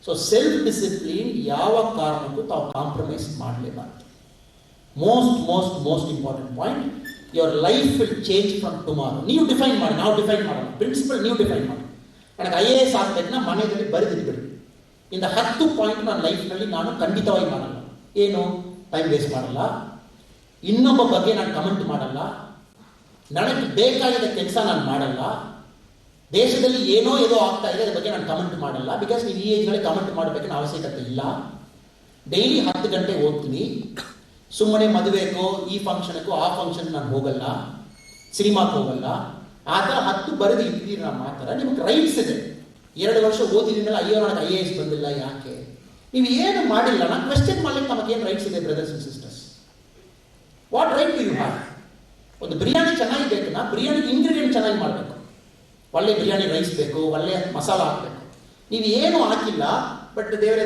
ಸೊ ಸೆಲ್ಫ್ ಡಿಸಿಪ್ಲಿನ್ ಯಾವ ಕಾರಣಕ್ಕೂ ತಾವು ಕಾಂಪ್ರಮೈಸ್ ಮಾಡಲೇಬಾರ್ದು. Most important point, your life will change from tomorrow. ನೀವು ಡಿಫೈನ್ ಮಾಡಿ, ನಾವು ಡಿಫೈನ್ ಮಾಡೋಣ. ಪ್ರಿನ್ಸಿಪಲ್ ನೀವು ಡಿಫೈನ್ ಮಾಡಿ. ನನಗೆ IAS ಆಗಬೇಕನ್ನ ಮನೆಯಲ್ಲಿ ಬರೆದಿಟ್ಬಿಡಿ. ಇಂದ 10 ಪಾಯಿಂಟ್ ನನ್ನ ಲೈಫ್ನಲ್ಲಿ ನಾನು ಖಂಡಿತವಾಗಿ ಮಾಡಲ್ಲ. ಏನು? ಟೈಮ್ ವೇಸ್ಟ್ ಮಾಡಲ್ಲ, ಇನ್ನೊಬ್ಬ ಬಗ್ಗೆ ನಾನು ಕಮೆಂಟ್ ಮಾಡಲ್ಲ, ನನಗೆ ಬೇಕಾಗಿದ್ದ ಕೆಲಸ ನಾನು ಮಾಡಲ್ಲ, ದೇಶದಲ್ಲಿ ಏನೋ ಆಗ್ತಾ ಇದೆ ಅದ್ರ ಬಗ್ಗೆ ನಾನು ಕಮೆಂಟ್ ಮಾಡಲ್ಲ. ಬಿಕಾಸ್ ನೀವು ಈ ಏಜ್ನಲ್ಲಿ ಕಮೆಂಟ್ ಮಾಡಬೇಕನ್ನ ಅವಶ್ಯಕತೆ ಇಲ್ಲ. ಡೈಲಿ 10 ಗಂಟೆ ಓದ್ತೀನಿ. ಸುಮ್ಮನೆ ಮದುವೆಗೋ, ಈ ಫಂಕ್ಷನ್ಗೂ ಆ ಫಂಕ್ಷನ್ ನಾನು ಹೋಗಲ್ಲ, ಸಿನಿಮಾಕ್ಕೆ ಹೋಗಲ್ಲ. ಆ ಥರ 10 ಬರೆದು ಇಟ್ಟಿದ್ದೀರಿ ನಮ್ಮ ಮಾತ್ರ. ನಿಮಗೆ ರೈಟ್ಸ್ ಇದೆ. 2 ವರ್ಷ ಓದಿದ್ಮೇಲೆ ಅಯ್ಯೋ ನನಗೆ IAS ಬಂದಿಲ್ಲ, ಯಾಕೆ? ನೀವು ಏನು ಮಾಡಿಲ್ಲ, ನಾನು ಕ್ವೆಶ್ಚನ್ ಮಾಡ್ಲಿಕ್ಕೆ ನಮಗೇನು ರೈಟ್ಸ್ ಇದೆ brothers and sisters? What right do you have? ಒಂದು ಬಿರಿಯಾನಿ ಚೆನ್ನಾಗಿ ಬೇಕನ್ನ, ಬಿರಿಯಾನಿಗೆ ಇಂಗ್ರೀಡಿಯೆಂಟ್ ಚೆನ್ನಾಗಿ ಮಾಡಬೇಕು. ಒಳ್ಳೆ ಬಿರಿಯಾನಿ ರೈಸ್ ಬೇಕು, ಒಳ್ಳೆ ಮಸಾಲ ಹಾಕಬೇಕು. ನೀವು ಏನು ಹಾಕಿಲ್ಲ, ಬಟ್ ದೇವರೇ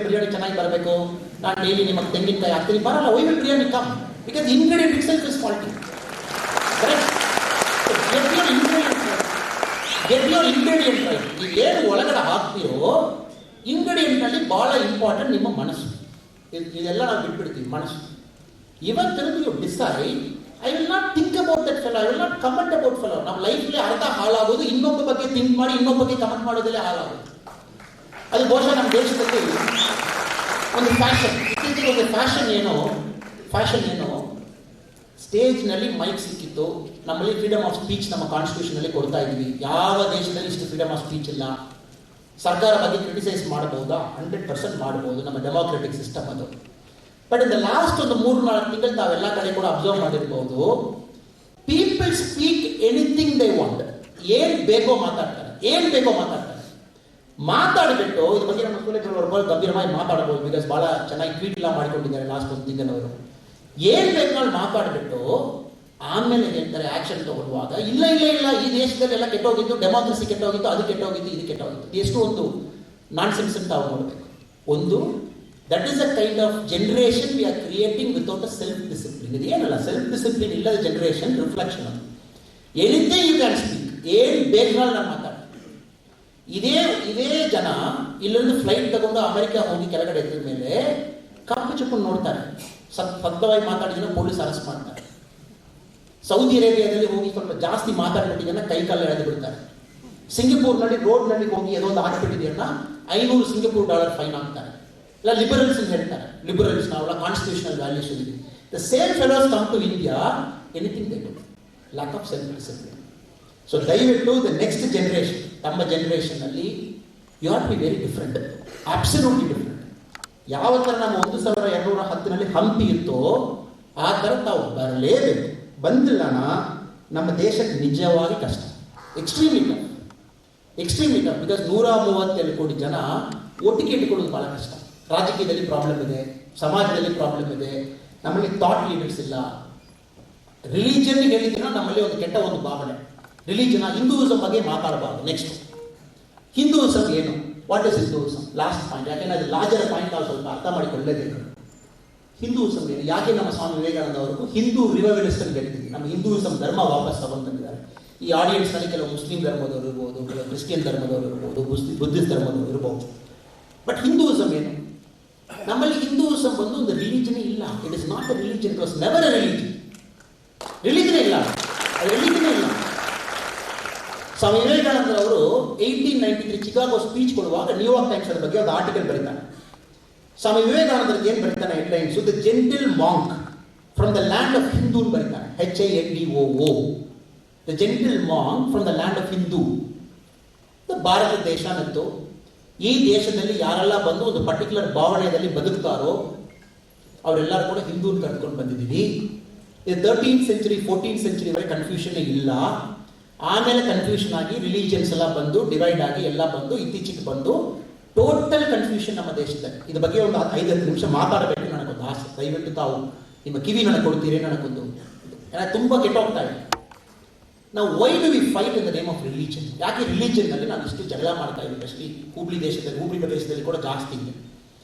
ಬಿರಿಯಾನಿ ಚೆನ್ನಾಗಿ ಬರಬೇಕು, ನಾನು ಡೈಲಿ ನಿಮಗೆ ತೆಂಗಿನಕಾಯಿ ಹಾಕ್ತೀನಿ, ಬರಲ್ಲ. Why will biryani come? Because ingredient itself is faulty. Correct? Get your ingredient right. ನೀವು ಏನು ಒಳಗಡೆ ಹಾಕ್ತೀರೋ ಇಂಗ್ರೀಡಿಯೆಂಟ್ನಲ್ಲಿ ಭಾಳ ಇಂಪಾರ್ಟೆಂಟ್ ನಿಮ್ಮ ಮನಸ್ಸು. ಇದೆಲ್ಲ ನಾವು ಬಿಟ್ಬಿಡ್ತೀವಿ. ಮನಸ್ಸು ಇವತ್ತಿರೋದು you decide, I will not think about that fellow, I will not comment about fellow. ನಮ್ಮ ಲೈಫ್ಲಿ ಅರ್ಧ ಹಾಳಾಗೋದು ಇನ್ನೊಬ್ಬ ಬಗ್ಗೆ ಥಿಂಕ್ ಮಾಡಿ, ಇನ್ನೊಬ್ಬ ಬಗ್ಗೆ ಕಮೆಂಟ್ ಮಾಡೋದಲ್ಲೇ ಹಾಳಾಗೋದು. ಅದು ಬಹುಶಃ ನಮ್ಮ ದೇಶದಲ್ಲಿ ಒಂದು ಫ್ಯಾಷನ್. ಇತ್ತೀಚೆಗೆ ಒಂದು ಫ್ಯಾಷನ್ ಏನೋ ಸ್ಟೇಜ್ನಲ್ಲಿ ಮೈಕ್ ಸಿಕ್ಕಿತ್ತು. ನಮ್ಮಲ್ಲಿ ಫ್ರೀಡಮ್ ಆಫ್ ಸ್ಪೀಚ್ ನಮ್ಮ ಕಾನ್ಸ್ಟಿಟ್ಯೂಷನಲ್ಲಿ ಕೊಡ್ತಾ ಇದ್ವಿ. ಯಾವ ದೇಶದಲ್ಲಿ ಇಷ್ಟು ಫ್ರೀಡಮ್ ಆಫ್ ಸ್ಪೀಚ್ ಇಲ್ಲ. ಸರ್ಕಾರ ಬಗ್ಗೆ ಕ್ರಿಟಿಸೈಸ್ ಮಾಡಬಹುದಾ? 100% ಮಾಡಬಹುದು. ನಮ್ಮ ಡೆಮೋಕ್ರೆಟಿಕ್ ಸಿಸ್ಟಮ್ ಅದು. ಬಟ್ ಇನ್ ದ ಲಾಸ್ಟ್ ಒಂದು 3-4 ತಿಂಗಳು ತಾವೆಲ್ಲ ಕಡೆ ಕೂಡ ಅಬ್ಸರ್ವ್ ಮಾಡಿರ್ಬೋದು, people speak anything they want. ಏನ್ ಬೇಕೋ ಮಾತಾಡ್ತಾರೆ. ಮಾತಾಡ್ಬಿಟ್ಟು ಇದ್ರ ಬಗ್ಗೆ ನಮ್ಮ ಸ್ಕೂಲಲ್ಲಿ ಗಂಭೀರವಾಗಿ ಮಾತಾಡಬಹುದು. ಬಿಕಾಸ್ ಬಹಳ ಚೆನ್ನಾಗಿ ಟ್ವೀಟ್ ಎಲ್ಲ ಮಾಡಿಕೊಂಡಿದ್ದಾರೆ ಲಾಸ್ಟ್ 1 ತಿಂಗಳವರು. ಏನ್ ಬೇಕು ಮಾತಾಡ್ಬಿಟ್ಟು ಆಮೇಲೆ ಹೇಳ್ತಾರೆ ಆಕ್ಷನ್ ತಗೊಳ್ಳುವಾಗ, ಇಲ್ಲ ಈ ದೇಶದಲ್ಲಿ ಎಲ್ಲ ಕೆಟ್ಟೋಗಿದ್ದು, ಡೆಮೋಕ್ರಸಿ ಕೆಟ್ಟೋಗಿತ್ತು, ಅದು ಕೆಟ್ಟೋಗಿದ್ದು, ಇದು ಕೆಟ್ಟೋಗಿತ್ತು. ಎಷ್ಟು ಒಂದು ನಾನ್ ಸೆನ್ಸ್ ಅಂತ ನಾವು ನೋಡಬೇಕು. ಒಂದು that is a kind of generation we are creating without a self discipline. ಇದು ಏನಲ್ಲ, ಸೆಲ್ಫ್ ಡಿಸಿಪ್ಲಿನ್ ಇಲ್ಲದ ಜನರೇಷನ್, ರಿಫ್ಲೆಕ್ಷನ್. ಅದು ಎನಿಥಿಂಗ್ ಯು ಕ್ಯಾನ್ ಸ್ಪೀಕ್, ಏನ್ ಬೇಕಾದ್ರೆ ನಾನು ಮಾತಾಡ್ತೀನಿ. ಇದೇ ಜನ ಇಲ್ಲೊಂದು ಫ್ಲೈಟ್ ತಗೊಂಡು ಅಮೆರಿಕ ಹೋಗಿ ಕೆಳಗಡೆ ಎದ್ದ ಮೇಲೆ ಕಪ್ಪು ಚುಪ್ಪು ನೋಡ್ತಾರೆ. ಸತ್ಯವಾಗಿ ಮಾತಾಡಿದ್ರೆ ಪೊಲೀಸ್ ಅರೆಸ್ಟ್ ಮಾಡ್ತಾರೆ. ಸೌದಿ ಅರೇಬಿಯಾದಲ್ಲಿ ಹೋಗಿ ಸ್ವಲ್ಪ ಜಾಸ್ತಿ ಮಾತಾಡ್ಬಿಟ್ಟಿದ್ದನ್ನ ಕೈ ಕಾಲು ಎಳೆದು ಬಿಡ್ತಾರೆ. ಸಿಂಗಪೂರ್ನಲ್ಲಿ ರೋಡ್ನಲ್ಲಿ ಹೋಗಿ ಏನೊಂದು ಹಾಕ್ಬಿಟ್ಟಿದೆಯನ್ನ $500 ಸಿಂಗಪೂರ್ ಫೈನ್ ಹಾಕ್ತಾರೆ. ಇಲ್ಲ ಲಿಬರಲ್ಸ್ ಅಂತ ಹೇಳ್ತಾರೆ. ಲಿಬರಲ್ಸ್ ನಾವೆಲ್ಲ ಕಾನ್ಸ್ಟಿಟ್ಯೂಷನಲ್ ವ್ಯಾಲ್ಯೂಸ್ ಇದೆ. The same fellows come to India, anything they do, lack of self discipline. So ದಯವಿಟ್ಟು ದ ನೆಕ್ಸ್ಟ್ ಜನರೇಷನ್, ತಮ್ಮ ಜನರೇಷನ್ ಅಲ್ಲಿ you have to be very different, absolutely different. ಯಾವ ಥರ ನಮ್ಮ 1210 ಹಂಪಿ ಇತ್ತೋ ಆ ಥರ ತಾವು ಬರಲೇಬೇಕು. ಬಂದಿಲ್ಲನ ನಮ್ಮ ದೇಶಕ್ಕೆ ನಿಜವಾಗಿ ಕಷ್ಟ, ಎಕ್ಸ್ಟ್ರೀಮ್ಲಿ ಟಫ್. ಬಿಕಾಸ್ 132 ಕೋಟಿ ಜನ ಒಟ್ಟಿಗೆ ಇಟ್ಟುಕೊಳ್ಳೋದು ಬಹಳ ಕಷ್ಟ. ರಾಜಕೀಯದಲ್ಲಿ ಪ್ರಾಬ್ಲಮ್ ಇದೆ, ಸಮಾಜದಲ್ಲಿ ಪ್ರಾಬ್ಲಮ್ ಇದೆ, ನಮ್ಮಲ್ಲಿ ಥಾಟ್ ಲೀಡರ್ಸ್ ಇಲ್ಲ. ರಿಲಿಜನ್ ಹೇಳಿದ್ರೆ ನಮ್ಮಲ್ಲಿ ಒಂದು ಕೆಟ್ಟ ಒಂದು ಭಾವನೆ, ರಿಲಿಜನ್, ಹಿಂದೂಯಿಸಂ ಬಗ್ಗೆ ಮಾತಾಡಬಾರ್ದು. ನೆಕ್ಸ್ಟ್ ಹಿಂದೂಯಿಸಂ ಏನು, what is Hinduism? Last point. ಯಾಕೆಂದ್ರೆ ಅದು ಲಾರ್ಜರ್ ಪಾಯಿಂಟ್ ನಾವು ಸ್ವಲ್ಪ ಅರ್ಥ ಮಾಡಿಕೊಳ್ಳಲೇಬೇಕು. ಹಿಂದೂಯಿಸಂ ಏನು? ಯಾಕೆ ನಮ್ಮ ಸ್ವಾಮಿ ವಿವೇಕಾನಂದ ಅವರಿಗೂ ಹಿಂದೂ ರಿವೈವಲಿಸ್ಟ್ ಅಂತ ಹೇಳ್ತೀವಿ. ನಮ್ಮ ಹಿಂದೂಯಿಸಂ ಧರ್ಮ ವಾಪಸ್ ತಗೊಂಡು ಬಂದಿದ್ದಾರೆ. ಈ ಆಡಿಯನ್ಸ್ನಲ್ಲಿ ಕೆಲವು ಮುಸ್ಲಿಂ ಧರ್ಮದವರು ಇರ್ಬೋದು, ಕೆಲವು ಕ್ರಿಶ್ಚಿಯನ್ ಧರ್ಮದವರು ಇರ್ಬೋದು, ಬುದ್ಧಿಸ್ಟ್ ಧರ್ಮದವರು ಇರ್ಬೋದು. ಬಟ್ ಹಿಂದೂಯಿಸಂ ಏನು? ನಮ್ಮಲ್ಲಿ ಹಿಂದೂಯಿಸಂ ಬಂದು ಒಂದು ರಿಲಿಜನ್ ಇಲ್ಲ. It is not a religion, it was never a religion. Religion ಇಲ್ಲ. ಸ್ವಾಮಿ ವಿವೇಕಾನಂದ ಅವರು 1893 ಚಿಕಾಗೋ ಸ್ಪೀಚ್ ಕೊಡುವಾಗ ನ್ಯೂಯಾರ್ಕ್ ಟೈಮ್ಸ್ ಅದ್ರ ಬಗ್ಗೆ ಒಂದು ಆರ್ಟಿಕಲ್ ಬರೀತಾನೆ. ಸ್ವಾಮಿ ವಿವೇಕಾನಂದರಿಗೆ ಏನು ಬರೀತಾನೆ headlines, the gentle monk from the land of Hindu ಬರೀತಾನೆ, HINDOO, the gentle monk from the land of Hindu. Bharat ದೇಶ ಮತ್ತು ಈ ದೇಶದಲ್ಲಿ ಯಾರೆಲ್ಲ ಬಂದು ಒಂದು ಪರ್ಟಿಕ್ಯುಲರ್ ಭಾವನೆಯಲ್ಲಿ ಬದುಕ್ತಾರೋ ಅವರೆಲ್ಲರೂ ಕೂಡ ಹಿಂದೂನ್ ಕರ್ಕೊಂಡು ಬಂದಿದ್ದೀವಿ. ಇದು 13th century 14th century ವರೆಗೆ ಕನ್ಫ್ಯೂಷನ್ ಇಲ್ಲ. ಆಮೇಲೆ ಕನ್ಫ್ಯೂಷನ್ ಆಗಿ ರಿಲಿಜಿಯನ್ಸ್ ಎಲ್ಲ ಬಂದು ಡಿವೈಡ್ ಆಗಿ ಎಲ್ಲ ಬಂದು ಇತ್ತೀಚೆಗೆ ಬಂದು ಟೋಟಲ್ ಕನ್ಫ್ಯೂಷನ್ ನಮ್ಮ ದೇಶದಲ್ಲಿ. ಇದ್ರ ಬಗ್ಗೆ ಒಂದು 5-10 ನಿಮಿಷ ಮಾತಾಡಬೇಕು ನನಗೊಂದು ಆಸೆ. ದಯವಿಟ್ಟು ತಾವು ನಿಮ್ಮ ಕಿವಿ ನನಗೆ ಕೊಡ್ತೀರಿ. ನನಗೊಂದು ತುಂಬ ಕೆಟ್ಟೋಗ್ತಾ ಇದೆ. ನಾವು why do we fight in the name of religion? ಯಾಕೆ ರಿಲಿಜನ್ನಲ್ಲಿ ನಾವು ಇಷ್ಟು ಜಗಳ ಮಾಡ್ತಾ ಇದ್ದೀವಿ? ಅಷ್ಟೇ ಹೂಬ್ಳಿ ಪ್ರದೇಶದಲ್ಲಿ ಕೂಡ ಜಾಸ್ತಿ ಇದೆ.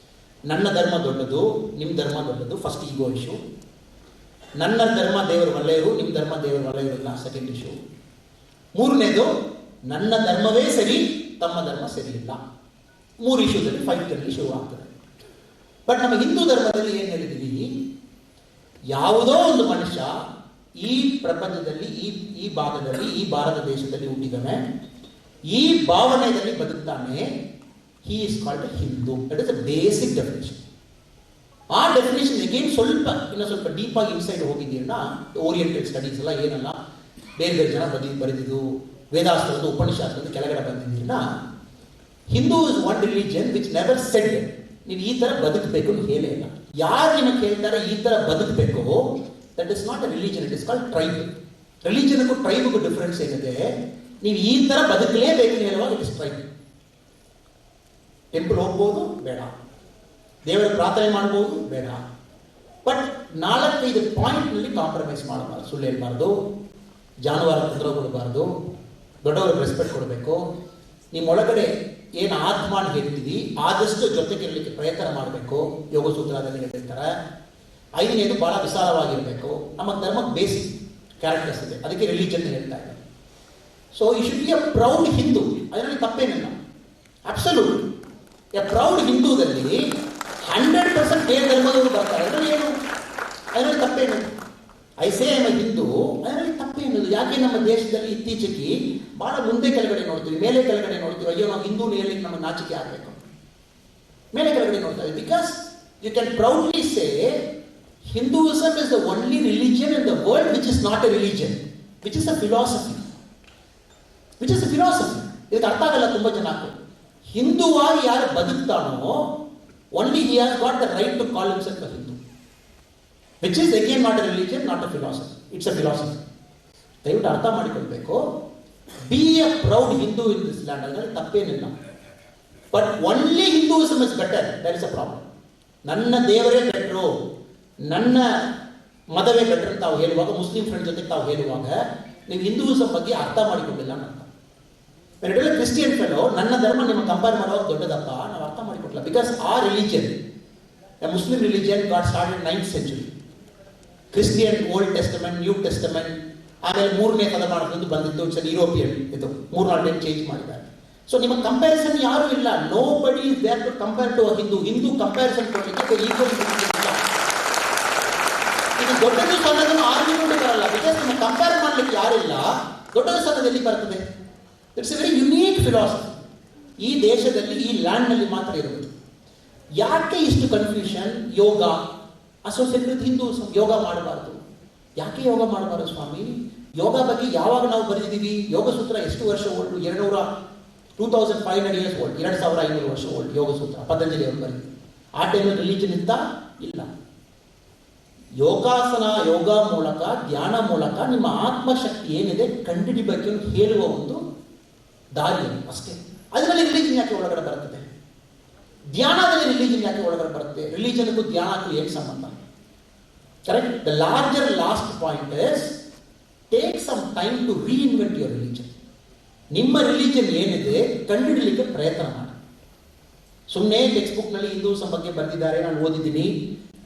ನನ್ನ ಧರ್ಮ ದೊಡ್ಡದು, ನಿಮ್ಮ ಧರ್ಮ ದೊಡ್ಡದು, ಫಸ್ಟ್ ಈಗೋ ಇಶ್ಯೂ. ನನ್ನ ಧರ್ಮ ದೇವರು ಒಳ್ಳೆಯರು, ನಿಮ್ಮ ಧರ್ಮ ದೇವರು ಒಳ್ಳೆಯರಿಲ್ಲ, ಸೆಕೆಂಡ್ ಇಶ್ಯೂ. ಮೂರನೇದು, ನನ್ನ ಧರ್ಮವೇ ಸರಿ, ತಮ್ಮ ಧರ್ಮ ಸರಿ ಇಲ್ಲ. 3 ಇಶ್ಯೂದಲ್ಲಿ ಫೈಟ್ಗಳಲ್ಲಿ ಶುರು ಆಗ್ತದೆ. ಬಟ್ ನಮ್ಮ ಹಿಂದೂ ಧರ್ಮದಲ್ಲಿ ಏನು ಹೇಳಿದ್ದೀವಿ, ಯಾವುದೋ ಒಂದು ಮನುಷ್ಯ ಈ ಪ್ರಪಂಚದಲ್ಲಿ ಈ ಭಾಗದಲ್ಲಿ ಈ ಭಾರತ ದೇಶದಲ್ಲಿ ಹುಟ್ಟಿದ್ದಾನೆ, ಈ ಭಾವನೆಯಲ್ಲಿ ಬದುಕ್ತಾನೆ, he is called a Hindu. That is a basic definition. ಆ ಡೆಫಿನೇಷನ್ ಅಗೇನ್ ಸ್ವಲ್ಪ ಡೀಪ್ ಆಗಿ ಇನ್ಸೈಡ್ ಹೋಗಿದ್ದೀರನ್ನ ಓರಿಯೆಂಟೆಡ್ ಸ್ಟಡೀಸ್ ಎಲ್ಲ ಏನಲ್ಲ ಬೇರೆ ಜನ ಬರೆದಿದ್ದು ವೇದಾಸ್ತ್ರದ ಉಪನಿಷಾಸ್ತ್ರದ ಕೆಳಗಡೆ ಬಂದಿದ್ದೀರನ್ನ, Hindu is one religion which never said ನೀನು ಈ ತರ ಬದುಕಬೇಕು ಅಂತ ಹೇಳೇ ಇಲ್ಲ. ಯಾರು ನಿಮಗೆ ಕೇಳ್ತಾರೆ ಈ ತರ ಬದುಕಬೇಕು, that is not a religion, it is called tribe. ರಿಲಿಜನ್ಗೂ ಟ್ರೈಬ್ಗೂ ಡಿಫರೆನ್ಸ್ ಏನಿದೆ, ನೀವು ಈ ತರ ಬದುಕಲೇಬೇಕು ಹೇಳುವಾಗ ಇಟ್ ಇಸ್ ಟ್ರೈಬ್. ಟೆಂಪಲ್ ಹೋಗ್ಬೋದು, ಬೇಡ. ದೇವರ ಪ್ರಾರ್ಥನೆ ಮಾಡ್ಬೋದು, ಬೇಡ. ಬಟ್ 4-5 ಪಾಯಿಂಟ್ನಲ್ಲಿ ಕಾಂಪ್ರಮೈಸ್ ಮಾಡಬಾರ್ದು. ಸುಳ್ಳು ಹೇಳ್ಬಾರ್ದು, ಜಾನುವಾರು ತೊಂದರೆ ಕೊಡಬಾರ್ದು, ದೊಡ್ಡವ್ರಿಗೆ ರೆಸ್ಪೆಕ್ಟ್ ಕೊಡಬೇಕು. ನಿಮ್ಮೊಳಗಡೆ ಏನು ಆತ್ಮಾನ ಹೇಳ್ತೀವಿ ಆದಷ್ಟು ಜೊತೆಗಿರಲಿಕ್ಕೆ ಪ್ರಯತ್ನ ಮಾಡಬೇಕು. ಯೋಗ ಸೂತ್ರದಲ್ಲಿ ಹೇಳಿರ್ತಾರೆ. 5ನೇದು ಬಹಳ ವಿಶಾಲವಾಗಿರಬೇಕು. ನಮ್ಮ ಧರ್ಮಕ್ಕೆ ಬೇಸಿಕ್ ಕ್ಯಾರೆಕ್ಟರ್ಸ್ ಇದೆ, ಅದಕ್ಕೆ ರಿಲಿಜನ್ ಹೇಳ್ತಾ ಇದೆ. So you should be a proud Hindu, ಅದರಲ್ಲಿ ತಪ್ಪೇನಿಲ್ಲ. ಅಬ್ಸಲ್ಯೂಟ್ ಎ ಪ್ರೌಡ್ ಹಿಂದೂದಲ್ಲಿ 100% ಬೇರೆ ಧರ್ಮದವರು ಬರ್ತಾರೆ. ಅದರಲ್ಲಿ ತಪ್ಪೇನು? I say I a Hindu, ಅದರಲ್ಲಿ ತಪ್ಪೇನದು? ಯಾಕೆ ನಮ್ಮ ದೇಶದಲ್ಲಿ ಇತ್ತೀಚೆಗೆ ಬಹಳ ಮುಂದೆ ಕೆಳಗಡೆ ನೋಡ್ತೀವಿ, ಮೇಲೆ ಕೆಳಗಡೆ ನೋಡ್ತೀವಿ. ಅಯ್ಯೋ ನಾವು ಹಿಂದೂ ಹೇಳಲಿಕ್ಕೆ ನಮ್ಮ ನಾಚಿಕೆ ಆಗಬೇಕು, ಮೇಲೆ ಕೆಳಗಡೆ ನೋಡ್ತಾ ಇದ್ದೀವಿ. Because you can proudly say Hinduism is the only religion in the world which is not a religion, which is a philosophy. ಇದಕ್ಕೆ ಅರ್ಥ ಆಗಲ್ಲ ತುಂಬ ಜನಕ್ಕೆ. ಹಿಂದೂವಾಗಿ ಯಾರು ಬದುಕ್ತಾನೋ only he has got the right to call himself a Hindu, which is again not a religion, not a philosophy. It's a philosophy. ದಯವಿಟ್ಟು ಅರ್ಥ ಮಾಡಿಕೊಳ್ಬೇಕು. B A proud Hindu in this land, ಅದರಲ್ಲಿ ತಪ್ಪೇನಿಲ್ಲ. But only Hinduism is better, that is a problem. ನನ್ನ ದೇವರೇ better, ನನ್ನ ಮತವೇ better ಅಂತ ತಾವು ಹೇಳುವಾಗ, ಮುಸ್ಲಿಂ ಫ್ರೆಂಡ್ ಜೊತೆಗೆ ತಾವು ಹೇಳುವಾಗ ನೀವು ಹಿಂದೂಯಿಸಮ್ ಬಗ್ಗೆ ಅರ್ಥ ಮಾಡಿಕೊಂಡಿಲ್ಲ ಅಂತ. ಕ್ರಿಸ್ಟಿಯನ್ ಫೆಲೋ ನನ್ನ ಧರ್ಮ ನಿಮ್ಮ ಕಂಪೇರ್ ಮಾಡುವಾಗ ದೊಡ್ಡದಪ್ಪ, ನಾವು ಅರ್ಥ ಮಾಡಿಕೊಟ್ಟಿಲ್ಲ. ಬಿಕಾಸ್ ಆ religion, Muslim religion got started 9th century. Christian old testament, new testament, ಆಮೇಲೆ 3ನೇ ಶತಮಾನದಿಂದ ಬಂದಿದ್ದು. ಸರಿ, ಯುರೋಪಿಯನ್ ಇದು 3-4 ಟೈಮ್ ಚೇಂಜ್ ಮಾಡಿದ್ದಾರೆ. ಸೊ ನಿಮ್ಮ ಕಂಪ್ಯಾರಿಸನ್ ಯಾರು ಇಲ್ಲ. Nobody is there to compare to Hindu comparison ಕೊಡಲಿಕ್ಕೆ ಈಕ್ವಲ್ ಇಲ್ಲ. ಇದು ದೊಡ್ಡದು ಸಣ್ಣದನ್ನು ಆರ್ಗ್ಯುಮೆಂಟ್ ಬರಲ್ಲ. ಬಿಕಾಸ್ ನಿಮ್ಮ ಕಂಪೇರ್ ಮಾಡಲಿಕ್ಕೆ ಯಾರಿಲ್ಲ. ದೊಡ್ಡದು ಸಣ್ಣದಲ್ಲಿ ಬರ್ತದೆ. It's a very unique philosophy. ಈ ದೇಶದಲ್ಲಿ ಈ ಲ್ಯಾಂಡ್ನಲ್ಲಿ ಮಾತ್ರ ಇರುವುದು. ಯಾಕೆ ಇಷ್ಟು ಕನ್ಫ್ಯೂಷನ್? ಯೋಗ ಅಸೋಸಿಯೇಟೆಡ್ ಹಿಂದೂ ಯೋಗ ಮಾಡಬಾರ್ದು. ಯಾಕೆ ಯೋಗ ಮಾಡಬಾರ್ದು ಸ್ವಾಮಿ? ಯೋಗ ಬಗ್ಗೆ ಯಾವಾಗ ನಾವು ಬರೆದಿದ್ದೀವಿ? ಯೋಗ ಸೂತ್ರ ಎಷ್ಟು ವರ್ಷ ಓಲ್ಡ್? 2500 years ಓಲ್ಡ್, 2500 ವರ್ಷ ಓಲ್ಡ್ ಯೋಗ ಸೂತ್ರ ಪತಂಜಲಿ ಅವರು ಬರೆದಿದ್ದು. ಆ ಟೈಮಲ್ಲಿ ರಿಲಿಜನ್ ಇತ್ತಾ? ಇಲ್ಲ. ಯೋಗಾಸನ, ಯೋಗ ಮೂಲಕ, ಧ್ಯಾನ ಮೂಲಕ ನಿಮ್ಮ ಆತ್ಮಶಕ್ತಿ ಏನಿದೆ ಕಂಡುಹಿಡಿಬೇಕು ಅಂತ ಹೇಳುವ ಒಂದು ದಾರಿ ಅಷ್ಟೇ. ಅದರಲ್ಲಿ ರಿಲಿಜನ್ ಯಾಕೆ ಒಳಗಡೆ ಬರ್ತದೆ? ಧ್ಯಾನದಲ್ಲಿ ರಿಲಿಜನ್ ಯಾಕೆ ಒಳಗಡೆ ಬರುತ್ತೆ? ರಿಲಿಜನ್ಗೂ ಧ್ಯಾನಕ್ಕೂ ಏನು ಸಂಬಂಧ? Correct. The larger last point is take some time to reinvent your religion. ನಿಮ್ಮ ರಿಲಿಜನ್ ಏನಿದೆ ಕಂಡುಹಿಡಲಿಕ್ಕೆ ಪ್ರಯತ್ನ ಮಾಡಿ. ಸುಮ್ಮನೆ ಟೆಕ್ಸ್ಟ್ ಬುಕ್ನಲ್ಲಿ ಹಿಂದೂಸಮ್ ಬಗ್ಗೆ ಬರೆದಿದ್ದಾರೆ, ನಾನು ಓದಿದ್ದೀನಿ.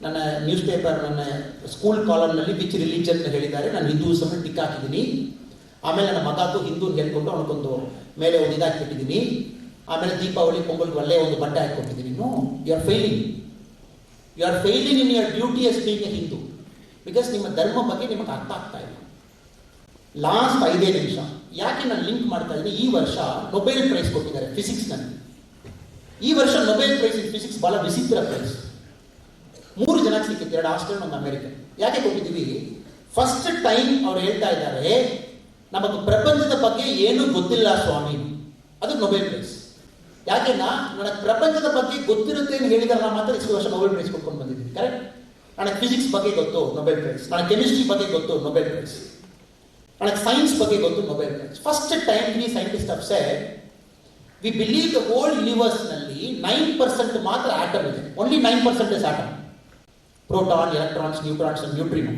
ನನ್ನ ನ್ಯೂಸ್ ಪೇಪರ್, ನನ್ನ ಸ್ಕೂಲ್ ಕಾಲಮ್ನಲ್ಲಿ ವಿಚ್ ರಿಲಿಜನ್ ಹೇಳಿದ್ದಾರೆ, ನಾನು ಹಿಂದೂಸಮ್ ಟಿಕ್ ಹಾಕಿದ್ದೀನಿ. ಆಮೇಲೆ ನನ್ನ ಮಗಕ್ಕೂ ಹಿಂದೂ ಹೇಳ್ಕೊಂಡು ಅವನಿಗೊಂದು ಮೇಲೆ ಒಂದು ಇದಾಕಿಬಿಟ್ಟಿದ್ದೀನಿ. ಆಮೇಲೆ ದೀಪಾವಳಿ ಪೊಂಗಲ್ಗೆ ಒಳ್ಳೆಯ ಒಂದು ಬಟ್ಟೆ ಹಾಕಿಕೊಟ್ಟಿದ್ದೀನಿ. No, you are failing. You are failing in your duty as being a Hindu. Because ನಿಮ್ಮ ಧರ್ಮ ಬಗ್ಗೆ ನಿಮಗೆ ಅರ್ಥ ಆಗ್ತಾ ಇಲ್ಲ. ಲಾಸ್ಟ್ 5 ನಿಮಿಷ ಯಾಕೆ ನಾನು ಲಿಂಕ್ ಮಾಡ್ತಾ ಇದ್ದೀನಿ, ಈ ವರ್ಷ ನೊಬೆಲ್ ಪ್ರೈಸ್ ಕೊಟ್ಟಿದ್ದಾರೆ ಫಿಸಿಕ್ಸ್ನಲ್ಲಿ. ಈ ವರ್ಷ ನೊಬೆಲ್ ಪ್ರೈಸ್ ಇನ್ ಫಿಸಿಕ್ಸ್ ಬಹಳ ವಿಚಿತ್ರ ಪ್ರೈಸ್. 3 ಜನಕ್ಕೆ ಸಿಕ್ಕಿತ್ತು, 2 ಆಸ್ಟ್ರೇಲಿಯನ್, 1 ಅಮೆರಿಕನ್. ಯಾಕೆ ಕೊಟ್ಟಿದ್ದೀವಿ? ಫಸ್ಟ್ ಟೈಮ್ ಅವ್ರು ಹೇಳ್ತಾ ಇದ್ದಾರೆ, ನಮಗೆ ಪ್ರಪಂಚದ ಬಗ್ಗೆ ಏನೂ ಗೊತ್ತಿಲ್ಲ ಸ್ವಾಮಿ, ಅದು ನೊಬೆಲ್ ಪ್ರೈಸ್. ಯಾಕೆಂದ್ರೆ ನನಗೆ ಪ್ರಪಂಚದ ಬಗ್ಗೆ ಗೊತ್ತಿರುತ್ತೆ ಅಂತ ಹೇಳಿದ್ರೆ ನಾನು ಮಾತ್ರ ಇಷ್ಟು ವರ್ಷ ನೊಬೆಲ್ ಪ್ರೈಸ್ ಕೊಟ್ಕೊಂಡು ಬಂದಿದ್ದೀನಿ. ಕರೆಕ್ಟ್? ನನಗೆ ಫಿಸಿಕ್ಸ್ ಬಗ್ಗೆ ಗೊತ್ತು, ನೊಬೆಲ್ ಪ್ರೈಸ್. ನನಗೆ ಕೆಮಿಸ್ಟ್ರಿ ಬಗ್ಗೆ ಗೊತ್ತು, ನೊಬೆಲ್ ಪ್ರೈಸ್. ನನಗೆ ಸೈನ್ಸ್ ಬಗ್ಗೆ ಗೊತ್ತು, Nobel prize. First time we scientist of said we believe the whole universe ನಲ್ಲಿ 9% ಮಾತ್ರ ಆಟಮ್ ಇದೆ. Only 9% is atom. Proton, electrons, neutrons and neutrino.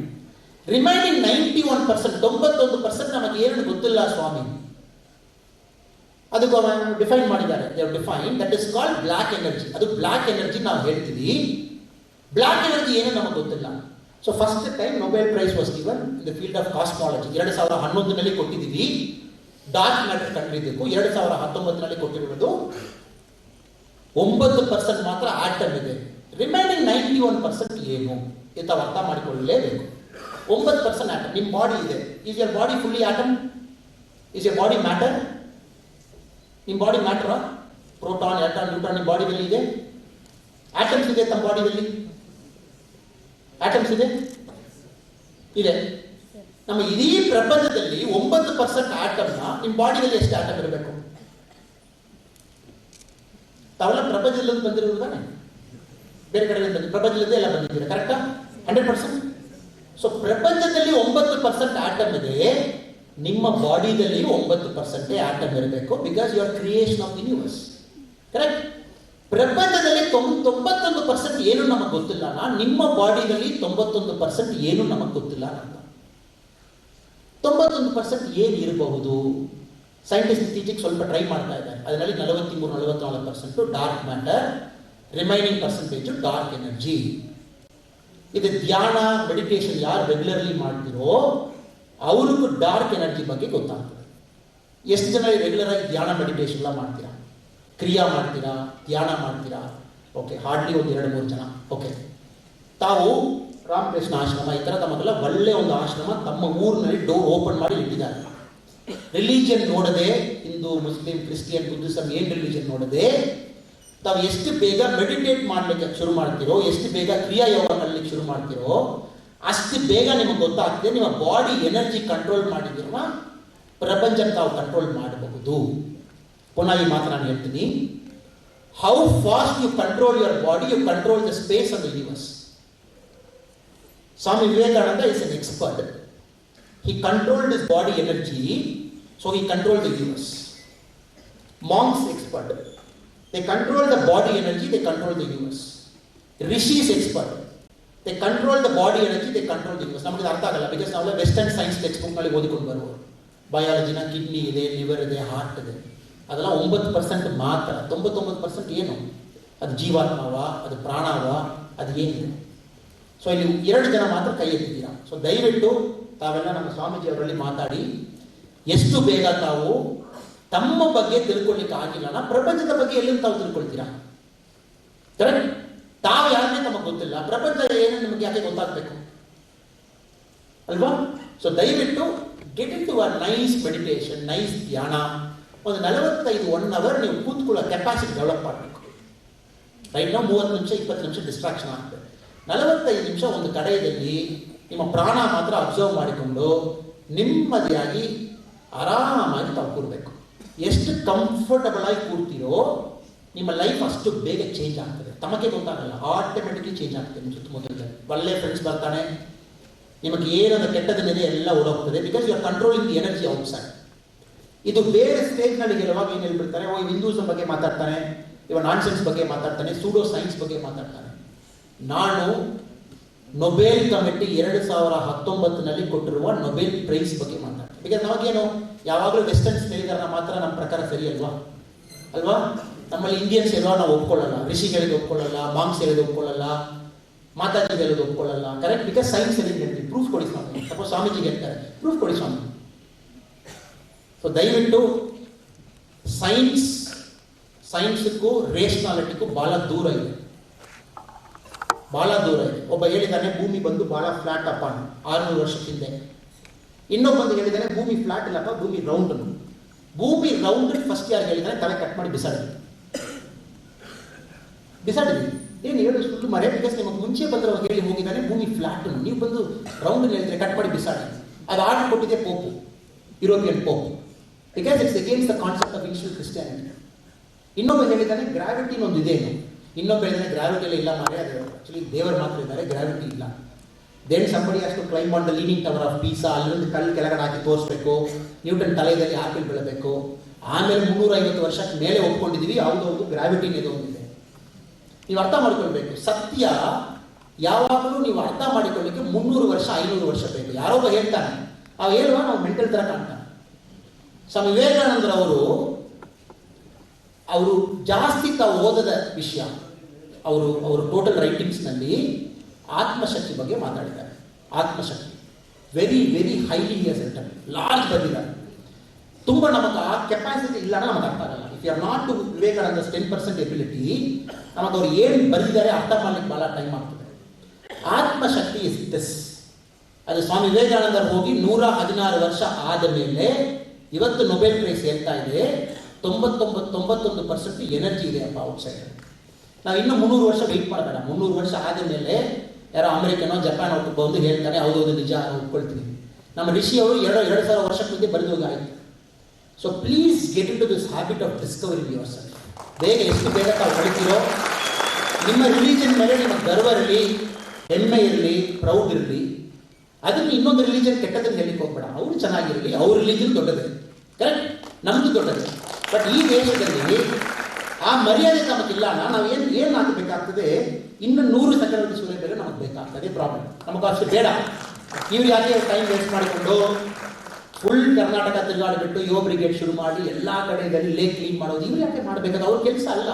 Remaining 91%, 91% ನಮಗೆ ಏನು ಗೊತ್ತಿಲ್ಲ ಸ್ವಾಮಿ. ಅದಕ್ಕೆ ಡಿಫೈನ್ ಮಾಡಿದ್ದಾರೆ. Define that is called black energy. ಅದು ಬ್ಲಾಕ್ ಎನರ್ಜಿ ನಾವು ಹೇಳ್ತೀವಿ. ಬ್ಲಾಕ್ ಎನರ್ಜಿ ಏನು ನಮಗೆ ಗೊತ್ತಿಲ್ಲ. So first time Nobel prize was given in the field of cosmology. 2011ನಲ್ಲಿ ಕೊಟ್ಟಿದ್ದೀವಿ. ಡಾರ್ಕ್ ಮ್ಯಾಟರ್ ಕಂಡಿದ್ದಕ್ಕೂ 2019ನಲ್ಲಿ ಕೊಟ್ಟಿರುವುದು 9% ಮಾತ್ರ ಆಟಮ್ ಇದೆ. ರಿಮೈನಿಂಗ್ 91% ಏನು ಅಂತ ಅರ್ಥ ಮಾಡಿಕೊಳ್ಳಲೇಬೇಕು. 9% ಆಟಮ್. ನಿಮ್ಮ ಬಾಡಿ ಇದೆ. Is your body fully atom? Is your body matter? ನಿಮ್ಮ body matter? Proton, electron, neutron ನಿಮ್ಮ ಬಾಡಿಯಲ್ಲಿ ಇದೆ. ಆಟಮ್ಸ್ ಇದೆ ತಮ್ಮ ಬಾಡಿಯಲ್ಲಿ? ಆಟಮ್ಸ್ ಇದೆ? ಇದೆ. ನಮ್ಮ ಇಡೀ ಪ್ರಪಂಚದಲ್ಲಿ 9% ಆಟಮ್ನ ನಿಮ್ಮ ಬಾಡಿಯಲ್ಲಿ ಎಷ್ಟು ಆಟಮ್ ಇರಬೇಕು? ತಾವೆಲ್ಲ ಪ್ರಪಂಚದಲ್ಲಿ ಬಂದಿರೋದು ತಾನೆ? ಬೇರೆ ಕಡೆ ಬಂದಿದ್ದೀವಿ, ಪ್ರಪಂಚದಿಂದ ಎಲ್ಲ ಬಂದಿದ್ದೀರಾ. ಕರೆಕ್ಟಾ? 100%. ಸೊ ಪ್ರಪಂಚದಲ್ಲಿ 9% ಆಟಮ್ ಇದೆ. ನಿಮ್ಮ ಬಾಡಿದಲ್ಲಿ 9% ಆಟಮ್ ಇರಬೇಕು. Because you are creation of universe. Correct? ಪ್ರಪಂಚದಲ್ಲಿ 91% ಏನು ನಮಗೆ ಗೊತ್ತಿಲ್ಲ. ನಿಮ್ಮ ಬಾಡಿಯಲ್ಲಿ 91% ಏನು ನಮಗೆ ಗೊತ್ತಿಲ್ಲ ಅಂತ. 91% ಏನು ಇರಬಹುದು? ಸೈಂಟಿಸ್ಟ್ ಇತ್ತೀಚೆಗೆ ಸ್ವಲ್ಪ ಟ್ರೈ ಮಾಡ್ತಾ ಇದ್ದಾರೆ. ಅದರಲ್ಲಿ 43-44% dark matter, remaining percentage dark energy. ಇದು ಧ್ಯಾನ, ಮೆಡಿಟೇಷನ್ ಯಾರು ರೆಗ್ಯುಲರ್ಲಿ ಮಾಡ್ತಿರೋ ಅವ್ರಿಗೂ ಡಾರ್ಕ್ ಎನರ್ಜಿ ಬಗ್ಗೆ ಗೊತ್ತಾಗ್ತದೆ. ಎಷ್ಟು ಜನ ರೆಗ್ಯುಲರ್ ಆಗಿ ಧ್ಯಾನ, ಮೆಡಿಟೇಷನ್ ಎಲ್ಲ ಮಾಡ್ತೀರಾ? ಕ್ರಿಯಾ ಮಾಡ್ತೀರಾ? ಧ್ಯಾನ ಮಾಡ್ತೀರಾ? ಓಕೆ, ಹಾರ್ಡ್ಲಿ ಒಂದು 2-3 ಜನ. ಓಕೆ, ತಾವು ರಾಮಕೃಷ್ಣ ಆಶ್ರಮ ಈ ಥರ ತಮಗೆಲ್ಲ ಒಳ್ಳೆ ಒಂದು ಆಶ್ರಮ ತಮ್ಮ ಊರಿನಲ್ಲಿ ಡೋರ್ ಓಪನ್ ಮಾಡಿ ಇಟ್ಟಿದ್ದಾರೆ. ರಿಲಿಜಿಯನ್ ನೋಡದೆ, ಹಿಂದೂ, ಮುಸ್ಲಿಂ, ಕ್ರಿಸ್ಟಿಯನ್, ಬುದ್ಧಿಸಮ್ ಏನು ರಿಲಿಜಿಯನ್ ನೋಡದೆ ತಾವು ಎಷ್ಟು ಬೇಗ ಮೆಡಿಟೇಟ್ ಮಾಡ್ಲಿಕ್ಕೆ ಶುರು ಮಾಡ್ತೀರೋ, ಎಷ್ಟು ಬೇಗ ಕ್ರಿಯಾ ಯೋಗ ಮಾಡಲಿಕ್ಕೆ ಶುರು ಮಾಡ್ತೀರೋ ಅಷ್ಟು ಬೇಗ ನಿಮಗೆ ಗೊತ್ತಾಗ್ತದೆ ನಿಮ್ಮ ಬಾಡಿ ಎನರ್ಜಿ ಕಂಟ್ರೋಲ್ ಮಾಡಿದಿರುವ ಪ್ರಪಂಚ ತಾವು ಕಂಟ್ರೋಲ್ ಮಾಡಬಹುದು. ಪುನಃ ಈ ಮಾತು ನಾನು ಹೇಳ್ತೀನಿ. How fast you control your body, you control the space of the universe. Swami Vivekananda is an expert. He controlled his body energy, so he controlled the universe. Monks expert. They control the body energy, they control the universe. Rishis expert. They control the body energy, they control the universe. ನಮಗೆ ಅರ್ಥ ಆಗಲ್ಲ, because ನಾವೆಲ್ಲ western science text book ನಲ್ಲಿ ಓದಿಕೊಂಡು ಬರುವರು. ಬಯಾಲಜಿನ kidney ಇದೆ, liver ಇದೆ, heart ಇದೆ. ಅದೆಲ್ಲ 9% ಮಾತ್ರ. 99% ಏನು? ಅದು ಜೀವಾತ್ಮವ, ಅದು ಪ್ರಾಣವ, ಅದು ಏನಿದೆ? ಸೊ ಇಲ್ಲಿ 2 ಜನ ಮಾತ್ರ ಕೈ ಎತ್ತಿದ್ದೀರಾ. ಸೊ ದಯವಿಟ್ಟು ತಾವೆಲ್ಲ ನಮ್ಮ ಸ್ವಾಮೀಜಿ ಅವರಲ್ಲಿ ಮಾತಾಡಿ ಎಷ್ಟು ಬೇಗ ತಾವು ತಮ್ಮ ಬಗ್ಗೆ ತಿಳ್ಕೊಳ್ಳಿಕ್ಕೆ ಆಗಿಲ್ಲ, ಪ್ರಪಂಚದ ಬಗ್ಗೆ ಎಲ್ಲಿಂದ ತಾವು ತಿಳ್ಕೊಳ್ತೀರಾ? ಕರೆಕ್ಟ್? ತಾವು ಯಾರನ್ನೇ ನಮಗೆ ಗೊತ್ತಿಲ್ಲ, ಪ್ರಪಂಚ ಏನು ನಿಮಗೆ ಯಾಕೆ ಗೊತ್ತಾಗಬೇಕು ಅಲ್ವಾ? ಸೊ ದಯವಿಟ್ಟು get into a nice meditation, nice dhyana. ಒಂದು 45-1 ಅವರ್ ನೀವು ಕೂತ್ಕೊಳ್ಳೋ ಕೆಪಾಸಿಟಿ ಡೆವಲಪ್ ಮಾಡಬೇಕು. ರೈಟ್ ನಾವು 30 ನಿಮಿಷ 20 ನಿಮಿಷ ಡಿಸ್ಟ್ರಾಕ್ಷನ್ ಆಗ್ತದೆ. 45 ನಿಮಿಷ ಒಂದು ಕಡೆಯಲ್ಲಿ ನಿಮ್ಮ ಪ್ರಾಣ ಮಾತ್ರ ಅಬ್ಸರ್ವ್ ಮಾಡಿಕೊಂಡು ನೆಮ್ಮದಿಯಾಗಿ ಆರಾಮಾಗಿ ತಾವು ಕೂರಬೇಕು. ಎಷ್ಟು ಕಂಫರ್ಟಬಲ್ ಆಗಿ ಕೂರ್ತೀರೋ ನಿಮ್ಮ ಲೈಫ್ ಅಷ್ಟು ಬೇಗ ಚೇಂಜ್ ಆಗ್ತದೆ. ತಮಗೆ ಗೊತ್ತಾಗಲ್ಲ, ಆಟೋಮೆಟಿಕ್ಲಿ ಚೇಂಜ್ ಆಗ್ತದೆ. ನಿಮ್ಮ ಸುತ್ತಮುತ್ತಲಿಗೆ ಒಳ್ಳೆ ಫ್ರೆಂಡ್ಸ್ ಬರ್ತಾನೆ, ನಿಮಗೆ ಏನಂದ್ರೆ ಕೆಟ್ಟದನ್ನಿದೆ ಎಲ್ಲ ಓಡೋಗ್ತದೆ. Because you are controlling the energy outside. ಇದು ಬೇರೆ ಸ್ಟೇಜ್ನಲ್ಲಿ ಇರುವಾಗ ಏನು ಹೇಳ್ಬಿಡ್ತಾನೆ, ಹಿಂದೂಸಮ್ ಬಗ್ಗೆ ಮಾತಾಡ್ತಾನೆ, ಇವ ನಾನ್ಸೆನ್ಸ್ ಬಗ್ಗೆ ಮಾತಾಡ್ತಾನೆ, ಸೂಡೋ ಸೈನ್ಸ್ ಬಗ್ಗೆ ಮಾತಾಡ್ತಾನೆ. ನಾನು ನೊಬೆಲ್ ಕಮಿಟಿ 2019ನಲ್ಲಿ ಕೊಟ್ಟಿರುವ ನೊಬೆಲ್ ಪ್ರೈಸ್ ಬಗ್ಗೆ ಮಾತಾಡ್ತೀನಿ. ಬಿಕಾಸ್ ನಮಗೇನು ಯಾವಾಗಲೂ ವೆಸ್ಟರ್ನ್ಸ್ ಹೇಳಿದಾರ ಮಾತ್ರ ನಮ್ಮ ಪ್ರಕಾರ ಸರಿ ಅಲ್ವಾ? ನಮ್ಮಲ್ಲಿ ಇಂಡಿಯನ್ಸ್ ಇರುವ ನಾವು ಒಪ್ಕೊಳ್ಳಲ್ಲ, ಋಷಿಗಳಿಗೆ ಒಪ್ಕೊಳ್ಳಲ್ಲ, ಮಾಂಕ್ಸ್ ಹೇಳಿದ ಒಪ್ಕೊಳ್ಳಲ್ಲ, ಮಾತಾಜಿ ಹೇಳೋದು ಒಪ್ಕೊಳ್ಳಲ್ಲ. ಕರೆಕ್ಟ್? ಬಿಕಾಸ್ ಸೈನ್ಸ್ ಹೇಳಿ ಹೇಳ್ತೀವಿ. ಪ್ರೂಫ್ ಕೊಡಿ ಸ್ವಾಮಿ. ಸಪೋಸ್ ಸ್ವಾಮೀಜಿಗೆ ಹೇಳ್ತಾರೆ, ಪ್ರೂಫ್ ಕೊಡಿ ಸ್ವಾಮಿ. ಸೊ ದಯವಿಟ್ಟು ಸೈನ್ಸ್ಗೂ ರೇಷನಾಲಿಟಿಗೂ ಬಹಳ ದೂರ ಇದೆ, ಬಹಳ ದೂರ ಇದೆ. ಒಬ್ಬ ಹೇಳಿದ್ದಾನೆ, ಭೂಮಿ ಬಂದು ಬಹಳ ಫ್ಲಾಟ್ ಅಪ್ಪ 600 ವರ್ಷದ ಹಿಂದೆ. ಇನ್ನೊಬ್ಬಂದು ಹೇಳಿದ್ದಾನೆ ಭೂಮಿ ಫ್ಲಾಟ್ ಇಲ್ಲಪ್ಪ, ಭೂಮಿ ರೌಂಡ್. ಭೂಮಿ ರೌಂಡ್ ಫಸ್ಟ್ ಯಾರು ಹೇಳಿದಾನೆ ತಲೆ ಕಟ್ ಮಾಡಿ ಬಿಸಾಡಿದ್ವಿ. ಏನು ಹೇಳಿ ಸುಳ್ಳು ಮರೆ, ಬಿಕಾಸ್ ನಿಮಗೆ ಮುಂಚೆ ಬಂದವರು ಹೇಳಿ ಹೋಗಿದ್ದಾನೆ ಭೂಮಿ ಫ್ಲಾಟ್, ನೀವು ಬಂದು ರೌಂಡ್ ಹೇಳಿದ್ರೆ ಕಟ್ ಮಾಡಿ ಬಿಸಾಡಿ. ಅದು ಆರ್ಡರ್ ಕೊಟ್ಟಿದೆ pope, European pope, because it's against the concept of initial Christianity. ಇನ್ನೊಬ್ಬ ಹೇಳಿದ್ದಾನೆ ಗ್ರಾವಿಟಿ ಒಂದು ಇದೇನು, ಇನ್ನೊಬ್ಬ ಹೇಳಿದಾನೆ ಗ್ರಾವಿಟಿ ಎಲ್ಲ ಇಲ್ಲ ಮಾರೆ, ಅದು ಆಕ್ಚುಲಿ ದೇವರು ಮಾತ್ರ ಇದ್ದಾರೆ, ಗ್ರಾವಿಟಿ ಇಲ್ಲ. ದೆನ್ ಸಂಬಡಿ ಅಷ್ಟು climb on the leaning tower of Pisa, ಅಲ್ಲಿಂದ ಕಲ್ಲು ಕೆಳಗಡೆ ಹಾಕಿ ತೋರಿಸ್ಬೇಕು, ನ್ಯೂಟನ್ ತಲೆಯಲ್ಲಿ ಆಪಿಲ್ ಬೀಳಬೇಕು, ಆಮೇಲೆ 350 ವರ್ಷಕ್ಕೆ ಮೇಲೆ ಒಪ್ಕೊಂಡಿದ್ದೀವಿ ಹೌದೌದು ಗ್ರಾವಿಟಿ ಇದೆ ಒಂದಿದೆ. ನೀವು ಅರ್ಥ ಮಾಡ್ಕೊಳ್ಬೇಕು, ಸತ್ಯ ಯಾವಾಗಲೂ ನೀವು ಅರ್ಥ ಮಾಡಿಕೊಳ್ಳಿಕ್ಕೆ 300 ವರ್ಷ 500 ವರ್ಷ ಬೇಕು. ಯಾರೊಬ್ಬ ಹೇಳ್ತಾನೆ, ಅವ ಹೇಳುವ ನಾವು ಮೆಂಟಲ್ ತರ ಕಾಣ್ತಾನೆ. ಸ್ವಾಮಿ ವಿವೇಕಾನಂದರವರು ಜಾಸ್ತಿ ತಾವು ಓದದ ವಿಷಯ, ಅವರು ಟೋಟಲ್ ರೈಟಿಂಗ್ಸ್ನಲ್ಲಿ ಆತ್ಮಶಕ್ತಿ ಬಗ್ಗೆ ಮಾತಾಡಿದ್ದಾರೆ. ಆತ್ಮಶಕ್ತಿ very very highly center large ಬಂದಿದ್ದಾರೆ. ತುಂಬ ನಮಗೆ ಆ ಕೆಪಾಸಿಟಿ ಇಲ್ಲ ನಮಗೆ ಅರ್ಥ ಆಗಲ್ಲ. If you are not to Vivekananda 10% ability, ನಮಗೆ ಅವ್ರು ಏನು ಬರೆದಿದ್ದಾರೆ ಅರ್ಥ ಮಾಡ್ಲಿಕ್ಕೆ ಭಾಳ ಟೈಮ್ ಆಗ್ತದೆ. ಆತ್ಮಶಕ್ತಿ ಇಸ್ ದಿಸ್. ಅದು ಸ್ವಾಮಿ ವಿವೇಕಾನಂದರು ಹೋಗಿ 116 ವರ್ಷ ಆದ ಮೇಲೆ ಇವತ್ತು ನೊಬೆಲ್ ಪ್ರೈಸ್ ಹೇಳ್ತಾ ಇದೆ 99% ಎನರ್ಜಿ ಇದೆ ಅಪ್ಪ ಔಟ್ಸೈಡ್. ನಾವು ಇನ್ನೂ 300 ವರ್ಷ ವೆಯ್ಟ್ ಮಾಡಬೇಡ. 300 ವರ್ಷ ಆದ ಮೇಲೆ ಯಾರೋ ಅಮೆರಿಕನೋ ಜಪಾನ್ ಅವ್ರು ಬಂದು ಹೇಳ್ತಾನೆ ಹೌದೌದು ನಿಜ ಒಪ್ಕೊಳ್ತೀನಿ. ನಮ್ಮ ಋಷಿಯವರು 2,000 ವರ್ಷಕ್ಕೆ ಮುಂದೆ ಬರೆದು ಹೋಗಿ ಆಯಿತು. So please get into this habit of discovering yourself. ಬೇಗ ಎಷ್ಟು ಬೇಗ ತಾವು ಕಳಿತೀರೋ, ನಿಮ್ಮ ರಿಲಿಜನ್ ಮೇಲೆ ನಿಮಗೆ ಗರ್ವ ಇರಲಿ, ಹೆಮ್ಮೆ ಇರಲಿ, ಪ್ರೌಡ್ ಇರಲಿ. ಅದನ್ನು ಇನ್ನೊಂದು ರಿಲಿಜನ್ ಕೆಟ್ಟದನ್ನು ಹೇಳಿಕ್ಕೆ ಹೋಗ್ಬೇಡ. ಅವರು ಚೆನ್ನಾಗಿರಲಿ, ಅವ್ರ ರಿಲಿಜನ್ ದೊಡ್ಡದೇ, ಕರೆಕ್ಟ್, ನಮ್ಮದು ದೊಡ್ಡದೇ. ಬಟ್ ಈ ದೇಶದಲ್ಲಿ ಆ ಮರ್ಯಾದೆ ನಮಗಿಲ್ಲ. ನಾವು ಏನು ಆಗಬೇಕಾಗ್ತದೆ, ಇನ್ನು 100 ಸೆಕೆಂಡ್ ಸೂರ್ಯಬೇರೆ ನಮಗೆ ಬೇಕಾಗ್ತದೆ. ಪ್ರಾಬ್ಲಮ್ ನಮಗೆ ಅಷ್ಟು ಬೇಡ. ಇವ್ರು ಯಾಕೆ ಟೈಮ್ ವೇಸ್ಟ್ ಮಾಡಿಕೊಂಡು ಫುಲ್ ಕರ್ನಾಟಕ ತಿರುಗಾಡಿಬಿಟ್ಟು ಯುವ ಬ್ರಿಗೇಡ್ ಶುರು ಮಾಡಿ ಎಲ್ಲ ಕಡೆಯಲ್ಲಿ ಲೇಕ್ ಕ್ಲೀನ್ ಮಾಡೋದು, ಇವ್ರು ಯಾಕೆ ಮಾಡಬೇಕಾದ? ಅವ್ರ ಕೆಲಸ ಅಲ್ಲ.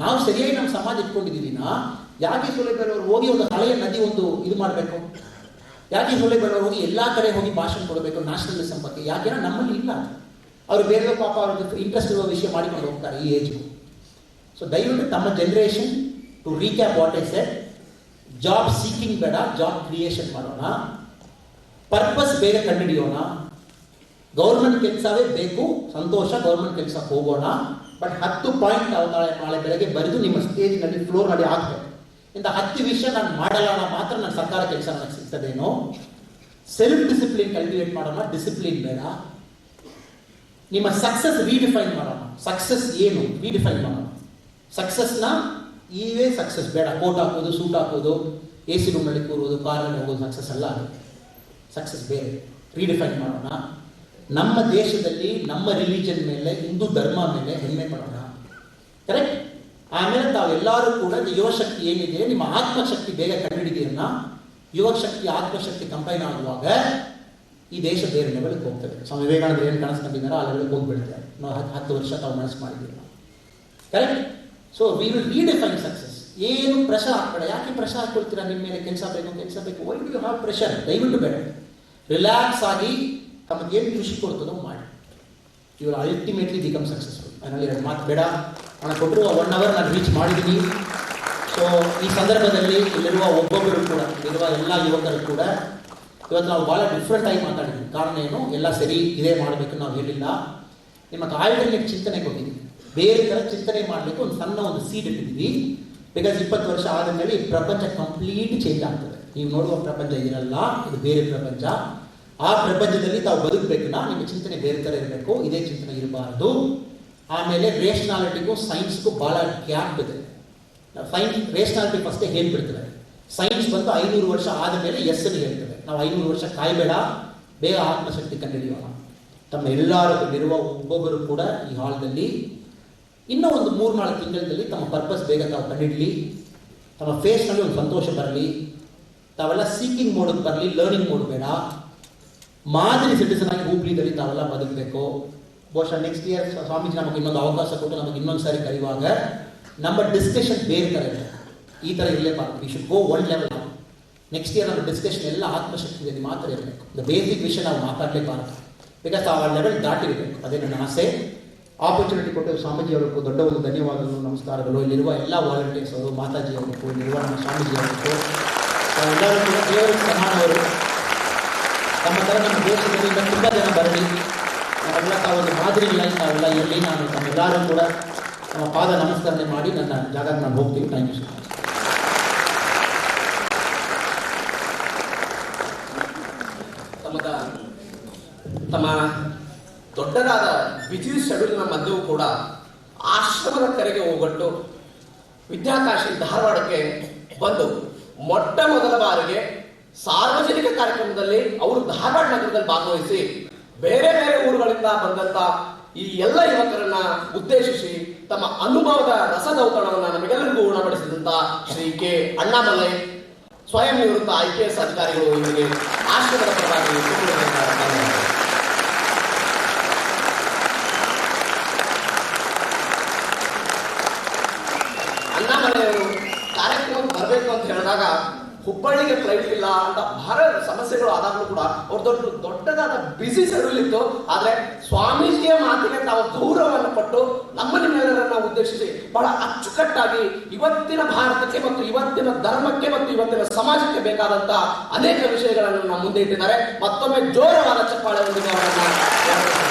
ನಾವು ಸರಿಯಾಗಿ ನಮ್ಮ ಸಮಾಜ ಇಟ್ಕೊಂಡಿದ್ದೀವಿ. ಯಾಕೆ ಸೂರ್ಯಬೇರವ್ರು ಹೋಗಿ ಒಂದು ಹಳೆಯ ನದಿ ಒಂದು ಇದು ಮಾಡಬೇಕು? ಯಾಕೆ ಸೂರ್ಯಬೇರವ್ರು ಹೋಗಿ ಎಲ್ಲ ಕಡೆ ಹೋಗಿ ಭಾಷಣ ಕೊಡಬೇಕು ನ್ಯಾಷನಲಿಸಮ್ ಬಗ್ಗೆ? ಯಾಕೆಂದ್ರೆ ನಮ್ಮಲ್ಲಿ ಇಲ್ಲ. ಅವರು ಬೇರೆ ಪಾಪ ಅವ್ರಿಗೆ ಇಂಟ್ರೆಸ್ಟ್ ಇರುವ ವಿಷಯ ಮಾಡಿಕೊಂಡು ಹೋಗ್ತಾರೆ ಈ ಏಜ್ಗೂ. ಸೊ ದಯವಿಟ್ಟು ತಮ್ಮ generation, to recap what I said, job seeking ಬೇಡ, ಜಾಬ್ ಕ್ರಿಯೇಷನ್ ಮಾಡೋಣ. ಪರ್ಪಸ್ ಬೇಗ ಕಂಡುಹಿಡಿಯೋಣ. ಗೌರ್ಮೆಂಟ್ ಕೆಲಸವೇ ಬೇಕು, ಸಂತೋಷ, ಗೌರ್ಮೆಂಟ್ ಕೆಲಸಕ್ಕೆ ಹೋಗೋಣ. ಬಟ್ 10 ಪಾಯಿಂಟ್ ನಾಳೆ ಬೆಳಗ್ಗೆ ಬರೆದು ನಿಮ್ಮ ಸ್ಟೇಜ್ನಲ್ಲಿ ಫ್ಲೋರ್ನಲ್ಲಿ ಹಾಕಬೇಕು. ಇಂಥ 10 ವಿಷಯ ನಾನು ಮಾಡಲ್ಲ ಮಾತ್ರ ನನ್ನ ಸರ್ಕಾರ ಕೆಲಸ ನನಗೆ ಸಿಗ್ತದೇನೋ. ಸೆಲ್ಫ್ ಡಿಸಿಪ್ಲಿನ್ ಕಲ್ಟಿವೇಟ್ ಮಾಡೋಣ, ಡಿಸಿಪ್ಲಿನ್ ಬೇಡ. ನಿಮ್ಮ ಸಕ್ಸಸ್ ರೀಡಿಫೈನ್ ಮಾಡೋಣ. ಸಕ್ಸಸ್ ಏನು ರೀಡಿಫೈನ್ ಮಾಡೋಣ. ಸಕ್ಸಸ್ನ ಇವೇ ಸಕ್ಸಸ್ ಬೇಡ. ಕೋಟ್ ಹಾಕೋದು, ಸೂಟ್ ಹಾಕೋದು, AC ರೂಮ್ನಲ್ಲಿ ಕೂರೋದು, ಕಾರಲ್ಲಿ ಹೋಗೋದು ಸಕ್ಸಸ್ ಅಲ್ಲ. ಸಕ್ಸಸ್ ಬೇರೆ, ರೀಡಿಫೈನ್ ಮಾಡೋಣ. ನಮ್ಮ ದೇಶದಲ್ಲಿ ನಮ್ಮ ರಿಲಿಜನ್ ಮೇಲೆ, ಹಿಂದೂ ಧರ್ಮ ಮೇಲೆ ಹೆಮ್ಮೆ ಪಡೋಣ. ಕರೆಕ್ಟ್. ಆಮೇಲೆ ತಾವೆಲ್ಲರೂ ಕೂಡ ಯುವಶಕ್ತಿ ಏನಿದೆ, ನಿಮ್ಮ ಆತ್ಮಶಕ್ತಿ ಬೇಗ ಕಂಡುಹಿಡಿದೆಯನ್ನ, ಯುವಶಕ್ತಿ ಆತ್ಮಶಕ್ತಿ ಕಂಪೈನ್ ಆಗುವಾಗ ಈ ದೇಶ ಬೇರೆ ಲೆವೆಲ್ಗೆ ಹೋಗ್ತದೆ. ಸ್ವಾಮಿ ವಿವೇಕಾನಂದರು ಏನು ಕನಸ್ಕೊಂಡಿದ್ದಾರೋ ಆ ಲೆವೆಲ್ಗೆ ಹೋಗ್ಬಿಡ್ತಾರೆ. ನಾವು 10 ವರ್ಷ ತಾವು ಮನಸ್ಸು ಮಾಡಿದ್ದೀವಿ. Correct. So we will redefine success. ಏನು ಪ್ರೆಷರ್ ಹಾಕ್ಬೇಡ. ಯಾಕೆ ಪ್ರೆಷರ್ ಹಾಕ್ಕೊಳ್ತೀರಾ? ನಿಮ್ಮ ಮೇಲೆ ಕೆಲಸ ಬೇಕು. Why do you have pressure? ದಯವಿಟ್ಟು ಬೇಡ. ರಿಲ್ಯಾಕ್ಸ್ ಆಗಿ ತಮಗೇನು ಖುಷಿ ಕೊಡ್ತದೋ ಮಾಡಿ. You will ultimately become successful. ಅದರಲ್ಲಿ 2 ಮಾತು ಬೇಡ. ನಾನು ಕೊಟ್ಟರು 1 hour ನಾನು ರೀಚ್ ಮಾಡಿದ್ದೀನಿ. ಸೊ ಈ ಸಂದರ್ಭದಲ್ಲಿ ಇಲ್ಲಿರುವ ಒಬ್ಬೊಬ್ಬರು ಕೂಡ, ಇಲ್ಲಿರುವ ಎಲ್ಲ ಯುವಕರು ಕೂಡ ಇವತ್ತು ನಾವು ಭಾಳ ಡಿಫ್ರೆಂಟ್ ಆಗಿ ಮಾತಾಡಿದ್ವಿ. ಕಾರಣ ಏನು? ಎಲ್ಲ ಸರಿ ಇದೇ ಮಾಡಬೇಕು ನಾವು ಹೇಳಿಲ್ಲ. ನಿಮಗೆ ಆಲ್ಟರ್ನೇಟ್ ಚಿಂತನೆ ಕೊಟ್ಟಿದ್ದೀವಿ. ಬೇರೆ ಥರ ಚಿಂತನೆ ಮಾಡಲಿಕ್ಕೆ ಒಂದು ಸಣ್ಣ ಸೀಡ್ ಇಟ್ಟಿದ್ದೀವಿ. ಬಿಕಾಸ್ 20 ವರ್ಷ ಆದ ಮೇಲೆ ಈ ಪ್ರಪಂಚ ಕಂಪ್ಲೀಟ್ ಚೇಂಜ್ ಆಗ್ತದೆ. ನೀವು ನೋಡುವ ಪ್ರಪಂಚ ಇರಲ್ಲ, ಇದು ಬೇರೆ ಪ್ರಪಂಚ. ಆ ಪ್ರಪಂಚದಲ್ಲಿ ತಾವು ಬದುಕಬೇಕನ್ನ ನಿಮ್ಮ ಚಿಂತನೆ ಬೇರೆ ಥರ ಇರಬೇಕು, ಇದೇ ಚಿಂತನೆ ಇರಬಾರ್ದು. ಆಮೇಲೆ ರೇಷನಾಲಿಟಿಗೂ ಸೈನ್ಸ್ಗೂ ಭಾಳ ಗ್ಯಾಪ್ ಇದೆ. ಸೈನ್ಸ್ ರೇಷನಾಲಿಟಿ ಫಸ್ಟೇ ಹೇಳ್ಬಿಡ್ತದೆ. ಸೈನ್ಸ್ ಬಂದು 500 ವರ್ಷ ಆದ ಮೇಲೆ ಎಸ್ಸನ್ನು ಹೇಳ್ತದೆ. ನಾವು 500 ವರ್ಷ ಕಾಯಬೇಡ, ಬೇಗ ಆತ್ಮಶಕ್ತಿ ಕಂಡುಹಿಡಿಯೋಣ. ತಮ್ಮ ಎಲ್ಲರಿರುವ ಒಬ್ಬೊಬ್ಬರು ಕೂಡ ಈ ಹಾಲ್ದಲ್ಲಿ ಇನ್ನೂ ಒಂದು 3-4 ತಿಂಗಳಲ್ಲಿ ತಮ್ಮ ಪರ್ಪಸ್ ಬೇಗ ತಾವು ಕಂಡುಹಿಡಲಿ. ತಮ್ಮ ಫೇಸ್ನಲ್ಲಿ ಒಂದು ಸಂತೋಷ ಬರಲಿ. ತಾವೆಲ್ಲ ಸೀಕಿಂಗ್ ಮೋಡಕ್ಕೆ ಬರಲಿ, ಲರ್ನಿಂಗ್ ಮೋಡ್ ಬೇಡ. ಮಾದರಿ ಸಿಟಿಸನ್ ಆಗಿ ಹುಬ್ಳಿದಲ್ಲಿ ತಾವೆಲ್ಲ ಬದುಕಬೇಕು. ಬಹುಶಃ ನೆಕ್ಸ್ಟ್ ಇಯರ್ ಸ್ವಾಮೀಜಿ ನಮಗೆ ಇನ್ನೊಂದು ಅವಕಾಶ ಕೊಟ್ಟು ನಮಗೆ ಇನ್ನೊಂದು ಸಾರಿ ಕರೆಯುವಾಗ ನಮ್ಮ ಡಿಸ್ಕಷನ್ ಬೇರೆ ಥರ ಇದೆ. ಈ ಥರ ಇರಲೇಬಾರ್ದು. We should go 1 level. Next year ನಮ್ಮ ಡಿಸ್ಕಷನ್ ಎಲ್ಲ ಆತ್ಮಶಕ್ತಿಯಲ್ಲಿ ಮಾತ್ರ ಇರಬೇಕು. ದ ಬೇಸಿಕ್ ವಿಷಯ ನಾವು ಮಾತಾಡಲೇಬಾರ್ದು. ಬಿಕಾಸ್ ಆ ಲೆವೆಲ್ ದಾಟಿರಬೇಕು. ಅದೇ ನನ್ನ ಆಸೆ. ಆಪರ್ಚುನಿಟಿ ಕೊಟ್ಟು ಸ್ವಾಮೀಜಿ ಅವರಿಗೂ ದೊಡ್ಡ ಒಂದು ಧನ್ಯವಾದಗಳು, ನಮಸ್ಕಾರಗಳು. ಇಲ್ಲಿರುವ ಎಲ್ಲ ವಾಲಂಟಿಯರ್ಸ್ ಅವರು, ಮಾತಾಜಿ ಅವರಿಗೂ, ಇಲ್ಲಿರುವ ನಮ್ಮ ಸ್ವಾಮೀಜಿ ಅವರಿಗೂ, ಎಲ್ಲರೂ ಕೂಡ ದೇವರ ಸಮಾನವರು. ತಮ್ಮ ಥರ ನಮ್ಮ ದೇಶದಲ್ಲಿ ತುಂಬ ಜನ ಬರಲಿ, ನಾವೆಲ್ಲ ತಾವೊಂದು ಮಾದರಿಗಳಾಗಿ ನಾವೆಲ್ಲ ಇರಲಿ. ನಾನು ತಮ್ಮೆಲ್ಲರೂ ಕೂಡ ನಮ್ಮ ಪಾದ ನಮಸ್ಕರಣೆ ಮಾಡಿ ನನ್ನ ಜಾಗಕ್ಕೆ ನಾನು ಹೋಗ್ತೀನಿ. Thank you so much. ತಮ್ಮ ದೊಡ್ಡದಾದ ಬಿಸಿ ಶೆಡ್ಯೂಲಿನ ಮಧ್ಯೆಯೂ ಕೂಡ ಆಶ್ರಮದ ಕರೆಗೆ ಹೋಗಟ್ಟು ವಿದ್ಯಾಕಾಶಿ ಧಾರವಾಡಕ್ಕೆ ಬಂದು ಮೊಟ್ಟ ಮೊದಲ ಬಾರಿಗೆ ಸಾರ್ವಜನಿಕ ಕಾರ್ಯಕ್ರಮದಲ್ಲಿ ಅವರು ಧಾರವಾಡ ನಗರದಲ್ಲಿ ಭಾಗವಹಿಸಿ ಬೇರೆ ಬೇರೆ ಊರುಗಳಿಂದ ಬಂದಂತ ಈ ಎಲ್ಲ ಯುವಕರನ್ನ ಉದ್ದೇಶಿಸಿ ತಮ್ಮ ಅನುಭವದ ರಸದೌತಣವನ್ನು ನಮಗೆಲ್ಲರಿಗೂ ಉಣಬಡಿಸಿದಂತ ಶ್ರೀ ಕೆ ಅಣ್ಣಾಮಲೈ ಸ್ವಯಂ ನಿವೃತ್ತ IPS ಅಧಿಕಾರಿಗಳು ಇವರಿಗೆ ಆಶ್ರಮದ ಪರವಾಗಿ ಅಣ್ಣಾಮಲೈಯವರು ಕಾರ್ಯಕ್ರಮಕ್ಕೆ ಬರಬೇಕು ಅಂತ ಹೇಳಿದಾಗ ಹುಬ್ಬಳ್ಳಿಗೆ ಫ್ಲೈಟ್ ಇಲ್ಲ ಅಂತ ಬಹಳ ಸಮಸ್ಯೆಗಳು ಆದಾಗಲೂ ಕೂಡ ಅವ್ರ ದೊಡ್ಡದಾದ ಬಿಸಿ ಶೆಡ್ಯೂಲ್ ಇತ್ತು. ಆದ್ರೆ ಸ್ವಾಮೀಜಿಯ ಮಾತಿಗೆ ತಾವು ಗೌರವವನ್ನು ಕೊಟ್ಟು ನಮ್ಮ ನಿಮ್ಮೆಲ್ಲರನ್ನ ಉದ್ದೇಶಿಸಿ ಬಹಳ ಅಚ್ಚುಕಟ್ಟಾಗಿ ಇವತ್ತಿನ ಭಾರತಕ್ಕೆ ಮತ್ತು ಇವತ್ತಿನ ಧರ್ಮಕ್ಕೆ ಮತ್ತು ಇವತ್ತಿನ ಸಮಾಜಕ್ಕೆ ಬೇಕಾದಂತ ಅನೇಕ ವಿಷಯಗಳನ್ನು ನಮ್ಮ ಮುಂದೆ ಇಟ್ಟಿದ್ದಾರೆ. ಮತ್ತೊಮ್ಮೆ ಜೋರವಾದ ಚಪ್ಪಾಳೆ ಹೊಂದಿದೆ ಅವರನ್ನ